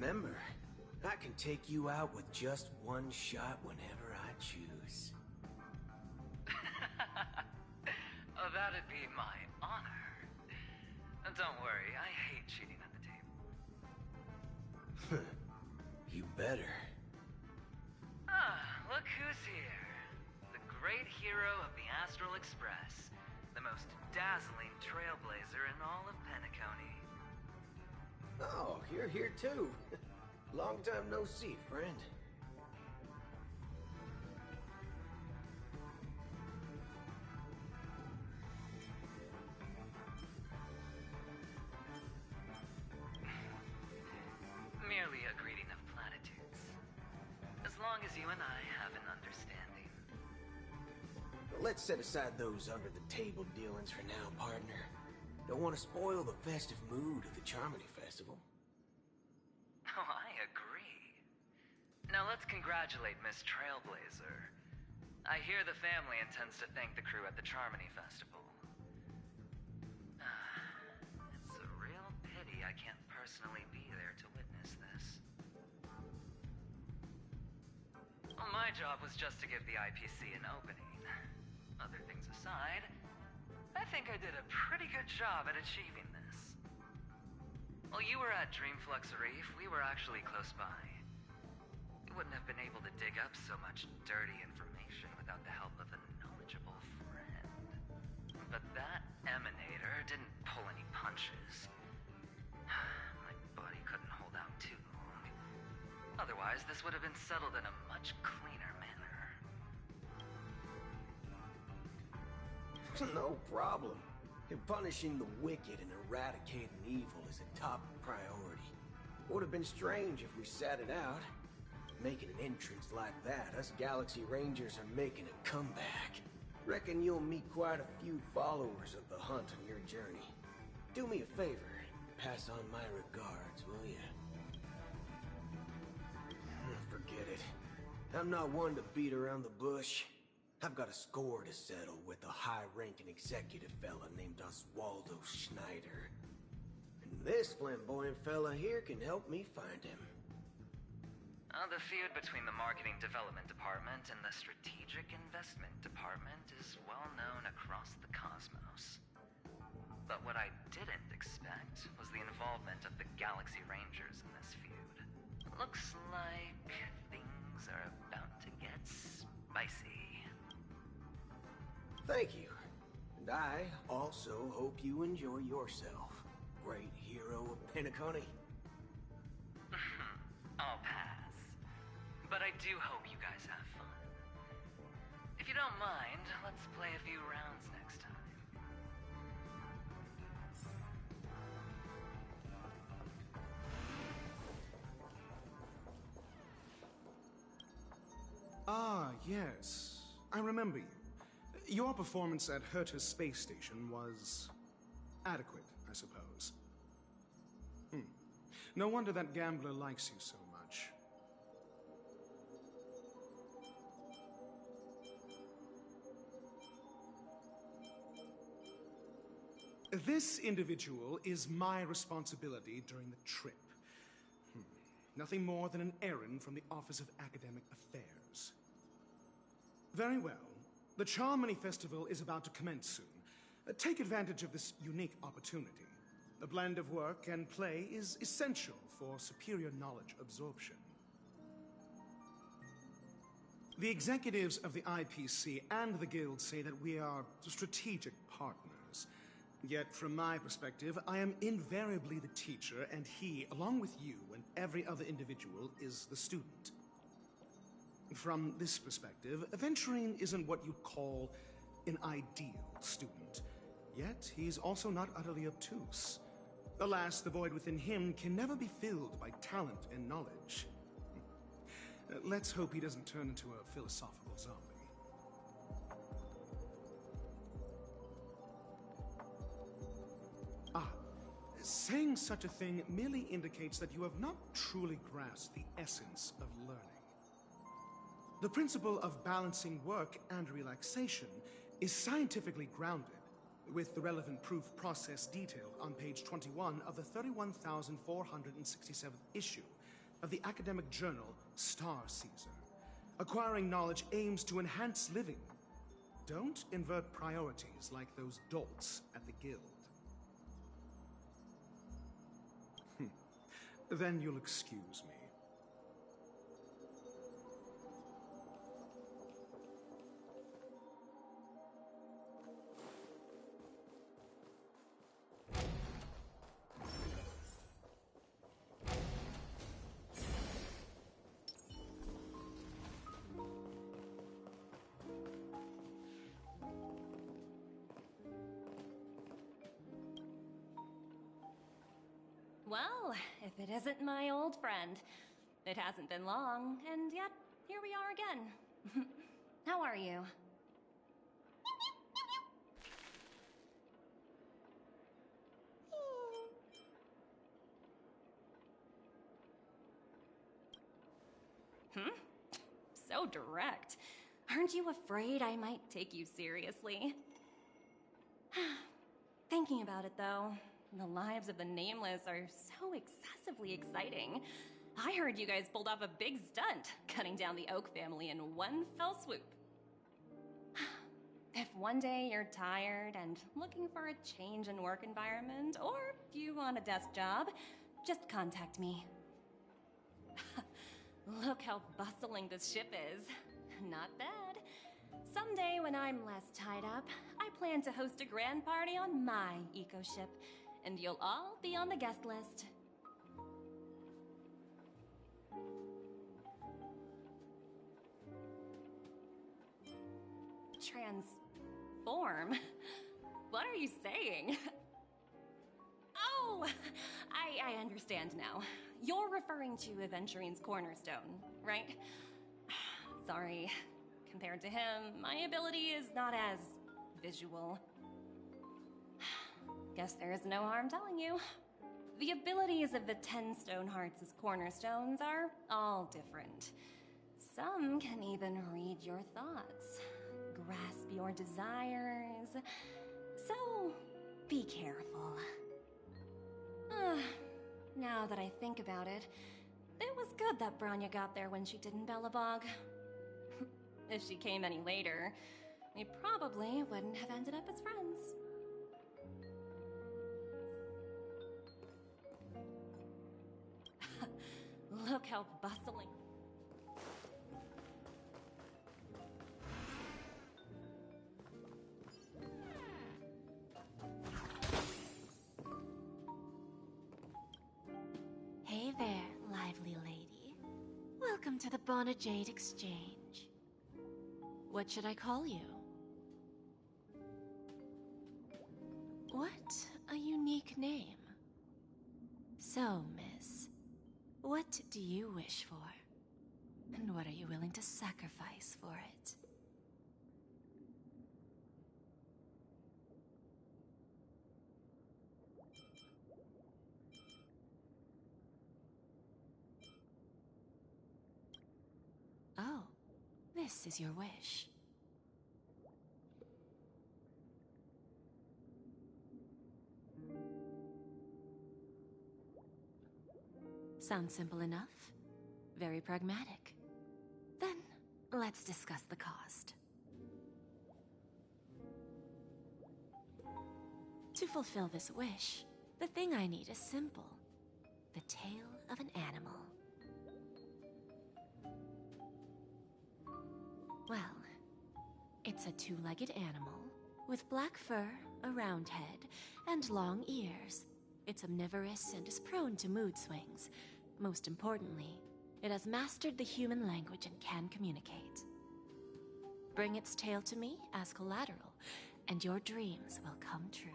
Speaker 8: Remember, I can take you out with just one shot whenever I choose.
Speaker 22: Oh, that'd be my honor. And don't worry, I hate cheating at the table.
Speaker 8: You better.
Speaker 22: Ah, look who's here. The great hero of the Astral Express. The most dazzling trailblazer in all of Penacony.
Speaker 8: Oh, you're here too. Long time no see, friend.
Speaker 22: Merely a greeting of platitudes. As long as you and I have an understanding.
Speaker 8: Let's set aside those under-the-table dealings for now, partner. Don't want to spoil the festive mood of the Charmony Festival.
Speaker 22: Oh, I agree. Now let's congratulate Miss Trailblazer. I hear the family intends to thank the crew at the Charmony Festival. It's a real pity I can't personally be there to witness this. Well, my job was just to give the IPC an opening. Other things aside, I think I did a pretty good job at achieving this. While you were at Dreamflux Reef, we were actually close by. We wouldn't have been able to dig up so much dirty information without the help of a knowledgeable friend. But that emanator didn't pull any punches. My body couldn't hold out too long. Otherwise, this would have been settled in a much cleaner manner.
Speaker 8: No problem. Punishing the wicked and eradicating evil is a top priority. Would have been strange if we sat it out. Making an entrance like that, us Galaxy Rangers are making a comeback. Reckon you'll meet quite a few followers of the hunt on your journey. Do me a favor, pass on my regards, will ya? Forget it. I'm not one to beat around the bush. I've got a score to settle with a high-ranking executive fella named Oswaldo Schneider. And this flamboyant fella here can help me find him.
Speaker 22: The feud between the Marketing Development Department and the Strategic Investment Department is well known across the cosmos. But what I didn't expect was the involvement of the Galaxy Rangers in this feud. Looks like things are about to get spicy.
Speaker 8: Thank you. And I also hope you enjoy yourself, great hero of Penacony.
Speaker 22: I'll pass. But I do hope you guys have fun. If you don't mind, let's play a few rounds next time.
Speaker 23: Ah, yes. I remember you. Your performance at Herta's space station was adequate, I suppose. No wonder that gambler likes you so much. This individual is my responsibility during the trip. Nothing more than an errand from the Office of Academic Affairs. Very well. The Charmony Festival is about to commence soon. Take advantage of this unique opportunity. The blend of work and play is essential for superior knowledge absorption. The executives of the IPC and the Guild say that we are strategic partners. Yet, from my perspective, I am invariably the teacher, and he, along with you and every other individual, is the student. From this perspective, Aventurine isn't what you'd call an ideal student. Yet, he's also not utterly obtuse. Alas, the void within him can never be filled by talent and knowledge. Let's hope he doesn't turn into a philosophical zombie. Saying such a thing merely indicates that you have not truly grasped the essence of learning. The principle of balancing work and relaxation is scientifically grounded, with the relevant proof process detailed on page 21 of the 31,467th issue of the academic journal Star Caesar. Acquiring knowledge aims to enhance living. Don't invert priorities like those dolts at the guild. Then you'll excuse me.
Speaker 12: Well, if it isn't my old friend. It hasn't been long, and yet, here we are again. How are you? So direct. Aren't you afraid I might take you seriously? Thinking about it, though, the lives of the Nameless are so excessively exciting. I heard you guys pulled off a big stunt, cutting down the Oak family in one fell swoop. If one day you're tired and looking for a change in work environment, or you want a desk job, just contact me. Look how bustling this ship is. Not bad. Someday when I'm less tied up, I plan to host a grand party on my eco-ship, and you'll all be on the guest list. Transform? What are you saying? Oh, I understand now. You're referring to Aventurine's cornerstone, right? Sorry. Compared to him, my ability is not as visual. Guess there is no harm telling you. The abilities of the 10 Stonehearts' cornerstones are all different. Some can even read your thoughts, grasp your desires. So, be careful. Now that I think about it, it was good that Branya got there when she did in Belobog. If she came any later, we probably wouldn't have ended up as friends. Look how bustling.
Speaker 5: Hey there, lively lady. Welcome to the Bonajade Exchange. What should I call you? What a unique name. So, miss, what do you wish for? And what are you willing to sacrifice for it? Oh, this is your wish. Sounds simple enough. Very pragmatic. Then, let's discuss the cost. To fulfill this wish, the thing I need is simple. The tail of an animal. Well, it's a two-legged animal with black fur, a round head, and long ears. It's omnivorous and is prone to mood swings. Most importantly, it has mastered the human language and can communicate. Bring its tail to me as collateral, and your dreams will come true.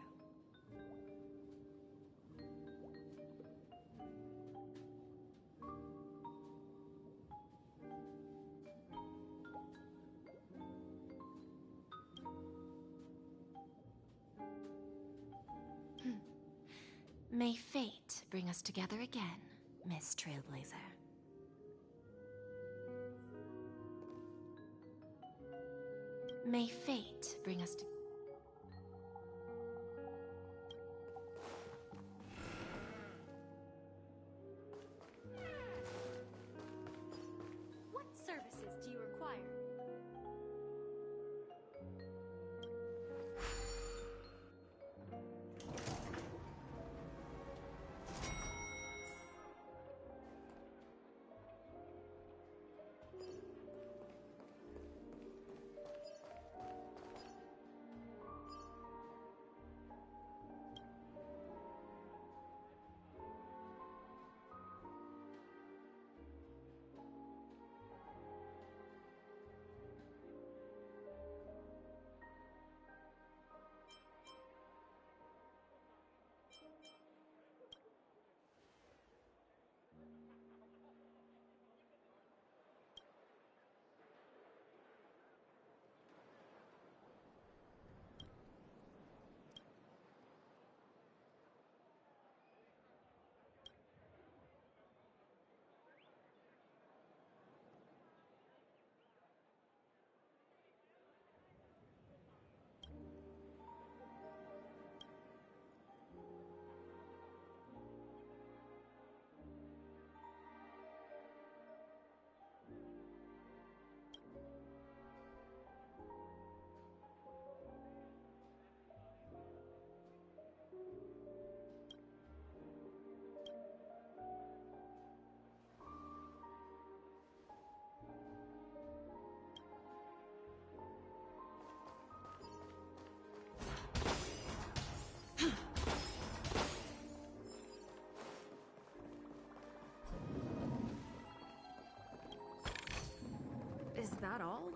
Speaker 5: May fate bring us together again, Miss Trailblazer. May fate bring us to...
Speaker 21: that all?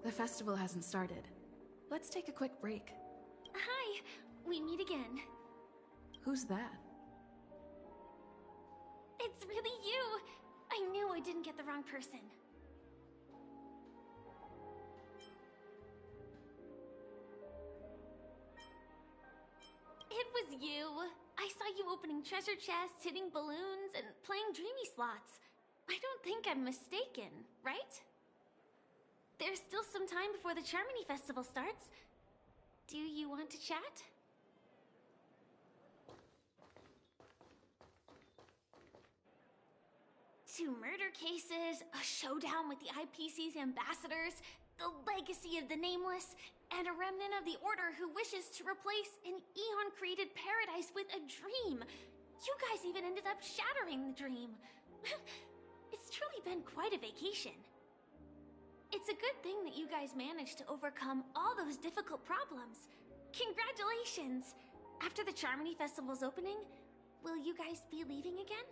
Speaker 21: The festival hasn't started. Let's take a quick break.
Speaker 10: Hi! We meet again.
Speaker 21: Who's that?
Speaker 10: It's really you! I knew I didn't get the wrong person. It was you! I saw you opening treasure chests, hitting balloons, and playing dreamy slots. I don't think I'm mistaken, right? there's still some time before the Charmony Festival starts. Do you want to chat? Two murder cases, a showdown with the IPC's ambassadors, the legacy of the Nameless, and a remnant of the Order who wishes to replace an Eon-created paradise with a dream. You guys even ended up shattering the dream. It's truly been quite a vacation. It's a good thing that you guys managed to overcome all those difficult problems. Congratulations! After the Charmony Festival's opening, will you guys be leaving again?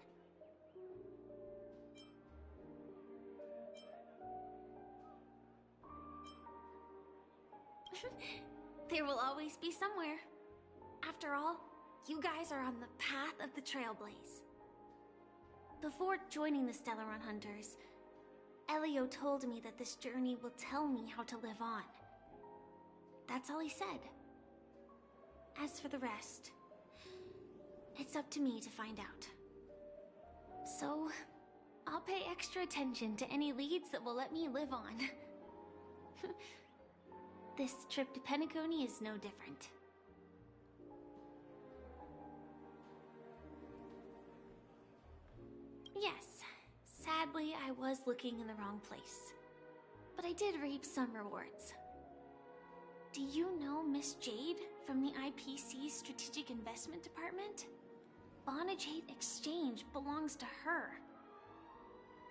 Speaker 10: There will always be somewhere. After all, you guys are on the path of the Trailblaze. Before joining the Stellaron Hunters, Elio told me that this journey will tell me how to live on. That's all he said. As for the rest, it's up to me to find out. So, I'll pay extra attention to any leads that will let me live on. This trip to Penacony is no different. Yes, sadly I was looking in the wrong place. But I did reap some rewards. Do you know Miss Jade from the IPC's Strategic Investment Department? Bonajade Exchange belongs to her.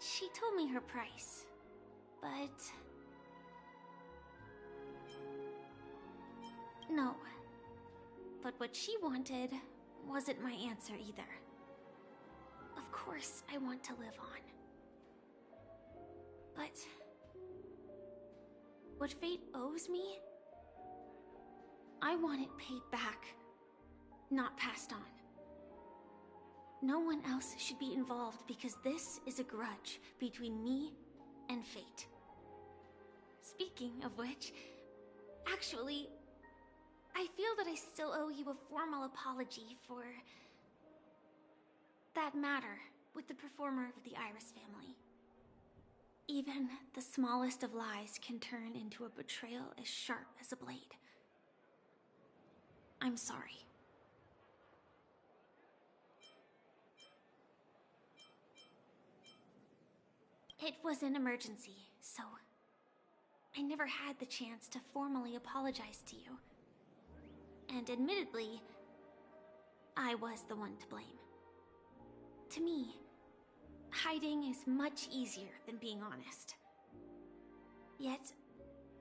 Speaker 10: She told me her price, but... no. But what she wanted wasn't my answer either. Of course, I want to live on. But... what fate owes me? I want it paid back, not passed on. No one else should be involved because this is a grudge between me and fate. Speaking of which, actually, I feel that I still owe you a formal apology for that matter with the performer of the Iris family. Even the smallest of lies can turn into a betrayal as sharp as a blade. I'm sorry. It was an emergency, so I never had the chance to formally apologize to you. And admittedly, I was the one to blame. To me, hiding is much easier than being honest. Yet,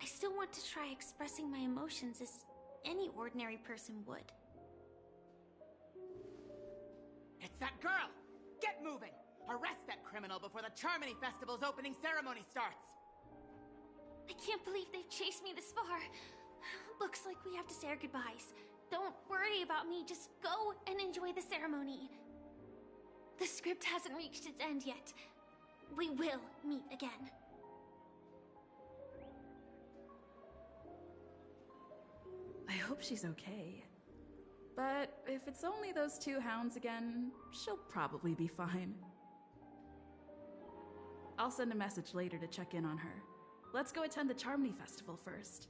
Speaker 10: I still want to try expressing my emotions as any ordinary person would.
Speaker 7: It's that girl! Get moving! Arrest that criminal before the Charmony Festival's opening ceremony starts!
Speaker 10: I can't believe they've chased me this far. Looks like we have to say our goodbyes. Don't worry about me, just go and enjoy the ceremony. The script hasn't reached its end yet. We will meet again.
Speaker 21: I hope she's okay. But if it's only those two hounds again, she'll probably be fine. I'll send a message later to check in on her. Let's go attend the Charmony Festival first.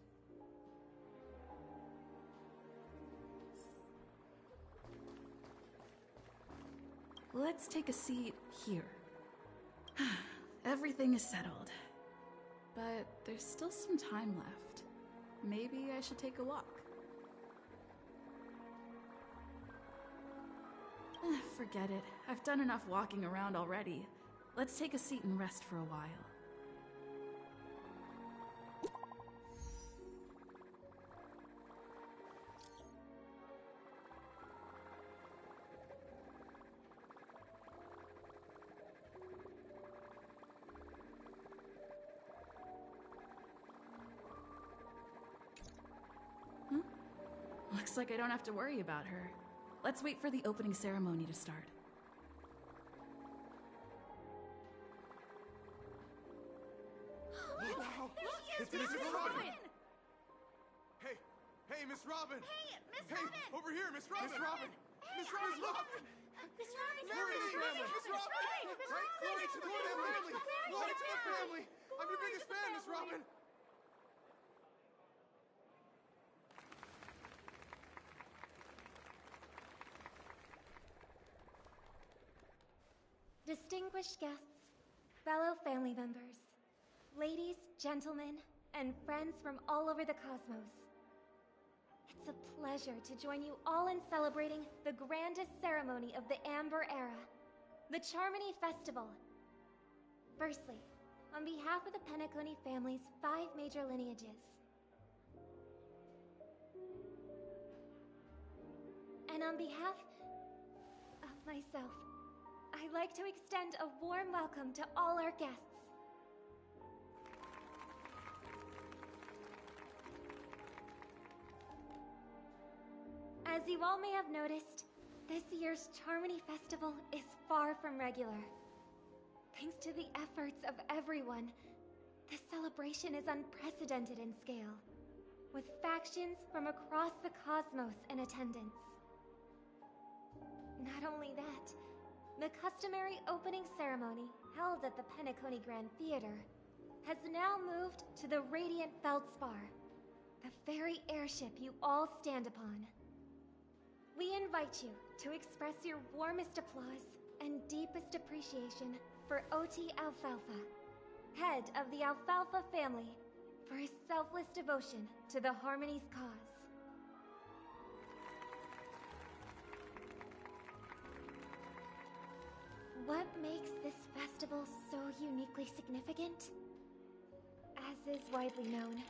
Speaker 21: Let's take a seat here. Everything is settled. But there's still some time left. Maybe I should take a walk. Forget it. I've done enough walking around already. Let's take a seat and rest for a while. Looks like I don't have to worry about her. Let's wait for the opening ceremony to start.
Speaker 9: Wow! It's Miss Robin! Hey, Miss Robin!
Speaker 6: Hey, Miss Robin!
Speaker 9: Over here, Miss Robin! Miss Robin! Miss Robin!
Speaker 6: Miss Robin!
Speaker 9: Miss Robin! Glory to the family! Glory to the family! I'm your biggest fan, Miss Robin!
Speaker 19: Distinguished guests, fellow family members, ladies, gentlemen, and friends from all over the cosmos. It's a pleasure to join you all in celebrating the grandest ceremony of the Amber Era, the Charmony Festival. Firstly, on behalf of the Penacony family's 5 major lineages, and on behalf of myself, I'd like to extend a warm welcome to all our guests. As you all may have noticed, this year's Charmony Festival is far from regular. Thanks to the efforts of everyone, this celebration is unprecedented in scale, with factions from across the cosmos in attendance. Not only that, the customary opening ceremony held at the Penacony Grand Theater has now moved to the Radiant Feldspar, the very airship you all stand upon. We invite you to express your warmest applause and deepest appreciation for OT Alfalfa, head of the Alfalfa family, for his selfless devotion to the Harmony's cause. What makes this festival so uniquely significant? As is widely known,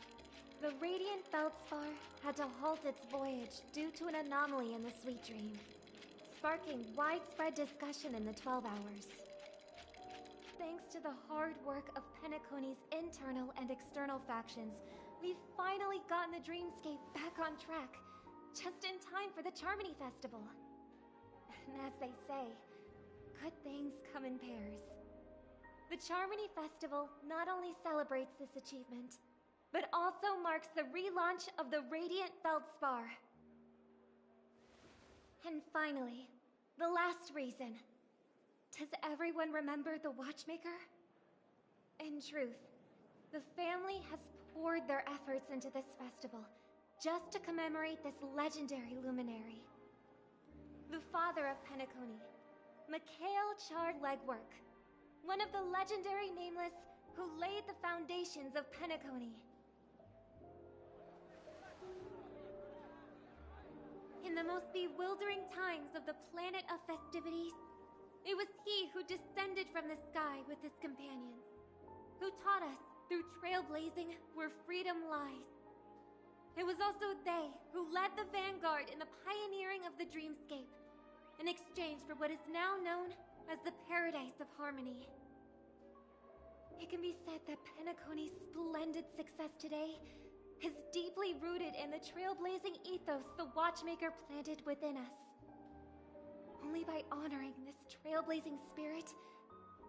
Speaker 19: the Radiant Feldspar had to halt its voyage due to an anomaly in the Sweet Dream, sparking widespread discussion in the 12 Hours. Thanks to the hard work of Penacony's internal and external factions, we've finally gotten the Dreamscape back on track, just in time for the Charmony Festival. And as they say, good things come in pairs. The Charmony Festival not only celebrates this achievement, but also marks the relaunch of the Radiant Feldspar. And finally, the last reason. Does everyone remember the Watchmaker? In truth, the family has poured their efforts into this festival just to commemorate this legendary luminary. The father of Penacony, Mikhail Chard Legwork, one of the legendary Nameless who laid the foundations of Penacony. In the most bewildering times of the planet of festivities, it was he who descended from the sky with his companions, who taught us through trailblazing where freedom lies. It was also they who led the vanguard in the pioneering of the Dreamscape, in exchange for what is now known as the Paradise of Harmony. It can be said that Penacony's splendid success today is deeply rooted in the trailblazing ethos the Watchmaker planted within us. Only by honoring this trailblazing spirit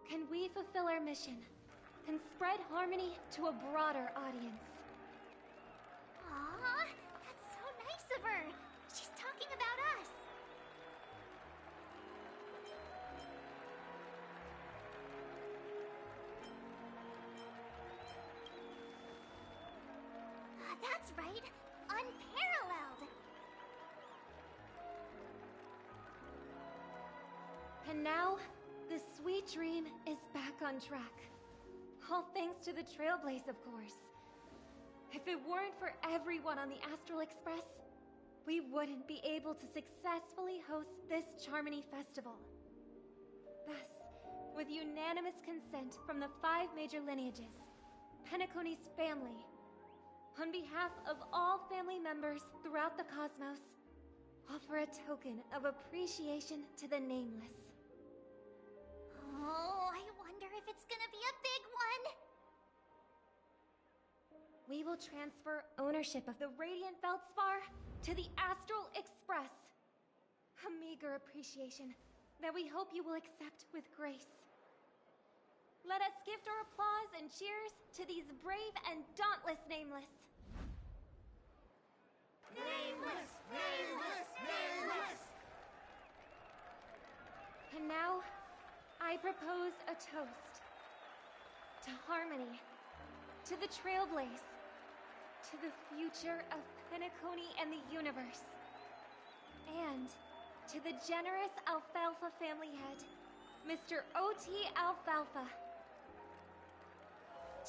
Speaker 19: can we fulfill our mission and spread harmony to a broader audience.
Speaker 3: Aww, that's so nice of her. She's talking about us. That's right. Unparalleled.
Speaker 19: And now, the Sweet Dream is back on track. All thanks to the Trailblaze, of course. If it weren't for everyone on the Astral Express, we wouldn't be able to successfully host this Charmony Festival. Thus, with unanimous consent from the 5 major lineages, Penacony's family, on behalf of all family members throughout the cosmos, offer a token of appreciation to the Nameless.
Speaker 3: Oh, I wonder if it's gonna be a big one.
Speaker 19: We will transfer ownership of the Radiant Feldspar to the Astral Express. A meager appreciation that we hope you will accept with grace. Let us gift our applause and cheers to these brave and dauntless Nameless.
Speaker 9: Nameless! Nameless! Nameless!
Speaker 19: And now, I propose a toast. To harmony, to the Trailblaze, to the future of Penacony and the universe, and to the generous Alfalfa family head, Mr. O.T. Alfalfa.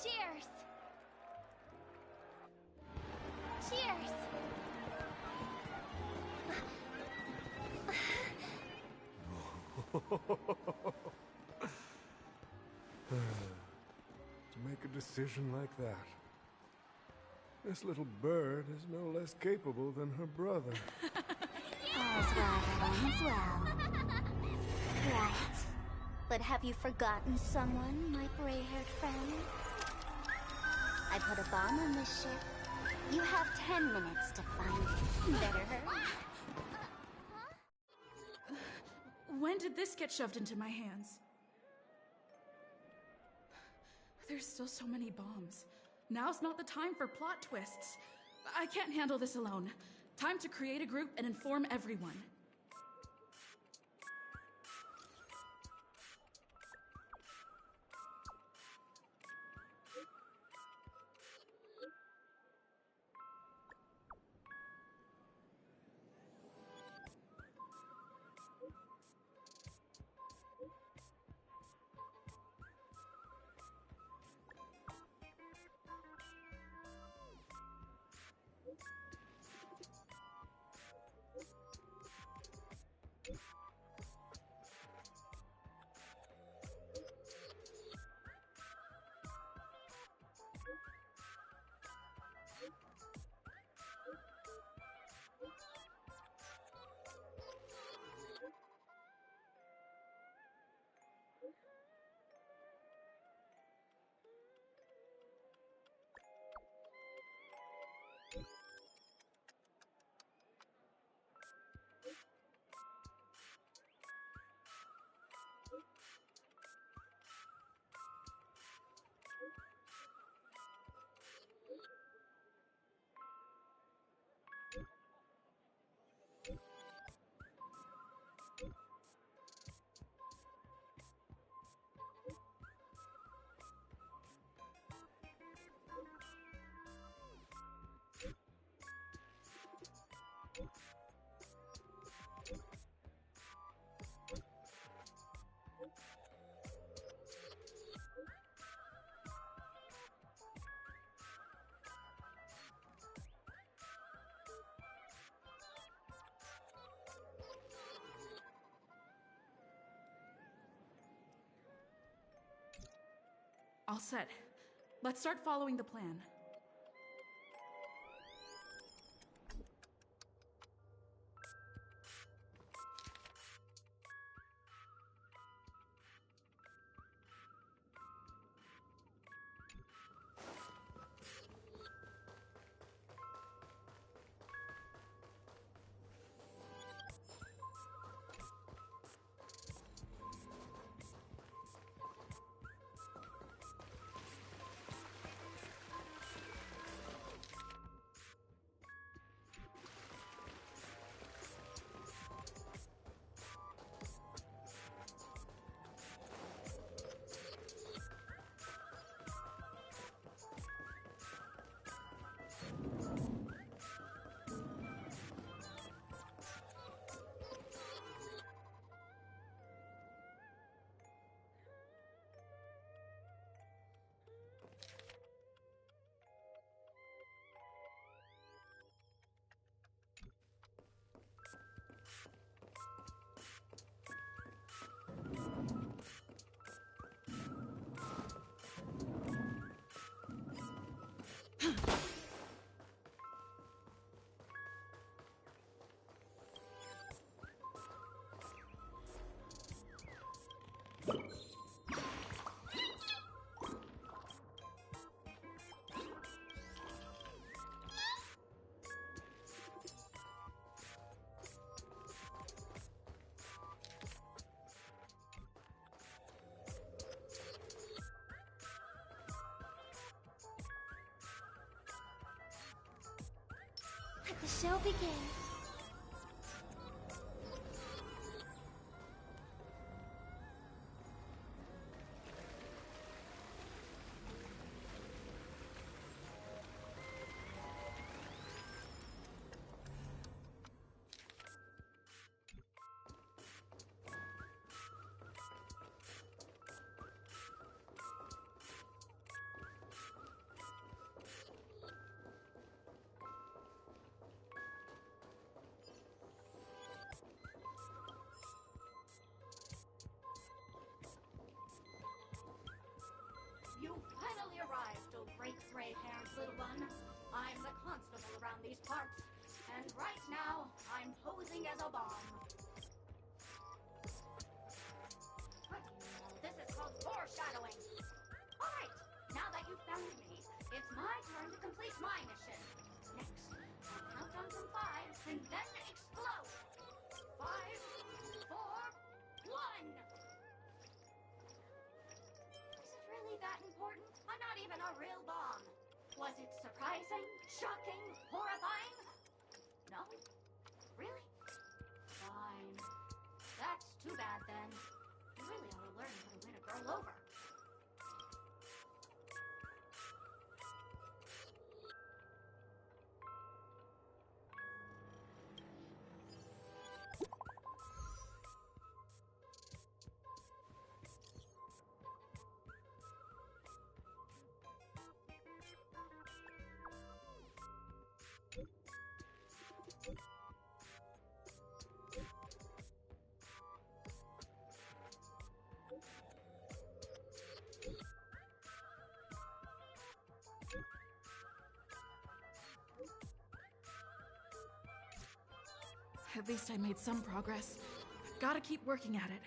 Speaker 19: Cheers! Cheers!
Speaker 4: To make a decision like that. This little bird is no less capable than her brother.
Speaker 11: All's well that ends well. Right. But have you forgotten someone, my gray-haired friend? I put a bomb on this ship. You have 10 minutes to find it. Better hurry.
Speaker 21: When did this get shoved into my hands? There's still so many bombs. Now's not the time for plot twists. I can't handle this alone. Time to create a group and inform everyone. All set. Let's start following the plan.
Speaker 11: Let the show begin.
Speaker 6: these parts, and right now, I'm posing as a bomb. What do you know? This is called foreshadowing. Alright, now that you've found me, it's my turn to complete my mission. Next, I'll count down from 5 and then explode. 5, 4, 1! Is it really that important? I'm not even a real bomb. Was it surprising, shocking, horrifying? No? Really? Fine. That's too bad then. You really ought to learn how to win a girl over.
Speaker 21: At least I made some progress. I've gotta keep working at it.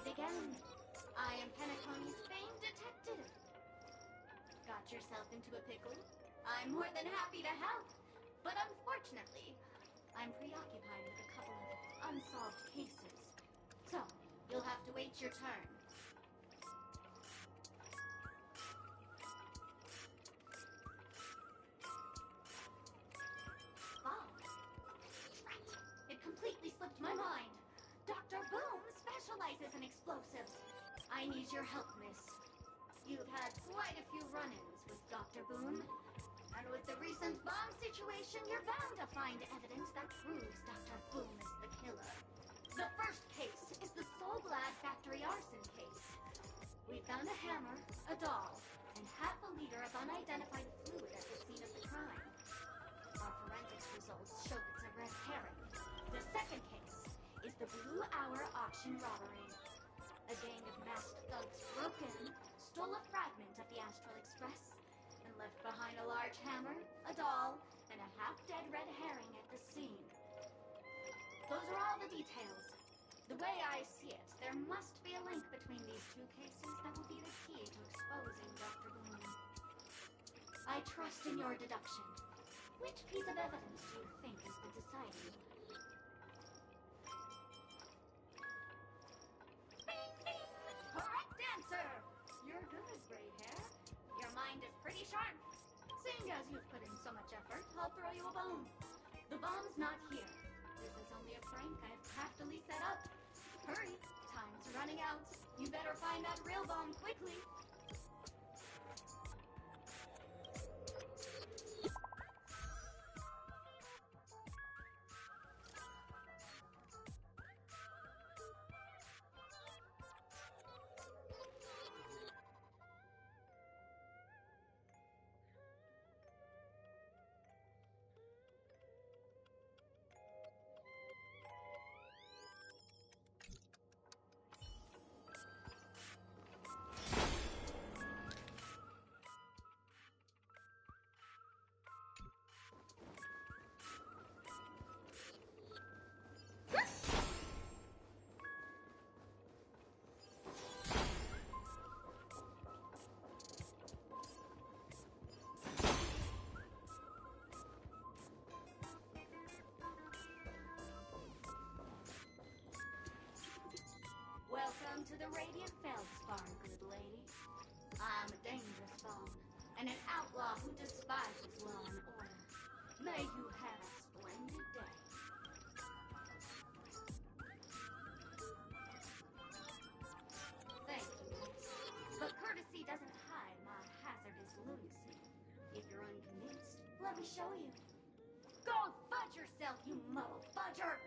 Speaker 6: Again, I am Penacony's famed detective. Got yourself into a pickle? I'm more than happy to help. But unfortunately, I'm preoccupied with a couple of unsolved cases. So, you'll have to wait your turn. Oh. Right. It completely slipped my mind. Dr. Boom specializes in explosives. I need your help, miss. You've had quite a few run-ins with Dr. Boom. And with the recent bomb situation, you're bound to find evidence that proves Dr. Boom is the killer. auction robbery. A gang of masked thugs broke in, stole a fragment of the Astral Express, and left behind a large hammer, a doll, and a half-dead red herring at the scene. Those are all the details. The way I see it, there must be a link between these two cases that will be the key to exposing Dr. Bloom. I trust in your deduction. Which piece of evidence do you think is the deciding one? Bing, bing! Correct answer! You're good, gray hair. Your mind is pretty sharp. Seeing as you've put in so much effort, I'll throw you a bone. The bomb's not here. This is only a prank I've craftily set up. Hurry, time's running out. You better find that real bomb quickly. Welcome to the Radiant Feldspar, good lady. I'm a dangerous bomb, and an outlaw who despises law and order. May you have a splendid day. Thank you, miss. But courtesy doesn't hide my hazardous lunacy. If you're unconvinced, let me show you. Go fudge yourself, you muddle fudger!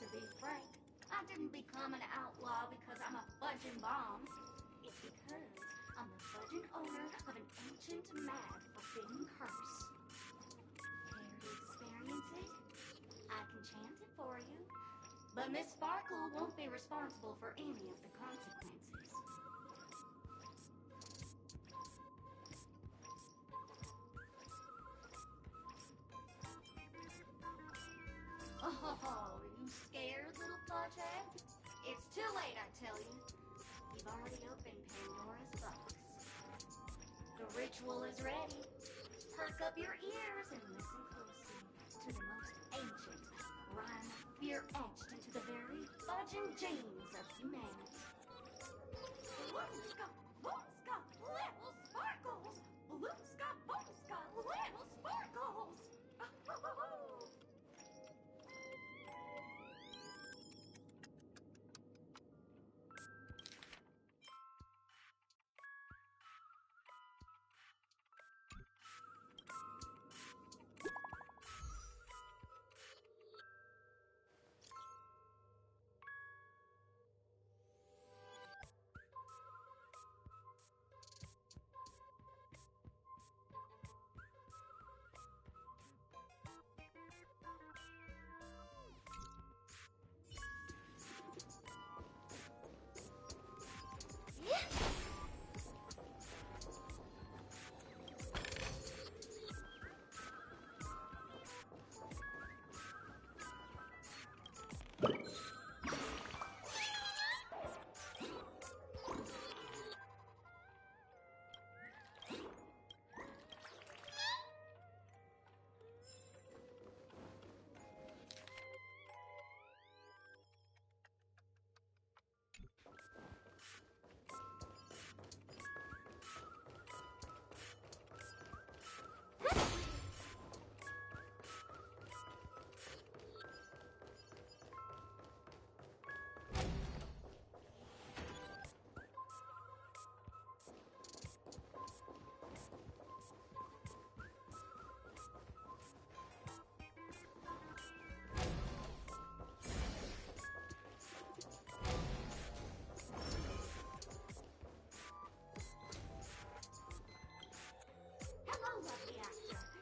Speaker 6: To be frank, I didn't become an outlaw because I'm a fudging bomb. It's because I'm the fudging owner of an ancient, mad, forbidden curse. Care to experience it? I can chant it for you. But Miss Sparkle won't be responsible for any of the consequences. Oh, you scared, little fudgehead? It's too late, I tell you. You've already opened Pandora's box. The ritual is ready. Perk up your ears and listen closely to the most ancient rhyme of fear etched into the very fudging genes of humanity. Bloomska, boomska, little sparkles! Bloomska, boomska, little sparkles!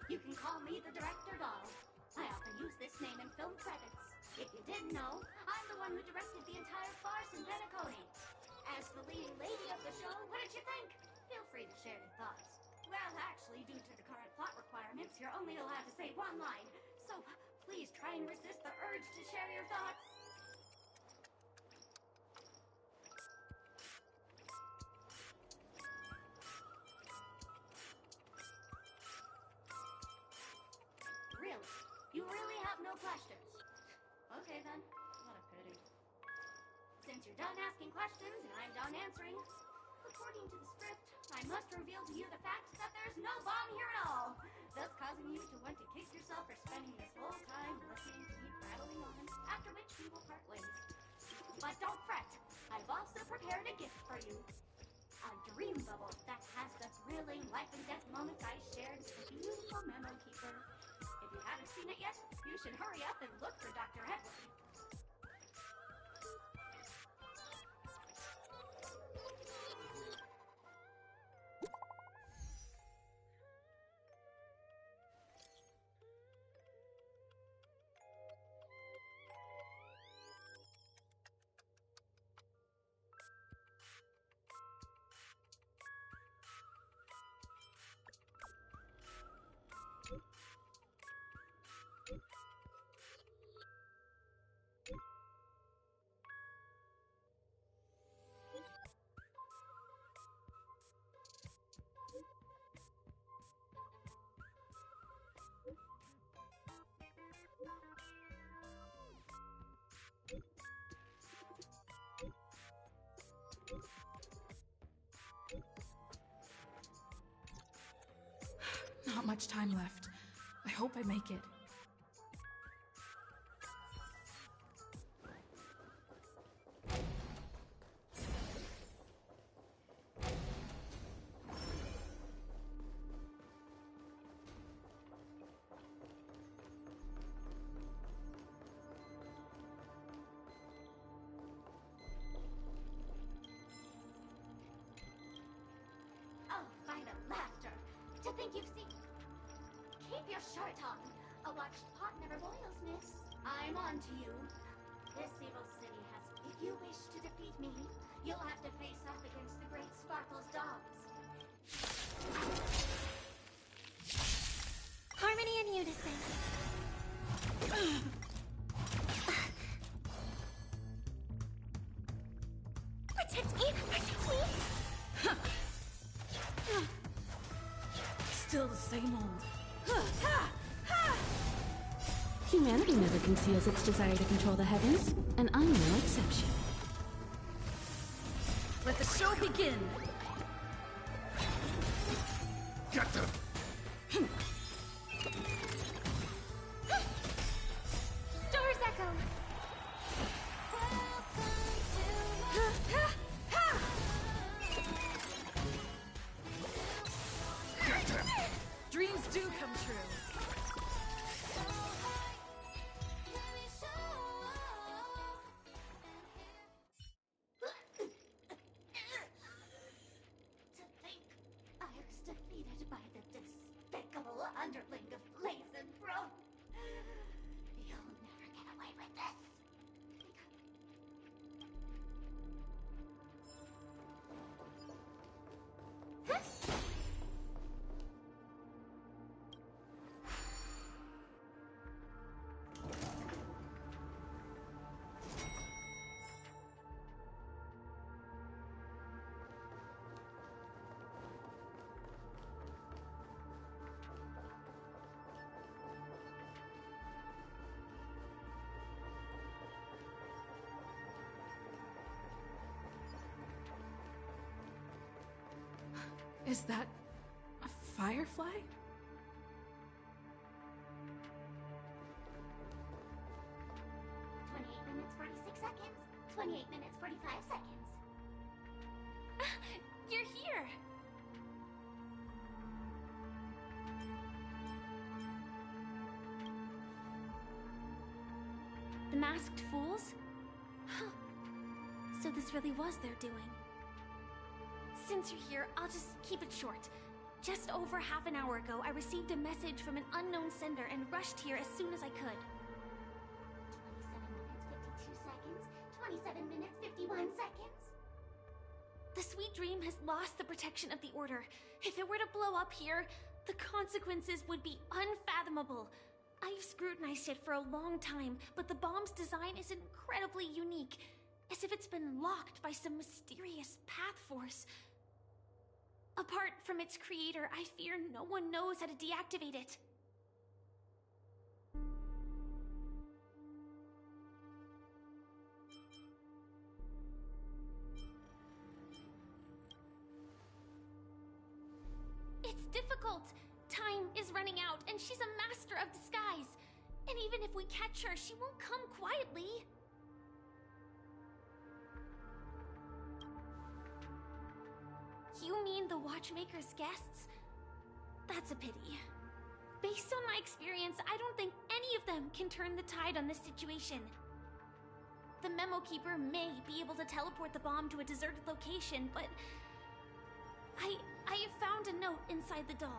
Speaker 6: You can call me the director doll. I often use this name in film credits. If you didn't know, I'm the one who directed the entire farce in Penacony. As the leading lady of the show, what did you think? Feel free to share your thoughts. Well, actually, due to the current plot requirements, you're only allowed to say one line. So please try and resist the urge to share your thoughts. Really? You really have no questions? Okay then, what a pity. Since you're done asking questions and I'm done answering, according to the script, I must reveal to you the fact that there's no bomb here at all, thus causing you to want to kick yourself for spending this whole time listening to me prattling on, after which we will part ways. But don't fret, I've also prepared a gift for you. A dream bubble that has the thrilling life and death moments I shared with the beautiful memo keeper. If you haven't seen it yet, you should hurry up and look for Dr. Edward.
Speaker 21: Not much time left. I hope I make it.
Speaker 6: Oh, by the laughter! To think you've seen... Keep your shirt on. A watched pot never boils, miss. I'm on to you. This evil city has... If you wish to defeat me, you'll have to face off against the great Sparkle's dogs.
Speaker 19: Harmony and unison. Protect me! Protect me!
Speaker 21: Still the same old.
Speaker 18: Humanity never conceals its desire to control the heavens, and I'm no exception.
Speaker 21: Let the show begin!
Speaker 4: Get them!
Speaker 19: Stars echo!
Speaker 21: Dreams do come true.
Speaker 6: To think I was defeated by the despicable underling of Blaze and Bro. You'll never get away with this.
Speaker 21: Is that a firefly?
Speaker 6: 28 minutes, 46 seconds. 28 minutes, 45 seconds.
Speaker 10: You're here! The masked fools? Huh. So this really was their doing. Since you're here, I'll just keep it short. Just over half an hour ago, I received a message from an unknown sender and rushed here as soon as I could.
Speaker 6: 27
Speaker 10: dream has lost the protection of the Order. If it were to blow up here, the consequences would be unfathomable. I've scrutinized it for a long time, but the bomb's design is incredibly unique, as if it's been locked by some mysterious path force. Apart from its creator, I fear no one knows how to deactivate it. It's difficult. Time is running out, and she's a master of disguise. And even if we catch her, she won't come quietly. You mean the Watchmaker's guests? That's a pity. Based on my experience, I don't think any of them can turn the tide on this situation. The Memo Keeper may be able to teleport the bomb to a deserted location, but I have found a note inside the doll.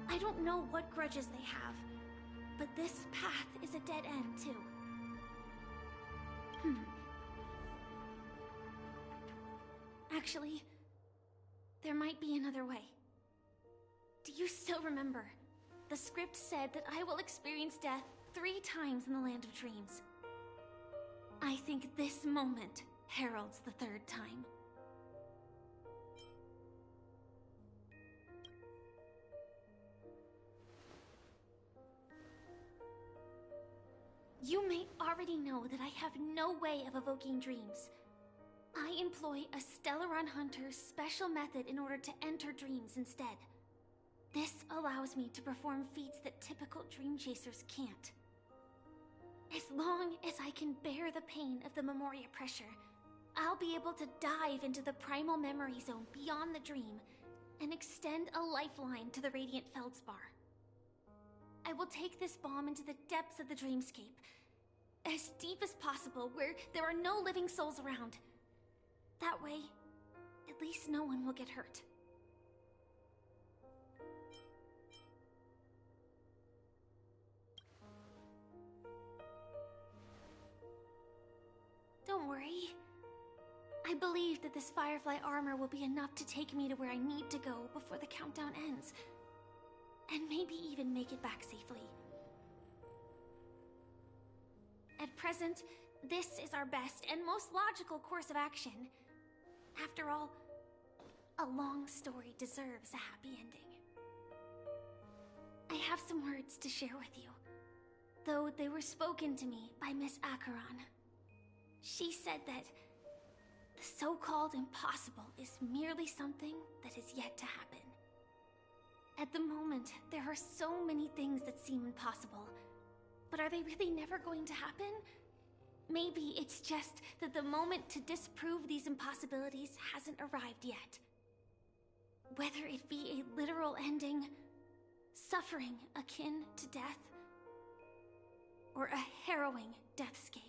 Speaker 10: I don't know what grudges they have, but this path is a dead end, too. Actually, there might be another way. Do you still remember? The script said that I will experience death 3 times in the Land of Dreams. I think this moment heralds the 3rd time. You may already know that I have no way of evoking dreams. I employ a Stellaron Hunter's special method in order to enter dreams instead. This allows me to perform feats that typical dream chasers can't. As long as I can bear the pain of the Memoria pressure, I'll be able to dive into the primal memory zone beyond the dream and extend a lifeline to the Radiant Feldspar. I will take this bomb into the depths of the dreamscape, as deep as possible, where there are no living souls around. That way, at least no one will get hurt. Don't worry. I believe that this Firefly armor will be enough to take me to where I need to go before the countdown ends. And maybe even make it back safely. At present, this is our best and most logical course of action. After all, a long story deserves a happy ending. I have some words to share with you, though they were spoken to me by Miss Acheron. She said that the so-called impossible is merely something that is yet to happen. At the moment, there are so many things that seem impossible. But are they really never going to happen? Maybe it's just that the moment to disprove these impossibilities hasn't arrived yet. Whether it be a literal ending, suffering akin to death, or a harrowing deathscape.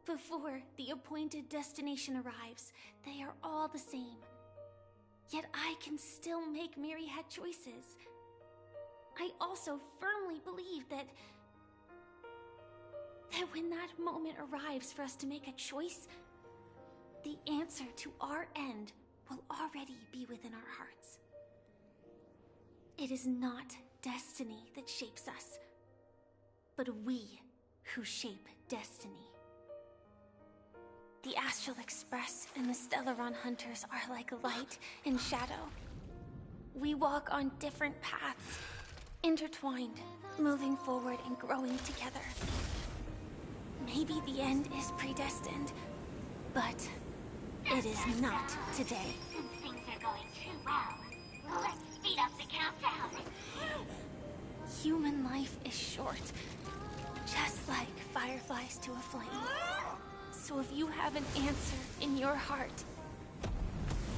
Speaker 10: Before the appointed destination arrives, they are all the same. Yet I can still make myriad choices. I also firmly believe that when that moment arrives for us to make a choice, the answer to our end will already be within our hearts. It is not destiny that shapes us, but we who shape destiny. The Astral Express and the Stellaron Hunters are like light and shadow. We walk on different paths, intertwined, moving forward and growing together. Maybe the end is predestined, but it is not today.
Speaker 3: Since things are going too well, let's speed up the countdown.
Speaker 10: Human life is short, just like fireflies to a flame. So if you have an answer in your heart,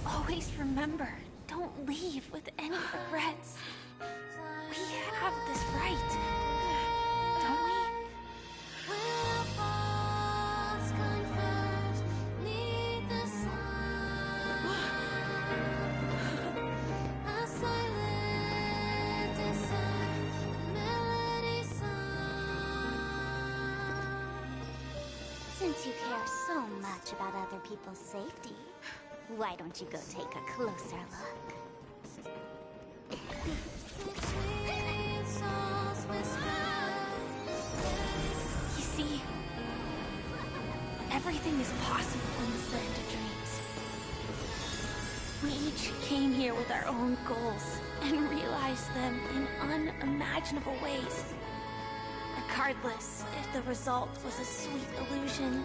Speaker 10: always remember, don't leave with any regrets. We
Speaker 2: have this right. Don't we?
Speaker 11: Since you care so much about other people's safety, why don't you go take a closer look?
Speaker 2: You see, everything is possible in this land of dreams. We each came here with our own goals and realized them in unimaginable ways. Regardless if the result was a sweet illusion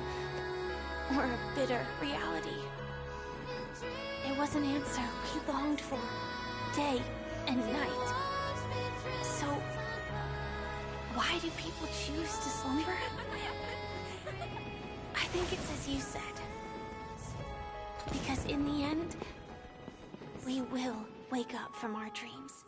Speaker 2: or a bitter reality. It was an answer we longed for, day and night. So, why do people choose to slumber? I think it's as you said. Because in the end, we will wake up from our dreams.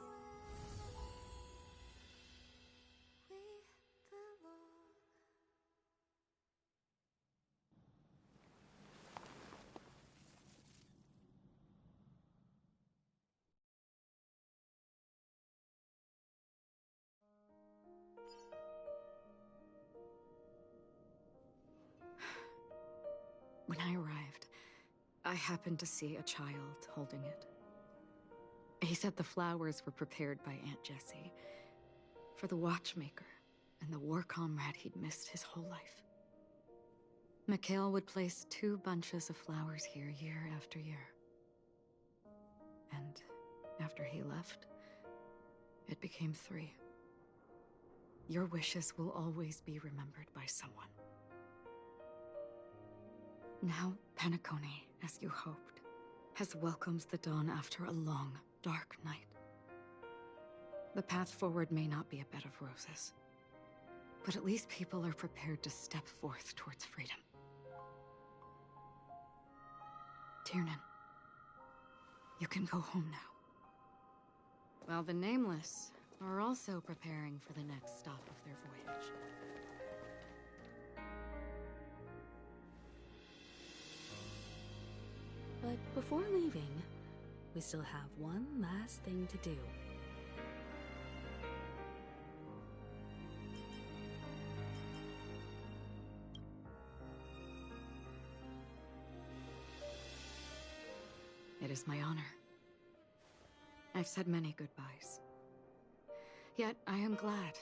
Speaker 13: When I arrived, I happened to see a child holding it. He said the flowers were prepared by Aunt Jessie for the watchmaker and the war comrade he'd missed his whole life. Mikhail would place 2 bunches of flowers here year after year. And after he left, it became 3. Your wishes will always be remembered by someone. Now, Penacony, as you hoped, has welcomed the dawn after a long, dark night. The path forward may not be a bed of roses, but at least people are prepared to step forth towards freedom. Tiernan, you can go home now. While the Nameless are also preparing for the next stop of their voyage.
Speaker 18: But before leaving, we still have one last thing to do.
Speaker 13: It is my honor. I've said many goodbyes. Yet I am glad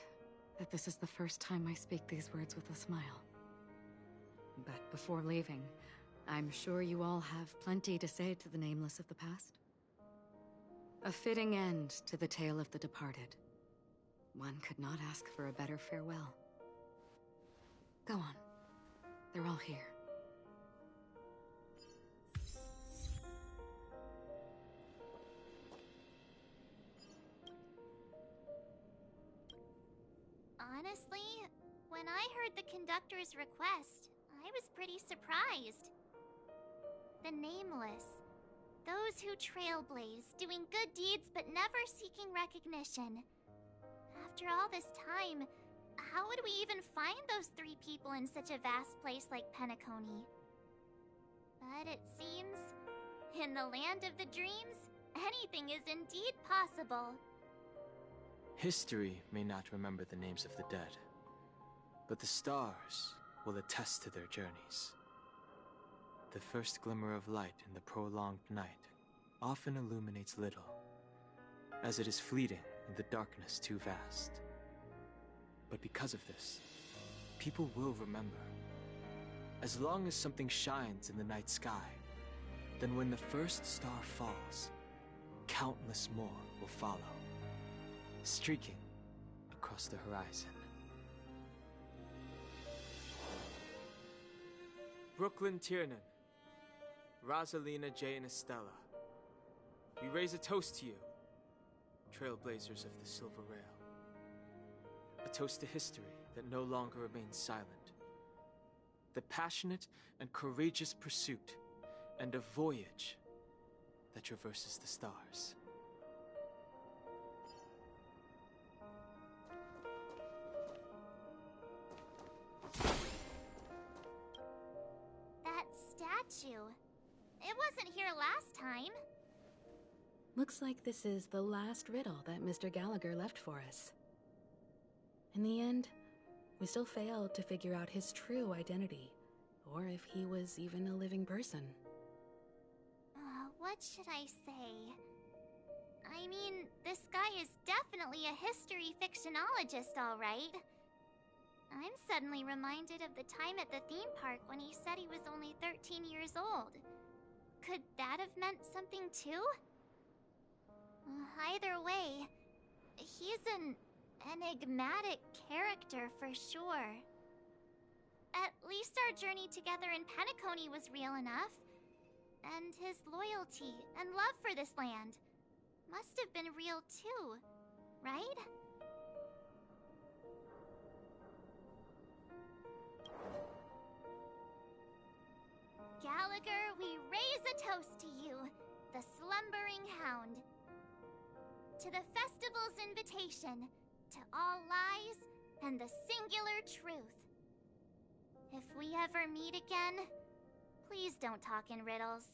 Speaker 13: that this is the first time I speak these words with a smile. But before leaving, I'm sure you all have plenty to say to the Nameless of the past. A fitting end to the tale of the departed. One could not ask for a better farewell. Go on. They're all here.
Speaker 3: Honestly, when I heard the conductor's request, I was pretty surprised. The Nameless. Those who trailblaze, doing good deeds but never seeking recognition. After all this time, how would we even find those 3 people in such a vast place like Penacony? But it seems, in the land of the dreams, anything is indeed possible.
Speaker 15: History may not remember the names of the dead, but the stars will attest to their journeys. The first glimmer of light in the prolonged night often illuminates little, as it is fleeting in the darkness too vast. But because of this, people will remember. As long as something shines in the night sky, then when the first star falls, countless more will follow, streaking across the horizon. Brooklyn Tiernan, Rosalina J. and Estella, we raise a toast to you, trailblazers of the Silver Rail. A toast to history that no longer remains silent. The passionate and courageous pursuit, and a voyage that traverses the stars.
Speaker 3: statue. It wasn't here last time.
Speaker 18: Looks like this is the last riddle that Mr. Gallagher left for us. In the end, we still failed to figure out his true identity, or if he was even a living person.
Speaker 3: What should I say? I mean, this guy is definitely a history fictionologist, all right. I'm suddenly reminded of the time at the theme park when he said he was only 13 years old. Could that have meant something too? Either way, he's an enigmatic character for sure. At least our journey together in Penacony was real enough. And his loyalty and love for this land must have been real too, right? Gallagher, we raise a toast to you, the slumbering hound. To the festival's invitation, to all lies and the singular truth. If we ever meet again, please don't talk in riddles.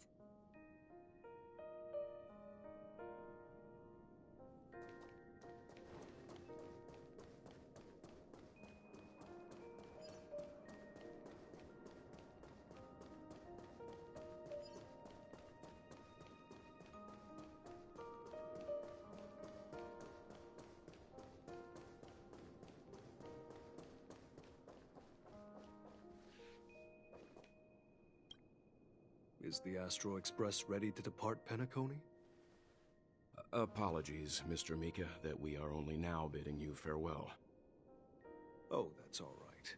Speaker 14: Is the Astro Express ready to depart Penacony?
Speaker 16: Apologies, Mr. Mika, that we are only now bidding you farewell.
Speaker 14: Oh, that's all right.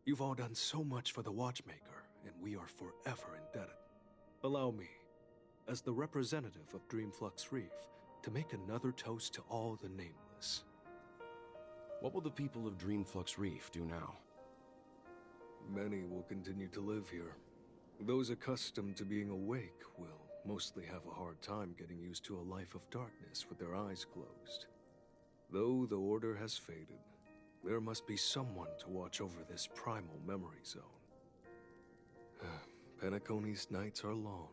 Speaker 14: You've all done so much for the Watchmaker, and we are forever indebted. Allow me, as the representative of Dreamflux Reef, to make another toast to all the nameless.
Speaker 16: What will the people of Dreamflux Reef do now?
Speaker 14: Many will continue to live here. Those accustomed to being awake will mostly have a hard time getting used to a life of darkness with their eyes closed. Though the order has faded, there must be someone to watch over this primal memory zone. Penacony's nights are long,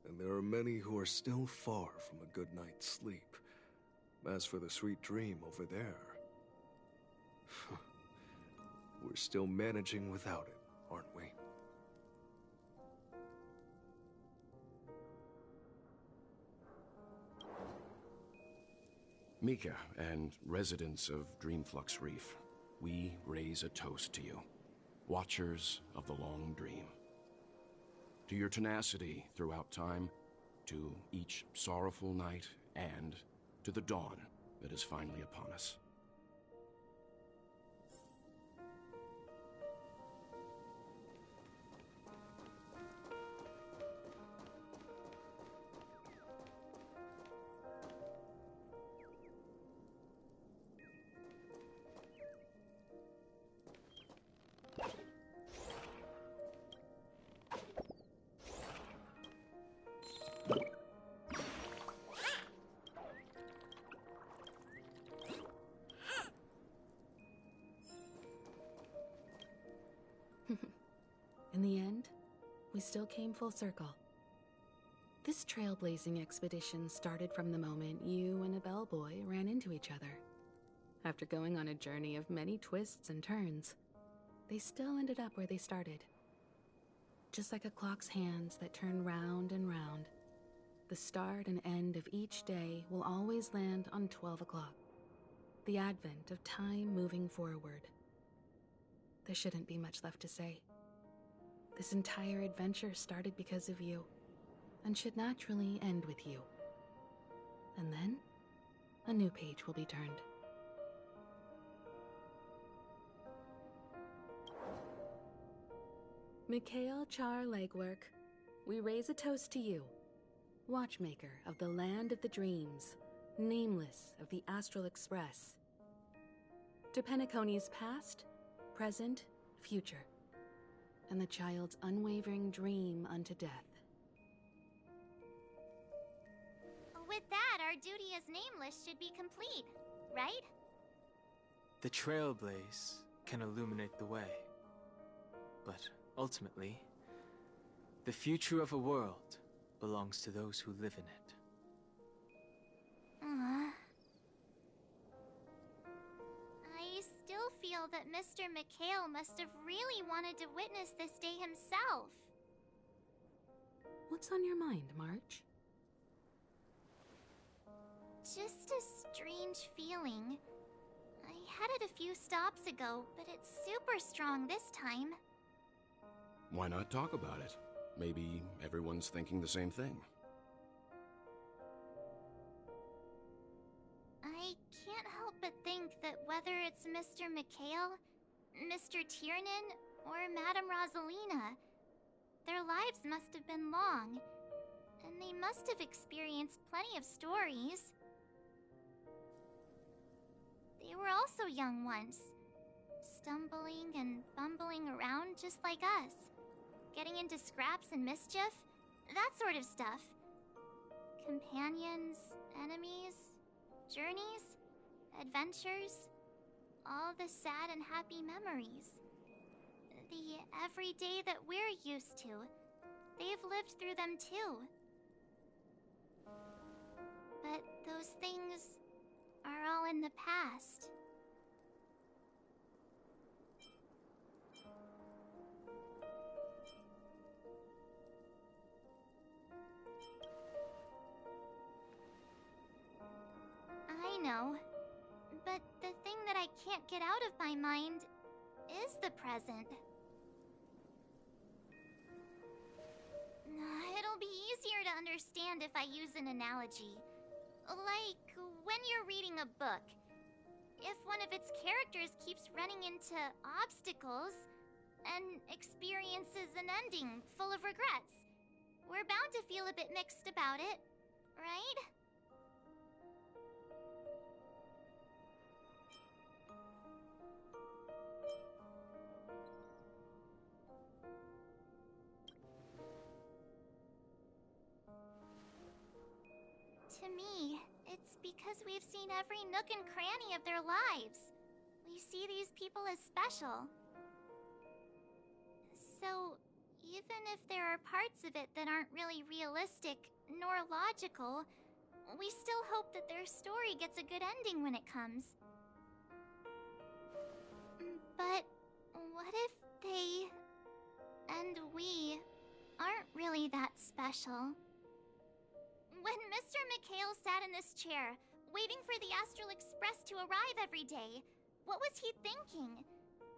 Speaker 14: and there are many who are still far from a good night's sleep. As for the sweet dream over there, we're still managing without it, aren't we?
Speaker 16: Mika and residents of Dreamflux Reef, we raise a toast to you, watchers of the long dream. To your tenacity throughout time, to each sorrowful night, and to the dawn that is finally upon us.
Speaker 18: In the end, we still came full circle. This trailblazing expedition started from the moment you and a bellboy ran into each other. After going on a journey of many twists and turns, they still ended up where they started. Just like a clock's hands that turn round and round, the start and end of each day will always land on 12 o'clock, the advent of time moving forward. There shouldn't be much left to say. This entire adventure started because of you, and should naturally end with you. And then, a new page will be turned. Mikhail Char Legwork, we raise a toast to you, watchmaker of the land of the dreams, nameless of the Astral Express. To Penacony's past, present, future, and the child's unwavering dream unto death.
Speaker 3: With that, our duty as nameless should be complete, right?
Speaker 15: The trailblaze can illuminate the way, but ultimately, The future of a world belongs to those who live in it.
Speaker 3: I still feel that Mr. McHale must have really wanted to witness this day himself.
Speaker 18: What's on your mind, March?
Speaker 3: Just a strange feeling. I had it a few stops ago, but it's super strong this time.
Speaker 16: Why not talk about it? Maybe everyone's thinking the same thing.
Speaker 3: I can't help but think that whether it's Mr. McHale, Mr. Tiernan, or Madame Rosalina, their lives must have been long, and they must have experienced plenty of stories. They were also young once, stumbling and bumbling around just like us, getting into scraps and mischief, that sort of stuff. Companions, enemies, journeys, adventures, all the sad and happy memories. The everyday that we're used to, they've lived through them too. But those things are all in the past. I know, but the thing that I can't get out of my mind is the present. It'll be easier to understand if I use an analogy. Like when you're reading a book. If one of its characters keeps running into obstacles and experiences an ending full of regrets, we're bound to feel a bit mixed about it, right? To me, it's because we've seen every nook and cranny of their lives. We see these people as special. So, even if there are parts of it that aren't really realistic nor logical, we still hope that their story gets a good ending when it comes. But what if they and we aren't really that special? When Mr. McHale sat in this chair, waiting for the Astral Express to arrive every day, what was he thinking?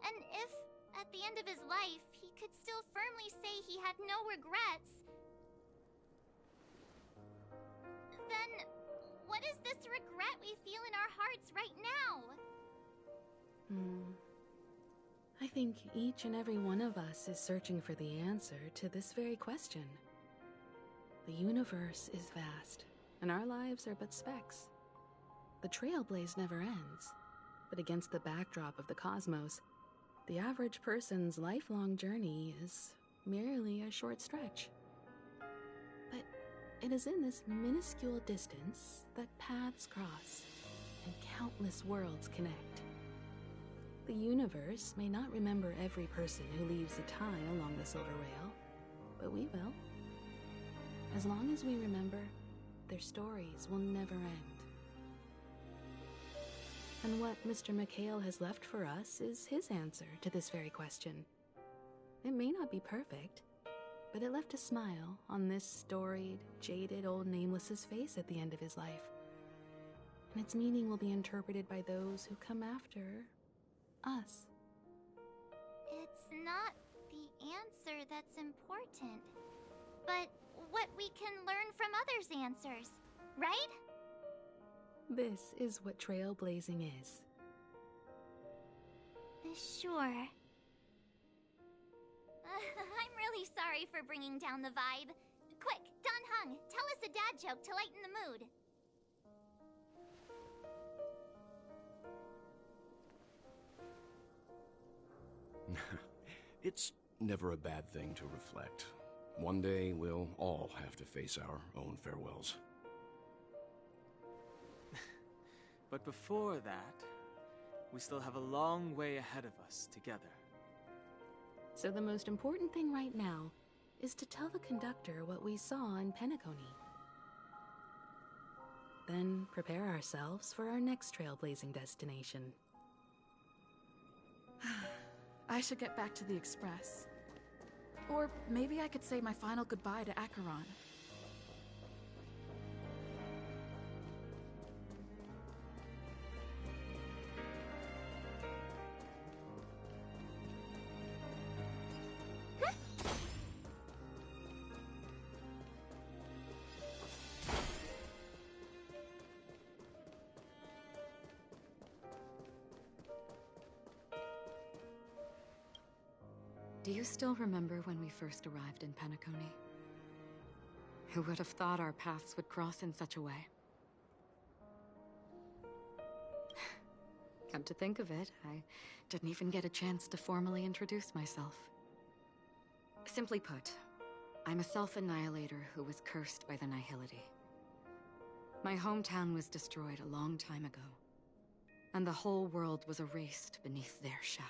Speaker 3: And if, at the end of his life, he could still firmly say he had no regrets, then what is this regret we feel in our hearts right now?
Speaker 18: I think each and every one of us is searching for the answer to this very question. The universe is vast, and our lives are but specks. The trailblaze never ends, but against the backdrop of the cosmos, the average person's lifelong journey is merely a short stretch. But it is in this minuscule distance that paths cross and countless worlds connect. The universe may not remember every person who leaves a tie along the silver rail, but we will. As long as we remember, their stories will never end. And what Mr. McHale has left for us is his answer to this very question. It may not be perfect, but it left a smile on this storied, jaded old Nameless's face at the end of his life. And its meaning will be interpreted by those who come after us.
Speaker 3: It's not the answer that's important, but what we can learn from others' answers, right?
Speaker 18: This is what trailblazing is.
Speaker 3: Sure. I'm really sorry for bringing down the vibe. Quick, Don Hung, tell us a dad joke to lighten the mood.
Speaker 16: It's never a bad thing to reflect. One day, we'll all have to face our own farewells.
Speaker 15: But before that, we still have a long way ahead of us together.
Speaker 18: So the most important thing right now is to tell the conductor what we saw in Penacony. Then prepare ourselves for our next trailblazing destination.
Speaker 21: I should get back to the Express. Or maybe I could say my final goodbye to Acheron.
Speaker 13: Do you still remember when we first arrived in Penacony? Who would have thought our paths would cross in such a way? Come to think of it, I didn't even get a chance to formally introduce myself. Simply put, I'm a self-annihilator who was cursed by the Nihility. My hometown was destroyed a long time ago, and the whole world was erased beneath their shadow.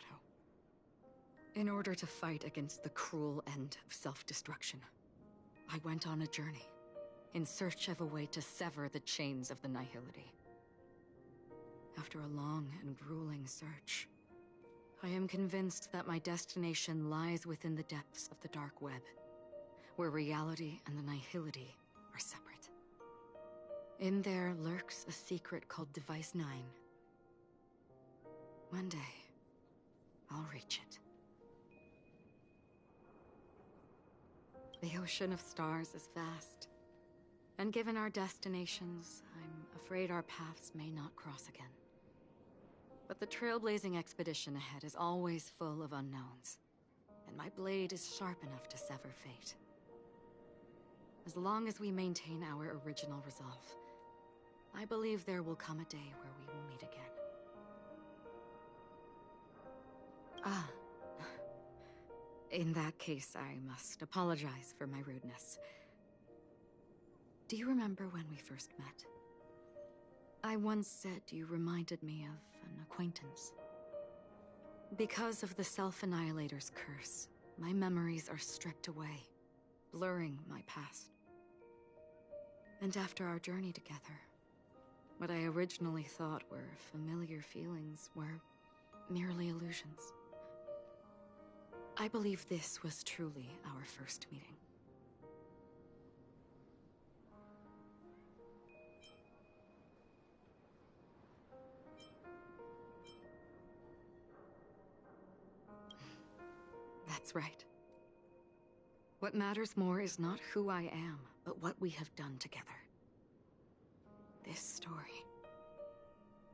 Speaker 13: In order to fight against the cruel end of self-destruction, I went on a journey, in search of a way to sever the chains of the Nihility. After a long and grueling search, I am convinced that my destination lies within the depths of the dark web, where reality and the Nihility are separate. In there lurks a secret called Device 9. One day, I'll reach it. The ocean of stars is vast, and given our destinations, I'm afraid our paths may not cross again. But the trailblazing expedition ahead is always full of unknowns, and my blade is sharp enough to sever fate. As long as we maintain our original resolve, I believe there will come a day where we will meet again. In that case, I must apologize for my rudeness. Do you remember when we first met? I once said you reminded me of an acquaintance. Because of the Self-Annihilator's curse, my memories are stripped away, blurring my past. And after our journey together, what I originally thought were familiar feelings were merely illusions. I believe this was truly our first meeting. That's right. What matters more is not who I am, but what we have done together. This story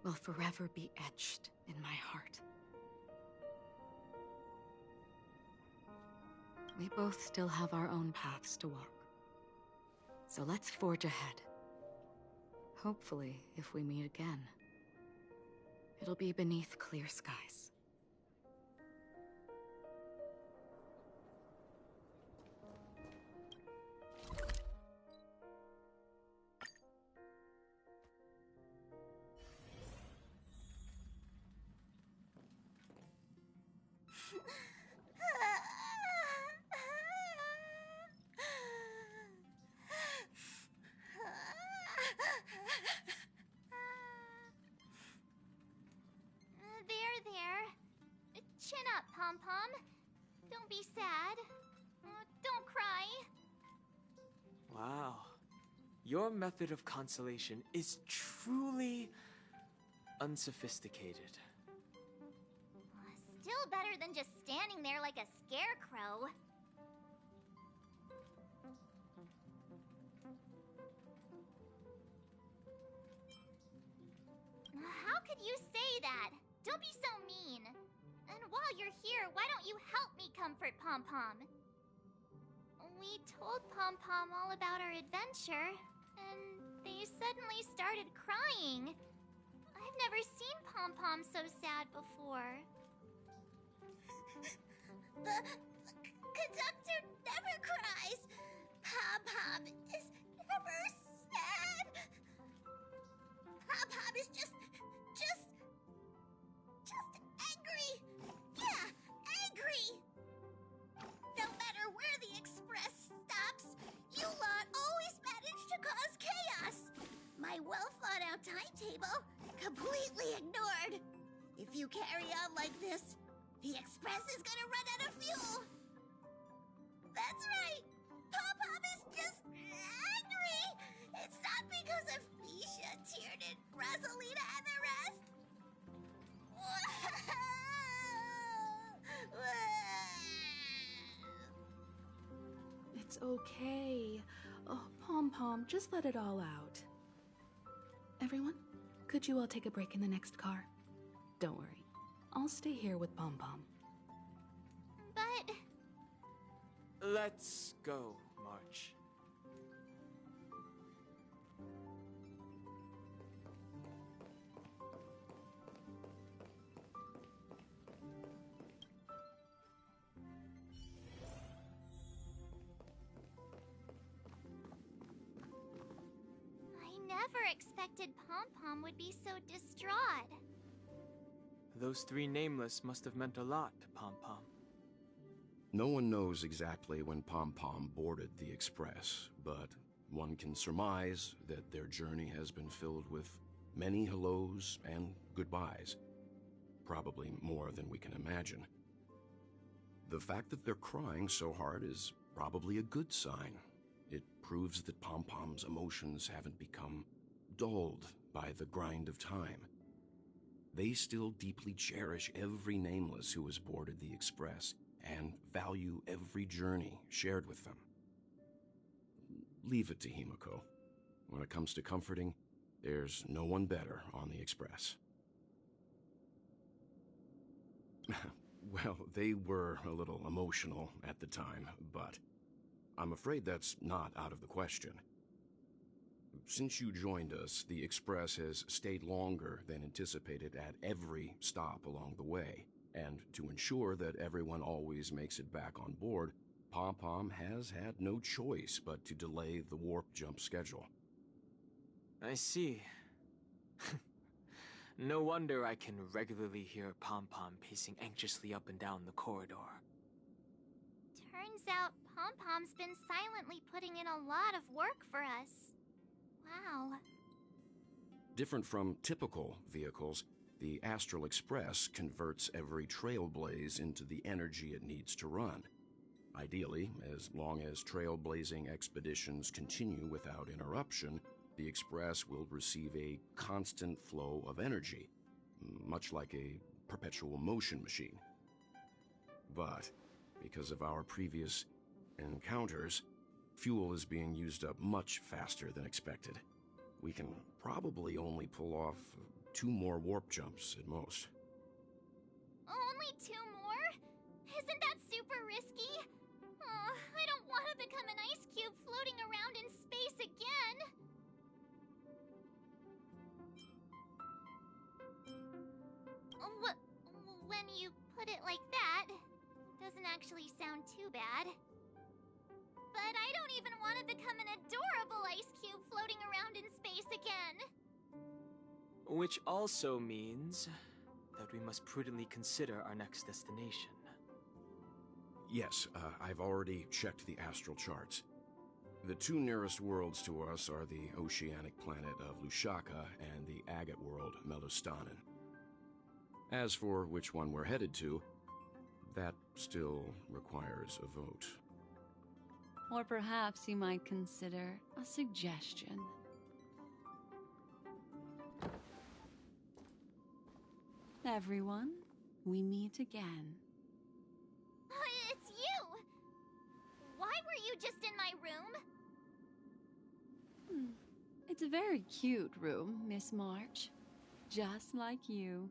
Speaker 13: will forever be etched in my heart. We both still have our own paths to walk. So let's forge ahead. Hopefully, if we meet again, it'll be beneath clear skies.
Speaker 3: Chin up, Pom-Pom. Don't be sad. Don't cry.
Speaker 15: Wow. Your method of consolation is truly unsophisticated.
Speaker 3: Still better than just standing there like a scarecrow. How could you say that? Don't be so mean. And while you're here, why don't you help me comfort Pom-Pom? We told Pom-Pom all about our adventure, and they suddenly started crying. I've never seen Pom-Pom so sad before.
Speaker 9: The conductor never cries. Pom-Pom is never sad. Pom-Pom is just angry. Yeah, angry. No matter where the Express Express is gonna run out of fuel! That's right! Pom-Pom is just angry! It's not because of Misha, Tiernan, Rosalina, and the rest!
Speaker 18: It's okay. Oh, Pom-Pom, just let it all out. Everyone, could you all take a break in the next car? Don't worry. I'll stay here with Pom-Pom.
Speaker 3: But...
Speaker 15: Let's go, March.
Speaker 3: I never expected Pom-Pom would be so distraught.
Speaker 15: Those three nameless must have meant a lot to Pom-Pom.
Speaker 16: No one knows exactly when Pom-Pom boarded the Express, but one can surmise that their journey has been filled with many hellos and goodbyes. Probably more than we can imagine. The fact that they're crying so hard is probably a good sign. It proves that Pom-Pom's emotions haven't become dulled by the grind of time. They still deeply cherish every nameless who has boarded the Express and value every journey shared with them. Leave it to Himiko. When it comes to comforting, there's no one better on the Express. Well, they were a little emotional at the time, but I'm afraid that's not out of the question. Since you joined us, the Express has stayed longer than anticipated at every stop along the way. And to ensure that everyone always makes it back on board, Pom-Pom has had no choice but to delay the warp jump schedule.
Speaker 15: I see. No wonder I can regularly hear Pom-Pom pacing anxiously up and down the corridor.
Speaker 3: Turns out Pom-Pom's been silently putting in a lot of work for us. Wow.
Speaker 16: Different from typical vehicles, the Astral Express converts every trailblaze into the energy it needs to run. Ideally, as long as trailblazing expeditions continue without interruption, the Express will receive a constant flow of energy, much like a perpetual motion machine. But, because of our previous encounters, fuel is being used up much faster than expected. We can probably only pull off 2 more warp jumps at most.
Speaker 3: Only 2 more? Isn't that super risky? I don't want to become an ice cube floating around in space again. When you put it like that, doesn't actually sound too bad. But I don't even want to become an adorable ice cube floating around in space again.
Speaker 15: Which also means that we must prudently consider our next destination.
Speaker 16: Yes, I've already checked the astral charts. The 2 nearest worlds to us are the oceanic planet of Lushaka and the agate world, Melostanen. As for which one we're headed to, that still requires a vote.
Speaker 5: Or perhaps you might consider a suggestion. Everyone, we meet again.
Speaker 3: It's you! Why were you just in my room?
Speaker 5: It's a very cute room, Miss March. Just like you.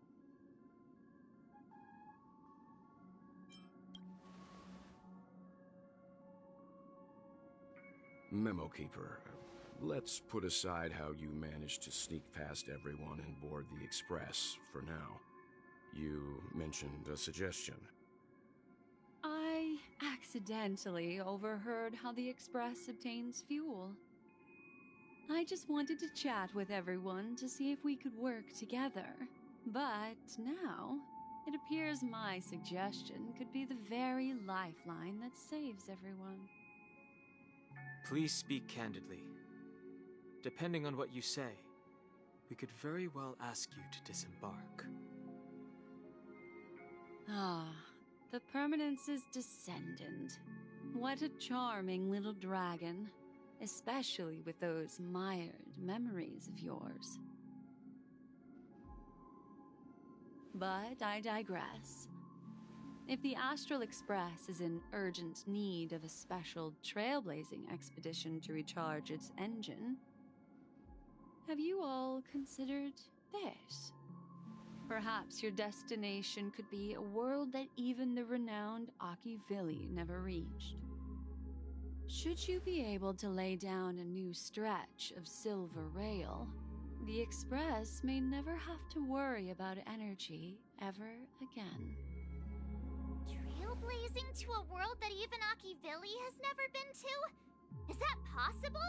Speaker 16: Memo Keeper, let's put aside how you managed to sneak past everyone and board the Express for now. You mentioned a suggestion.
Speaker 5: I accidentally overheard how the Express obtains fuel. I just wanted to chat with everyone to see if we could work together. But now, it appears my suggestion could be the very lifeline that saves everyone.
Speaker 15: Please speak candidly. Depending on what you say, we could very well ask you to disembark.
Speaker 5: Ah,
Speaker 1: The Permanence's descendant. What a charming little dragon. Especially with those mired memories of yours. But I digress. If the Astral Express is in urgent need of a special trailblazing expedition to recharge its engine, have you all considered this? Perhaps your destination could be a world that even the renowned Akivilli never reached. Should you be able to lay down a new stretch of silver rail, the Express may never have to worry about energy ever again.
Speaker 3: Trailblazing to a world that even Akivilli has never been to? Is that possible?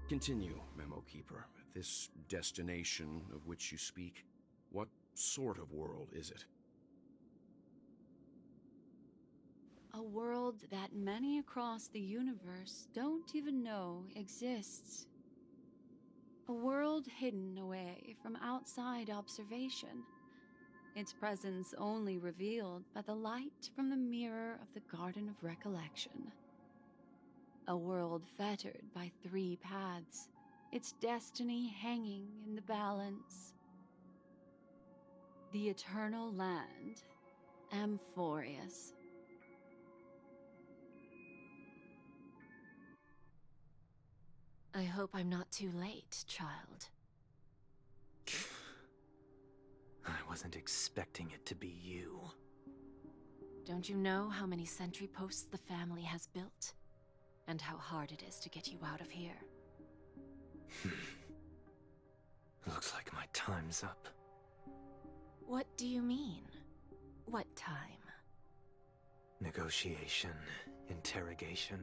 Speaker 16: Continue, Memo Keeper. This destination of which you speak, what sort of world is it?
Speaker 1: A world that many across the universe don't even know exists. A world hidden away from outside observation. Its presence only revealed by the light from the mirror of the Garden of Recollection. A world fettered by 3 paths, its destiny hanging in the balance. The Eternal Land, Amphorius.
Speaker 5: I hope I'm not too late, child.
Speaker 15: I wasn't expecting it to be you.
Speaker 5: Don't you know how many sentry posts the family has built? And how hard it is to get you out of here?
Speaker 15: Looks like my time's up.
Speaker 5: What do you mean? What time?
Speaker 15: Negotiation, interrogation,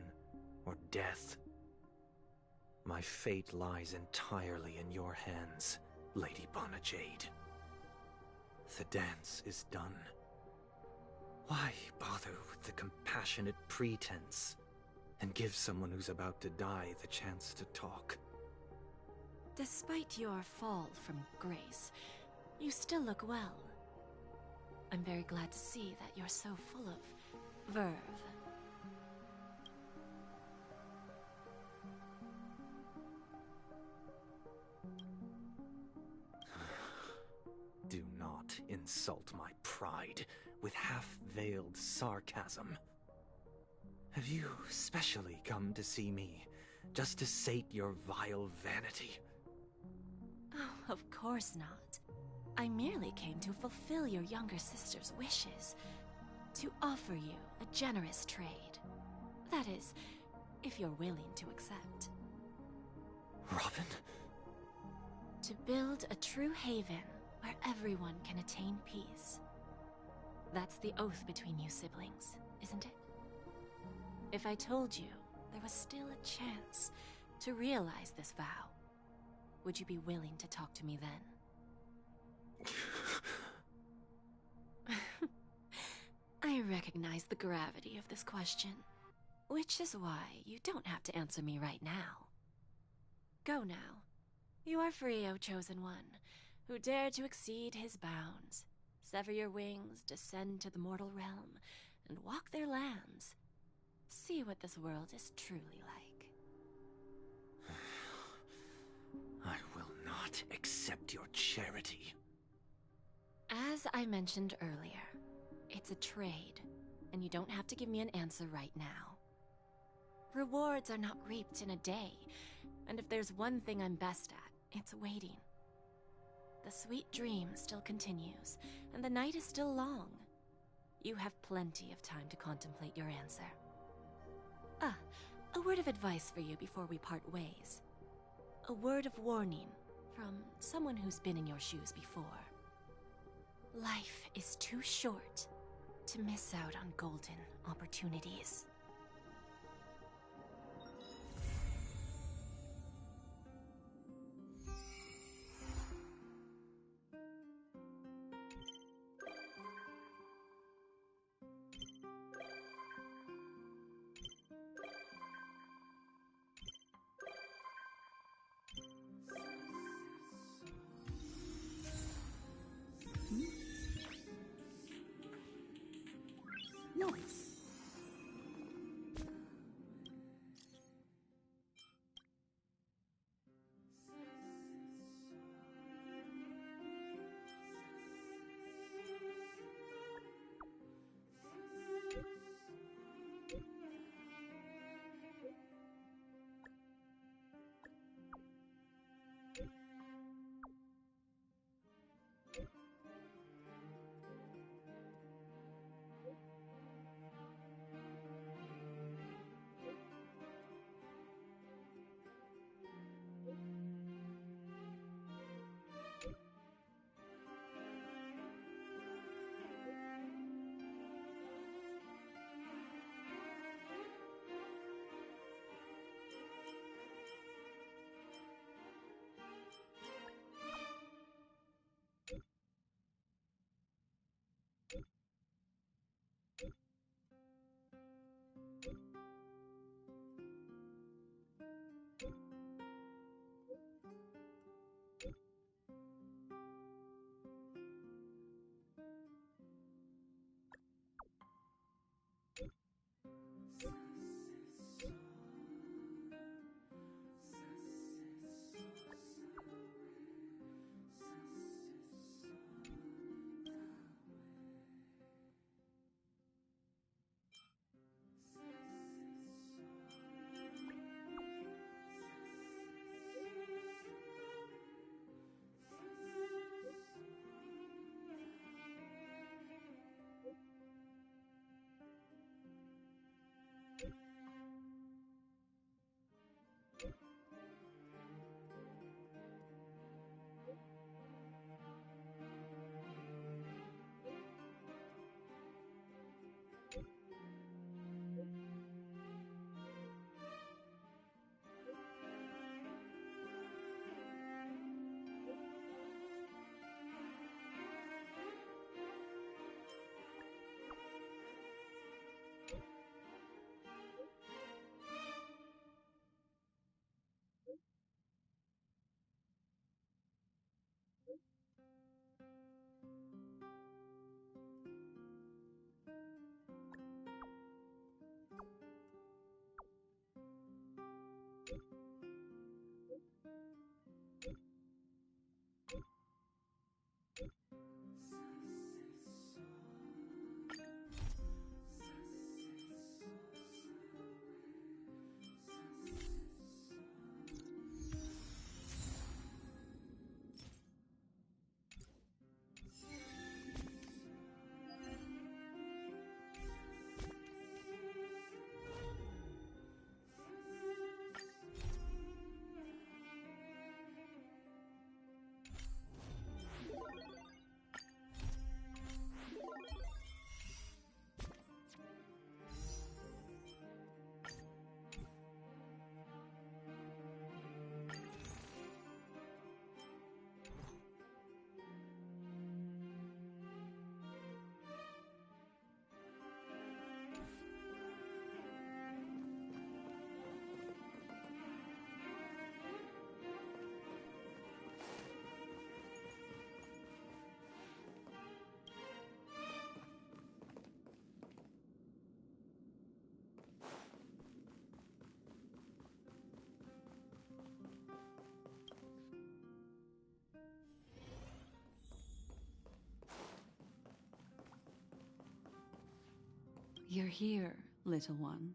Speaker 15: or death. My fate lies entirely in your hands, Lady Bonajade. The dance is done. Why bother with the compassionate pretense and give someone who's about to die the chance to talk?
Speaker 5: Despite your fall from grace, you still look well. I'm very glad to see that you're so full of verve.
Speaker 15: Do not insult my pride with half-veiled sarcasm. Have you specially come to see me, just to sate your vile vanity?
Speaker 5: Oh, of course not. I merely came to fulfill your younger sister's wishes. To offer you a generous trade. That is, if you're willing to accept.
Speaker 15: Robin?
Speaker 5: To build a true haven where everyone can attain peace. That's the oath between you siblings, isn't it? If I told you there was still a chance to realize this vow, would you be willing to talk to me then? I recognize the gravity of this question, which is why you don't have to answer me right now. Go now. You are free, O Chosen One, who dare to exceed his bounds, sever your wings, descend to the mortal realm, and walk their lands. See what this world is truly like.
Speaker 15: I will not accept your charity.
Speaker 5: As I mentioned earlier, it's a trade, and you don't have to give me an answer right now. Rewards are not reaped in a day, and if there's one thing I'm best at, it's waiting. The sweet dream still continues, and the night is still long. You have plenty of time to contemplate your answer. Ah, a word of advice for you before we part ways. A word of warning from someone who's been in your shoes before. Life is too short to miss out on golden opportunities.
Speaker 1: You're here, little one.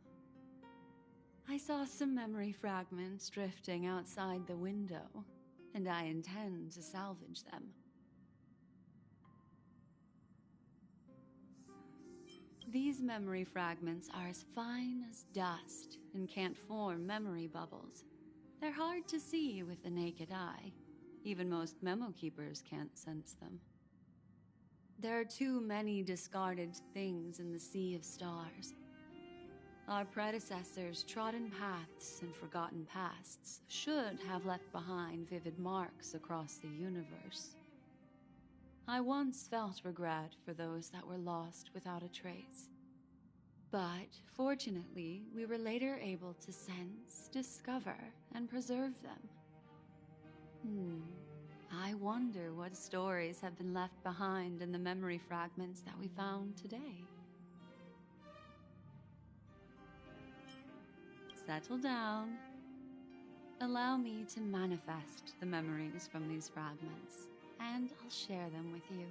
Speaker 1: I saw some memory fragments drifting outside the window, and I intend to salvage them. These memory fragments are as fine as dust and can't form memory bubbles. They're hard to see with the naked eye. Even most memo keepers can't sense them. There are too many discarded things in the sea of stars. Our predecessors' trodden paths and forgotten pasts should have left behind vivid marks across the universe. I once felt regret for those that were lost without a trace. But fortunately, we were later able to sense, discover, and preserve them. I wonder what stories have been left behind in the memory fragments that we found today. Settle down. Allow me to manifest the memories from these fragments, and I'll share them with you.